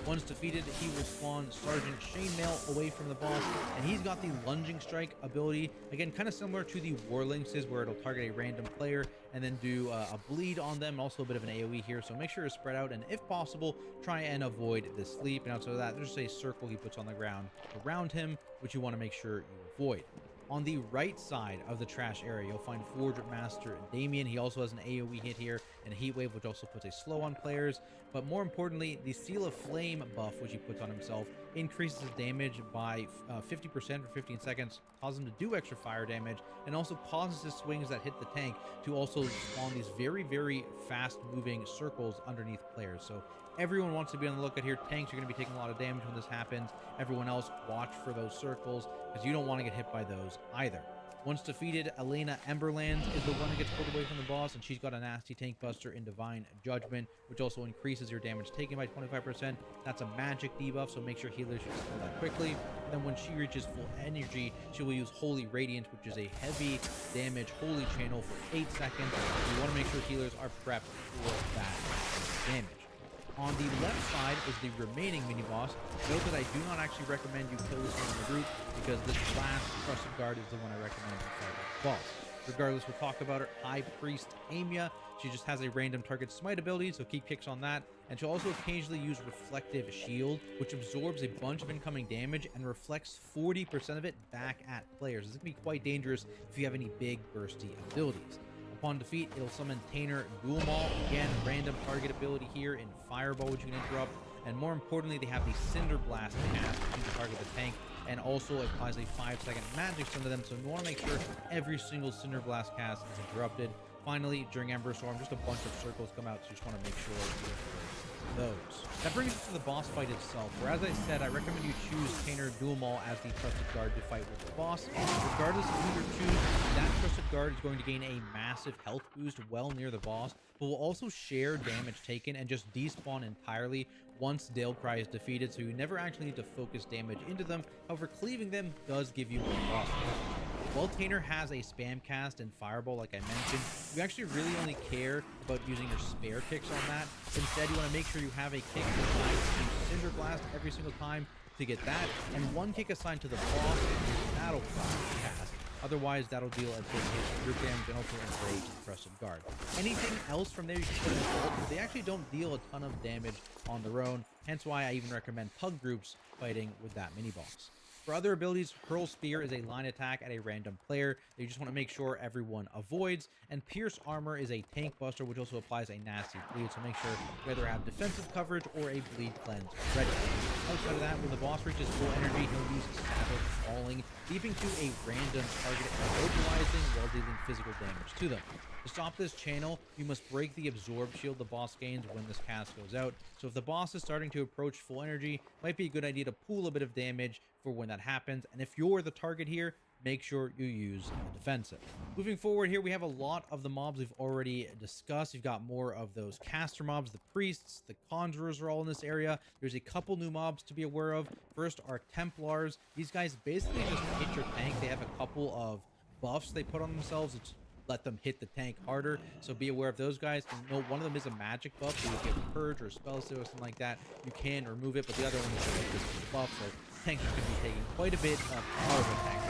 Once defeated, he will spawn Sergeant Chainmail away from the boss, and he's got the lunging strike ability, again kind of similar to the Warlynx's, where it'll target a random player and then do a bleed on them, and also a bit of an AoE here. So make sure to spread out, and if possible, try and avoid the sleep. And outside of that, there's a circle he puts on the ground around him, which you want to make sure you avoid. On the right side of the trash area, you'll find Forge Master Damien. He also has an AoE hit here and a Heat Wave, which also puts a slow on players. But more importantly, the Seal of Flame buff, which he puts on himself, increases his damage by 50% for 15 seconds, causes him to do extra fire damage, and also causes his swings that hit the tank to also spawn these very, very fast-moving circles underneath players. So everyone wants to be on the lookout here. Tanks are going to be taking a lot of damage when this happens. Everyone else, watch for those circles, because you don't want to get hit by those either. Once defeated, Elena Emberlands is the one that gets pulled away from the boss, and she's got a nasty tank buster in Divine Judgment, which also increases your damage taken by 25%. That's a magic debuff, so make sure healers should spell that quickly. And then when she reaches full energy, she will use Holy Radiant, which is a heavy damage holy channel for 8 seconds. You want to make sure healers are prepped for that damage. On the left side is the remaining mini-boss. Note that I do not actually recommend you kill this one in the group, because this last trusted guard is the one I recommend you fight with the boss. Regardless, we'll talk about her. High Priest Amia. She just has a random target smite ability, so keep kicks on that. And she'll also occasionally use Reflective Shield, which absorbs a bunch of incoming damage and reflects 40% of it back at players. This can be quite dangerous if you have any big bursty abilities. Upon defeat, it'll summon Tainer Dual Maul. Again, random target ability here in Fireball, which you can interrupt. And more importantly, they have the Cinder Blast cast to target the tank, and also applies a 5-second magic stun to them, so you want to make sure every single Cinder Blast cast is interrupted. Finally, during Ember Storm, just a bunch of circles come out, so you just want to make sure you avoid those. That brings us to the boss fight itself, where, as I said, I recommend you choose Tainer Dual Maul as the trusted guard to fight with the boss. Regardless of who you choose, that trusted guard is going to gain a massive health boost well near the boss, but will also share damage taken and just despawn entirely once Dilcry is defeated, so you never actually need to focus damage into them. However, cleaving them does give you more boss damage. While Tainer has a spam cast and Fireball, like I mentioned, you actually really only care about using your spare kicks on that. Instead, you want to make sure you have a kick assigned to Cinder Blast every single time to get that, and one kick assigned to the boss and your Battle cast. Otherwise, that'll deal a big hit to group damage and also enrage the trusted guard. Anything else from there you can put in ult, but they actually don't deal a ton of damage on their own, hence why I even recommend pug groups fighting with that mini-boss. For other abilities, Hurl Spear is a line attack at a random player that you just want to make sure everyone avoids, and Pierce Armor is a tank buster, which also applies a nasty bleed, so make sure you either have defensive coverage or a bleed cleanse ready. Outside of that, when the boss reaches full energy, he'll use Savage Falling, leaping to a random target and immobilizing while dealing physical damage to them. To stop this channel, you must break the absorb shield the boss gains when this cast goes out. So if the boss is starting to approach full energy, it might be a good idea to pool a bit of damage for when that happens. And if you're the target here, make sure you use the defensive. Moving forward here, we have a lot of the mobs we've already discussed. You've got more of those caster mobs, the priests, the conjurers are all in this area. There's a couple new mobs to be aware of. First are Templars. These guys basically just hit your tank. They have a couple of buffs they put on themselves, which let them hit the tank harder, so be aware of those guys. And no, one of them is a magic buff, so you get Purge or Spell Seal or something like that, you can remove it, but the other one is just a buff, so tanks are going to be taking quite a bit of power attack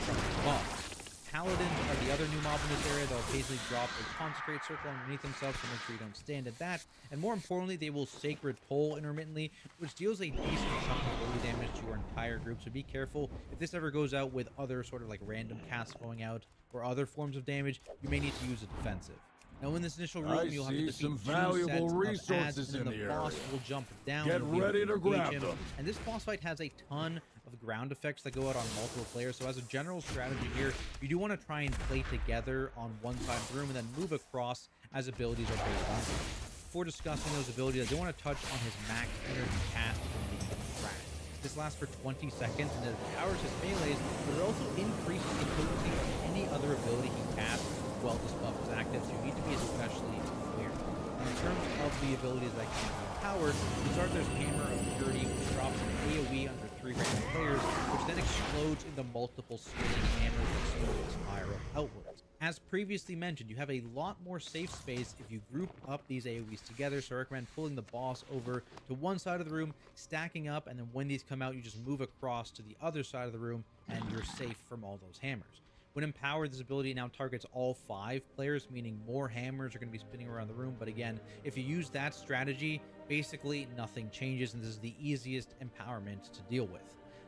from the buff. paladins are the other new mob in this area. They'll occasionally drop a consecrate circle underneath themselves, so make sure you don't stand at that. And more importantly, they will sacred pull intermittently, which deals a decent chunk of holy damage to your entire group. So be careful if this ever goes out with other sort of like random casts going out or other forms of damage, you may need to use a defensive. Now in this initial room, you'll have to defeat some 2 valuable sets of resources ads, and then in the the boss area. will jump down. Get and you'll be ready able to grab engage him. them. And this boss fight has a ton of ground effects that go out on multiple players. So as a general strategy here, you do want to try and play together on one side of the room and then move across as abilities are based on you. Before discussing those abilities, I do want to touch on his max energy cast and the crack. This lasts for 20 seconds and it powers his melees, but it also increases the potency of any other ability he casts while this buff is active, so you need to be especially aware. And in terms of the abilities that can be powered, to start, there's Hammer of Purity, which drops an AoE under 3 random players, which then explodes into multiple scaling hammers that slowly spiral outwards. As previously mentioned, you have a lot more safe space if you group up these AoEs together, so I recommend pulling the boss over to one side of the room, stacking up, and then when these come out, you just move across to the other side of the room, and you're safe from all those hammers. When empowered, this ability now targets all 5 players, meaning more hammers are going to be spinning around the room. But again, if you use that strategy, basically nothing changes, and this is the easiest empowerment to deal with.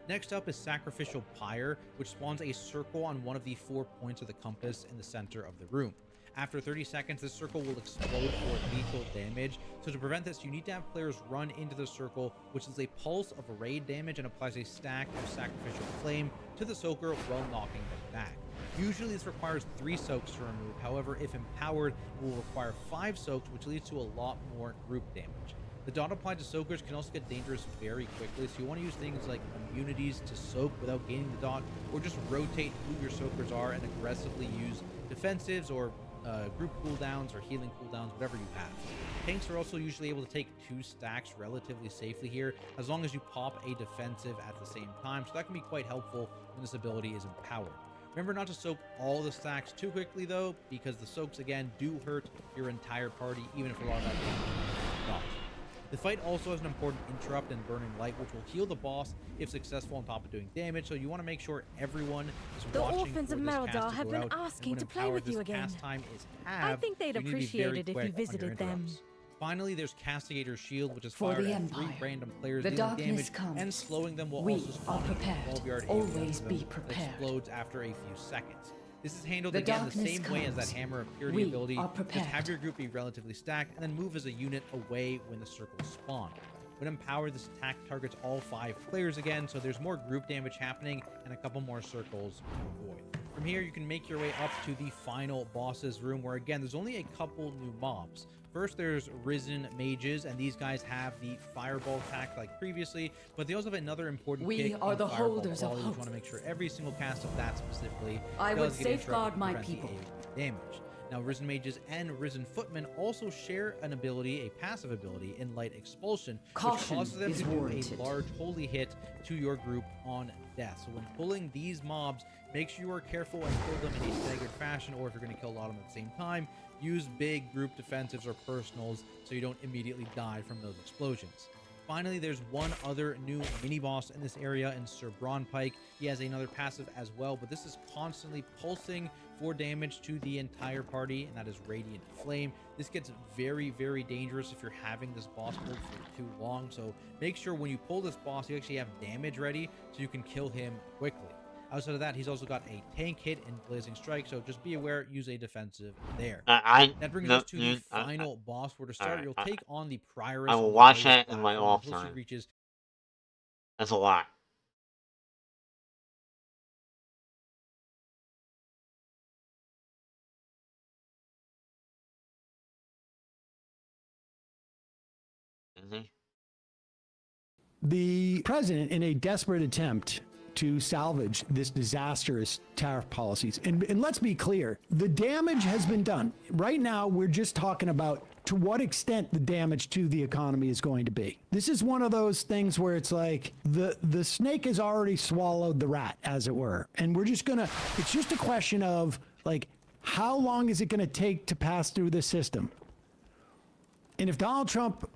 Next up is Sacrificial Pyre, which spawns a circle on one of the 4 points of the compass in the center of the room. After 30 seconds, this circle will explode for lethal damage. So to prevent this, you need to have players run into the circle, which is a pulse of raid damage and applies a stack of Sacrificial Flame to the soaker while knocking them back. Usually this requires 3 soaks to remove. However, if empowered, it will require 5 soaks, which leads to a lot more group damage. The dot applied to soakers can also get dangerous very quickly, so you want to use things like immunities to soak without gaining the dot, or just rotate who your soakers are and aggressively use defensives or group cooldowns or healing cooldowns, whatever you have. Tanks are also usually able to take 2 stacks relatively safely here, as long as you pop a defensive at the same time, so that can be quite helpful when this ability is empowered. Remember not to soak all the stacks too quickly though, because the soaks again do hurt your entire party, even if a lot of that damage is not. The fight also has an important interrupt and burning light, which will heal the boss if successful on top of doing damage, so you want to make sure everyone is The watching orphans for of this cast Meldar to have go been out, asking and to when play with empowered, you this again. cast time is I halved, think they'd so you need to be appreciate very it if you quick on your visited them. interrupts. Finally, there's Castigator's Shield, which is For fired the at 3 Empire, random players, the dealing darkness damage comes. and slowing them while We also are spawning prepared. a 12-yard Always AoE be that prepared. explodes after a few seconds. This is handled The again the darkness same way as that comes. Hammer of Purity We ability. are Just prepared. have your group be relatively stacked and then move as a unit away when the circles spawn. When empowered, this attack targets all 5 players again, so there's more group damage happening and a couple more circles to avoid. From here, you can make your way up to the final boss's room, where again, there's only a couple new mobs. First, there's Risen Mages, and these guys have the Fireball attack like previously, but they also have another important We kick are in the Fireball holders of quality, which hope. want to make sure every single cast of that specifically I does would get interrupted safeguard to my prevent the people. AoE damage. Now, Risen Mages and Risen Footmen also share an ability, a passive ability, in Light Expulsion, Caution which causes them is to warranted. do a large holy hit to your group on death. So when pulling these mobs, make sure you are careful and kill them in a staggered fashion, or if you're going to kill a lot of them at the same time, use big group defensives or personals so you don't immediately die from those explosions. Finally, there's one other new mini-boss in this area in Sir Braunpike. He has another passive as well, but this is constantly pulsing for damage to the entire party, and that is Radiant Flame. This gets very, very dangerous if you're having this boss pulled for too long, so make sure when you pull this boss, you actually have damage ready so you can kill him quickly. Outside of that, he's also got a tank hit in Blazing Strike, so just be aware, use a defensive there. That brings us to the final boss, where to start, you'll take on the Prioress. I will on the watch lowest that in my platform off until she time. reaches That's a lot. Is he? The president, in a desperate attempt to salvage this disastrous tariff policies, and let's be clear, the damage has been done. Right now, we're just talking about to what extent the damage to the economy is going to be. This is one of those things where it's like the snake has already swallowed the rat, as it were. And we're just gonna, it's just a question of like, how long is it gonna take to pass through the system? And if Donald Trump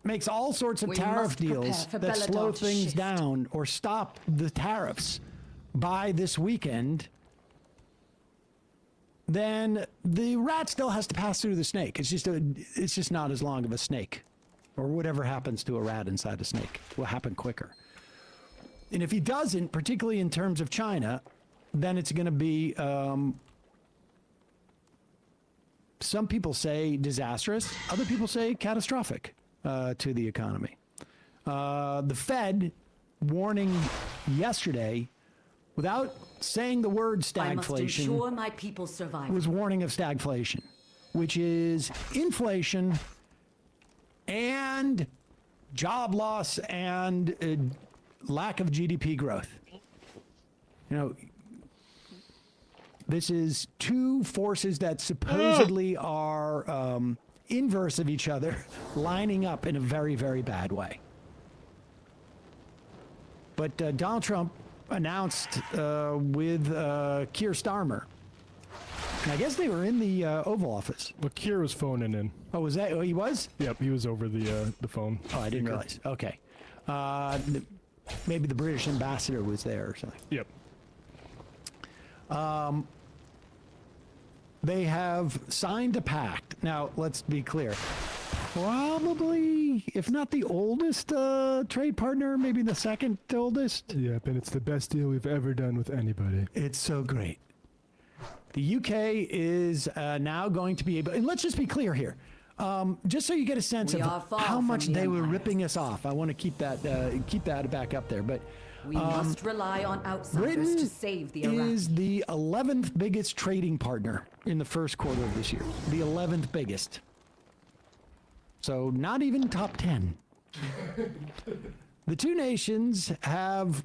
makes all sorts of We tariff must prepare deals for that slow Belladar to things shift. down or stop the tariffs by this weekend, then the rat still has to pass through the snake. It's just not as long of a snake, or whatever happens to a rat inside a snake will happen quicker. And if he doesn't, particularly in terms of China, then it's going to be, some people say disastrous, other people say catastrophic to the economy. The Fed warning yesterday, without saying the word stagflation, I must ensure my people survive. was warning of stagflation, which is inflation and job loss and lack of GDP growth. You know, this is two forces that supposedly are inverse of each other, lining up in a very, very bad way. But Donald Trump announced with Keir Starmer, and I guess they were in the Oval Office. Well, Keir was phoning in. Oh, was that? Oh, he was? Yep, he was over the phone. Oh, I didn't realize. Okay. Maybe the British ambassador was there or something. Yep. They have signed a pact. Now, let's be clear. Probably, if not the oldest trade partner, maybe the second oldest. Yep, and it's the best deal we've ever done with anybody. It's so great. The UK is now going to be able, and let's just be clear here. Just so you get a sense of how much they were ripping us off. I want to keep that back up there. But we must rely on outsiders Britain to save the Iraqi. is the 11th biggest trading partner in the first quarter of this year. The 11th biggest. So not even top 10. The two nations have,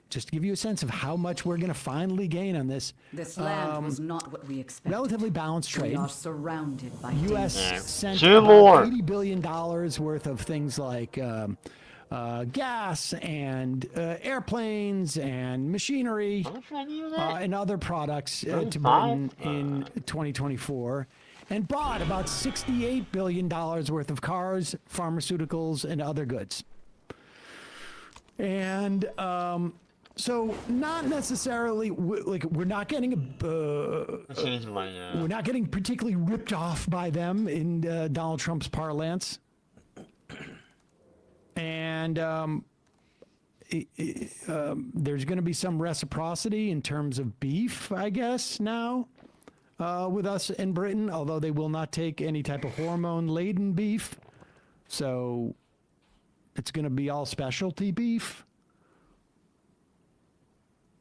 just to give you a sense of how much we're going to finally gain on this. This land was not what we expected. Relatively balanced trade. We are surrounded by U.S. danger. sent Two about more. $80 billion worth of things like gas and airplanes and machinery and other products to Britain in 2024, and bought about $68 billion worth of cars, pharmaceuticals, and other goods. And so not necessarily we're not getting we're not getting particularly ripped off by them in Donald Trump's parlance. And there's going to be some reciprocity in terms of beef, I guess, now with us in Britain, although they will not take any type of hormone-laden beef. So it's going to be all specialty beef,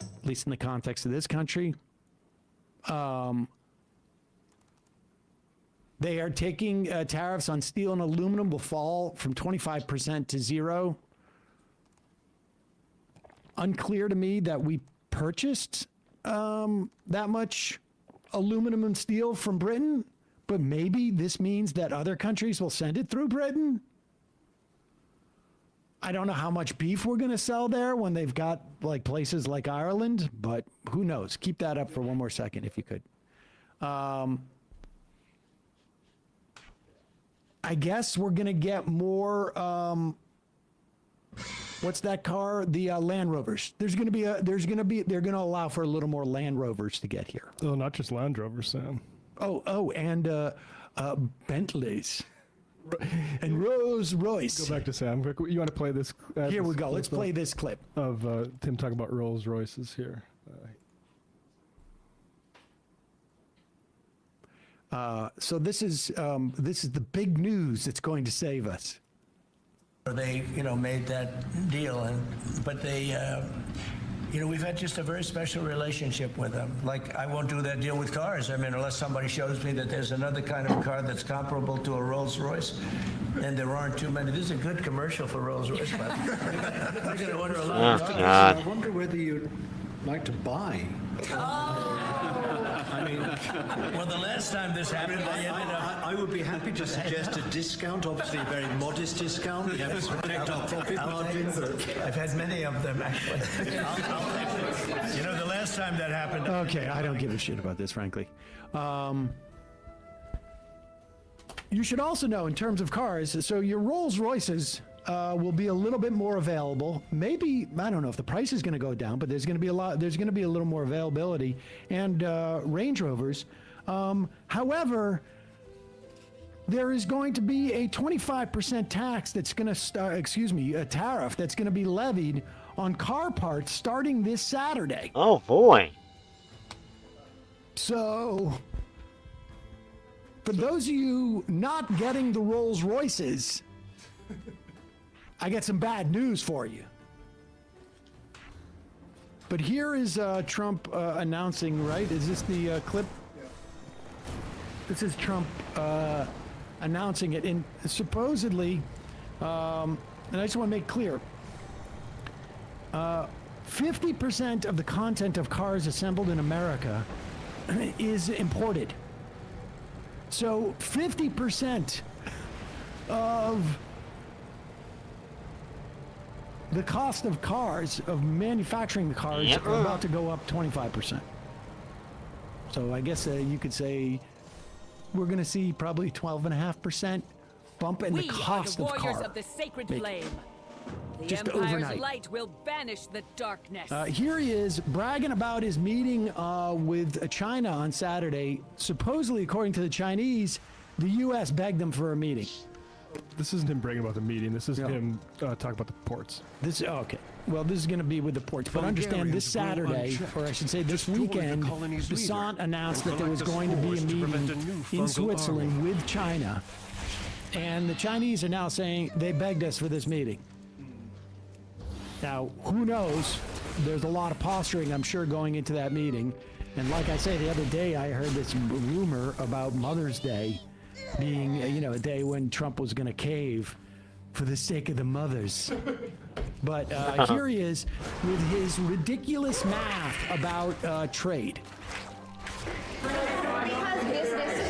at least in the context of this country. They are taking tariffs on steel and aluminum will fall from 25% to 0%. Unclear to me that we purchased that much aluminum and steel from Britain, but maybe this means that other countries will send it through Britain. I don't know how much beef we're going to sell there when they've got like places like Ireland, but who knows? Keep that up for one more second if you could. I guess we're going to get more, what's that car? The Land Rovers. They're going to allow for a little more Land Rovers to get here. Oh, not just Land Rovers, Sam. And Bentleys. And Rolls Royce. Go back to Sam. You want to play this? Here we go. Let's play this clip of Tim talking about Rolls Royces here. So this is the big news that's going to save us. They, made that deal, but they, we've had just a very special relationship with them. Like, I won't do that deal with cars. I mean, unless somebody shows me that there's another kind of car that's comparable to a Rolls Royce, and there aren't too many. This is a good commercial for Rolls Royce. But I'm going to order a lot of cars. I wonder whether you'd like to buy. I mean, well, the last time this happened, I would be happy to suggest a discount, obviously a very modest discount. We have to protect our profit margin. I've had many of them, actually. The last time that happened... Okay, I don't give a shit about this, frankly. You should also know, in terms of cars, so your Rolls Royces will be a little bit more available. Maybe, I don't know if the price is going to go down, but there's going to be a little more availability, and Range Rovers. However, there is going to be a 25% tax that's going to a tariff that's going to be levied on car parts starting this Saturday. Oh boy. So, for those of you not getting the Rolls Royces, I got some bad news for you. But here is Trump announcing, right? Is this the clip? Yeah. This is Trump announcing it. And supposedly, and I just want to make clear, 50% of the content of cars assembled in America is imported. So 50% of the cost of cars, of manufacturing the cars, are about to go up 25%. So I guess you could say we're going to see probably 12.5% bump in the cost of car. We are the warriors of the sacred flame. The Just Empire's overnight. light will banish the darkness. Here he is bragging about his meeting with China on Saturday. Supposedly, according to the Chinese, the U.S. begged them for a meeting. This isn't him bragging about the meeting. This is him talking about the ports. Okay. Well, this is going to be with the ports. But understand, this Saturday, or I should say this weekend, Besant announced that there was going to be a meeting in Switzerland with China. And the Chinese are now saying they begged us for this meeting. Now, who knows? There's a lot of posturing, I'm sure, going into that meeting. And like I say, the other day I heard this rumor about Mother's Day being, a day when Trump was going to cave for the sake of the mothers. But here he is with his ridiculous math about trade.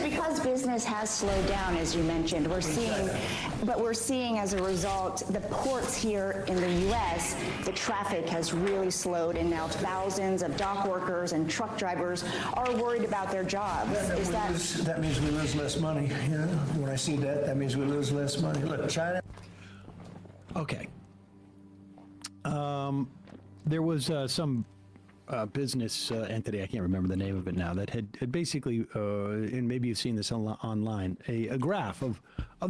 Because business has slowed down, as you mentioned, we're seeing as a result the ports here in the U.S., the traffic has really slowed, and now thousands of dock workers and truck drivers are worried about their jobs. That means we lose less money. When I see that means we lose less money. Look, China. Okay. There was some business entity, I can't remember the name of it now, that had basically, and maybe you've seen this online, a graph of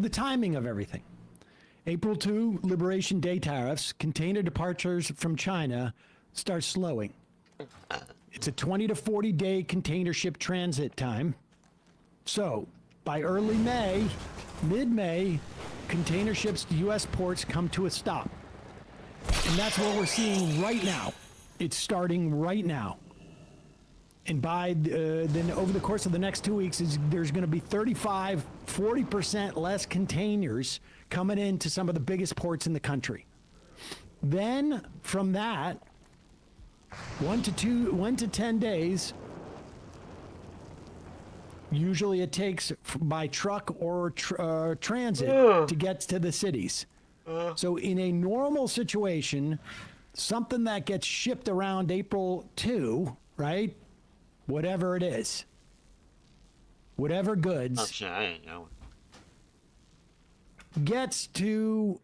the timing of everything. April 2, Liberation Day tariffs, container departures from China start slowing. It's a 20 to 40 day container ship transit time. So by early May, mid-May, container ships to U.S. ports come to a stop. And that's what we're seeing right now. It's starting right now. And by then over the course of the next 2 weeks, there's going to be 40% less containers coming into some of the biggest ports in the country. Then from that, 1 to 10 days, usually it takes by truck or transit to get to the cities. So in a normal situation, something that gets shipped around April 2, right? Whatever it is. Whatever goods. Oh, shit, I didn't know. Gets to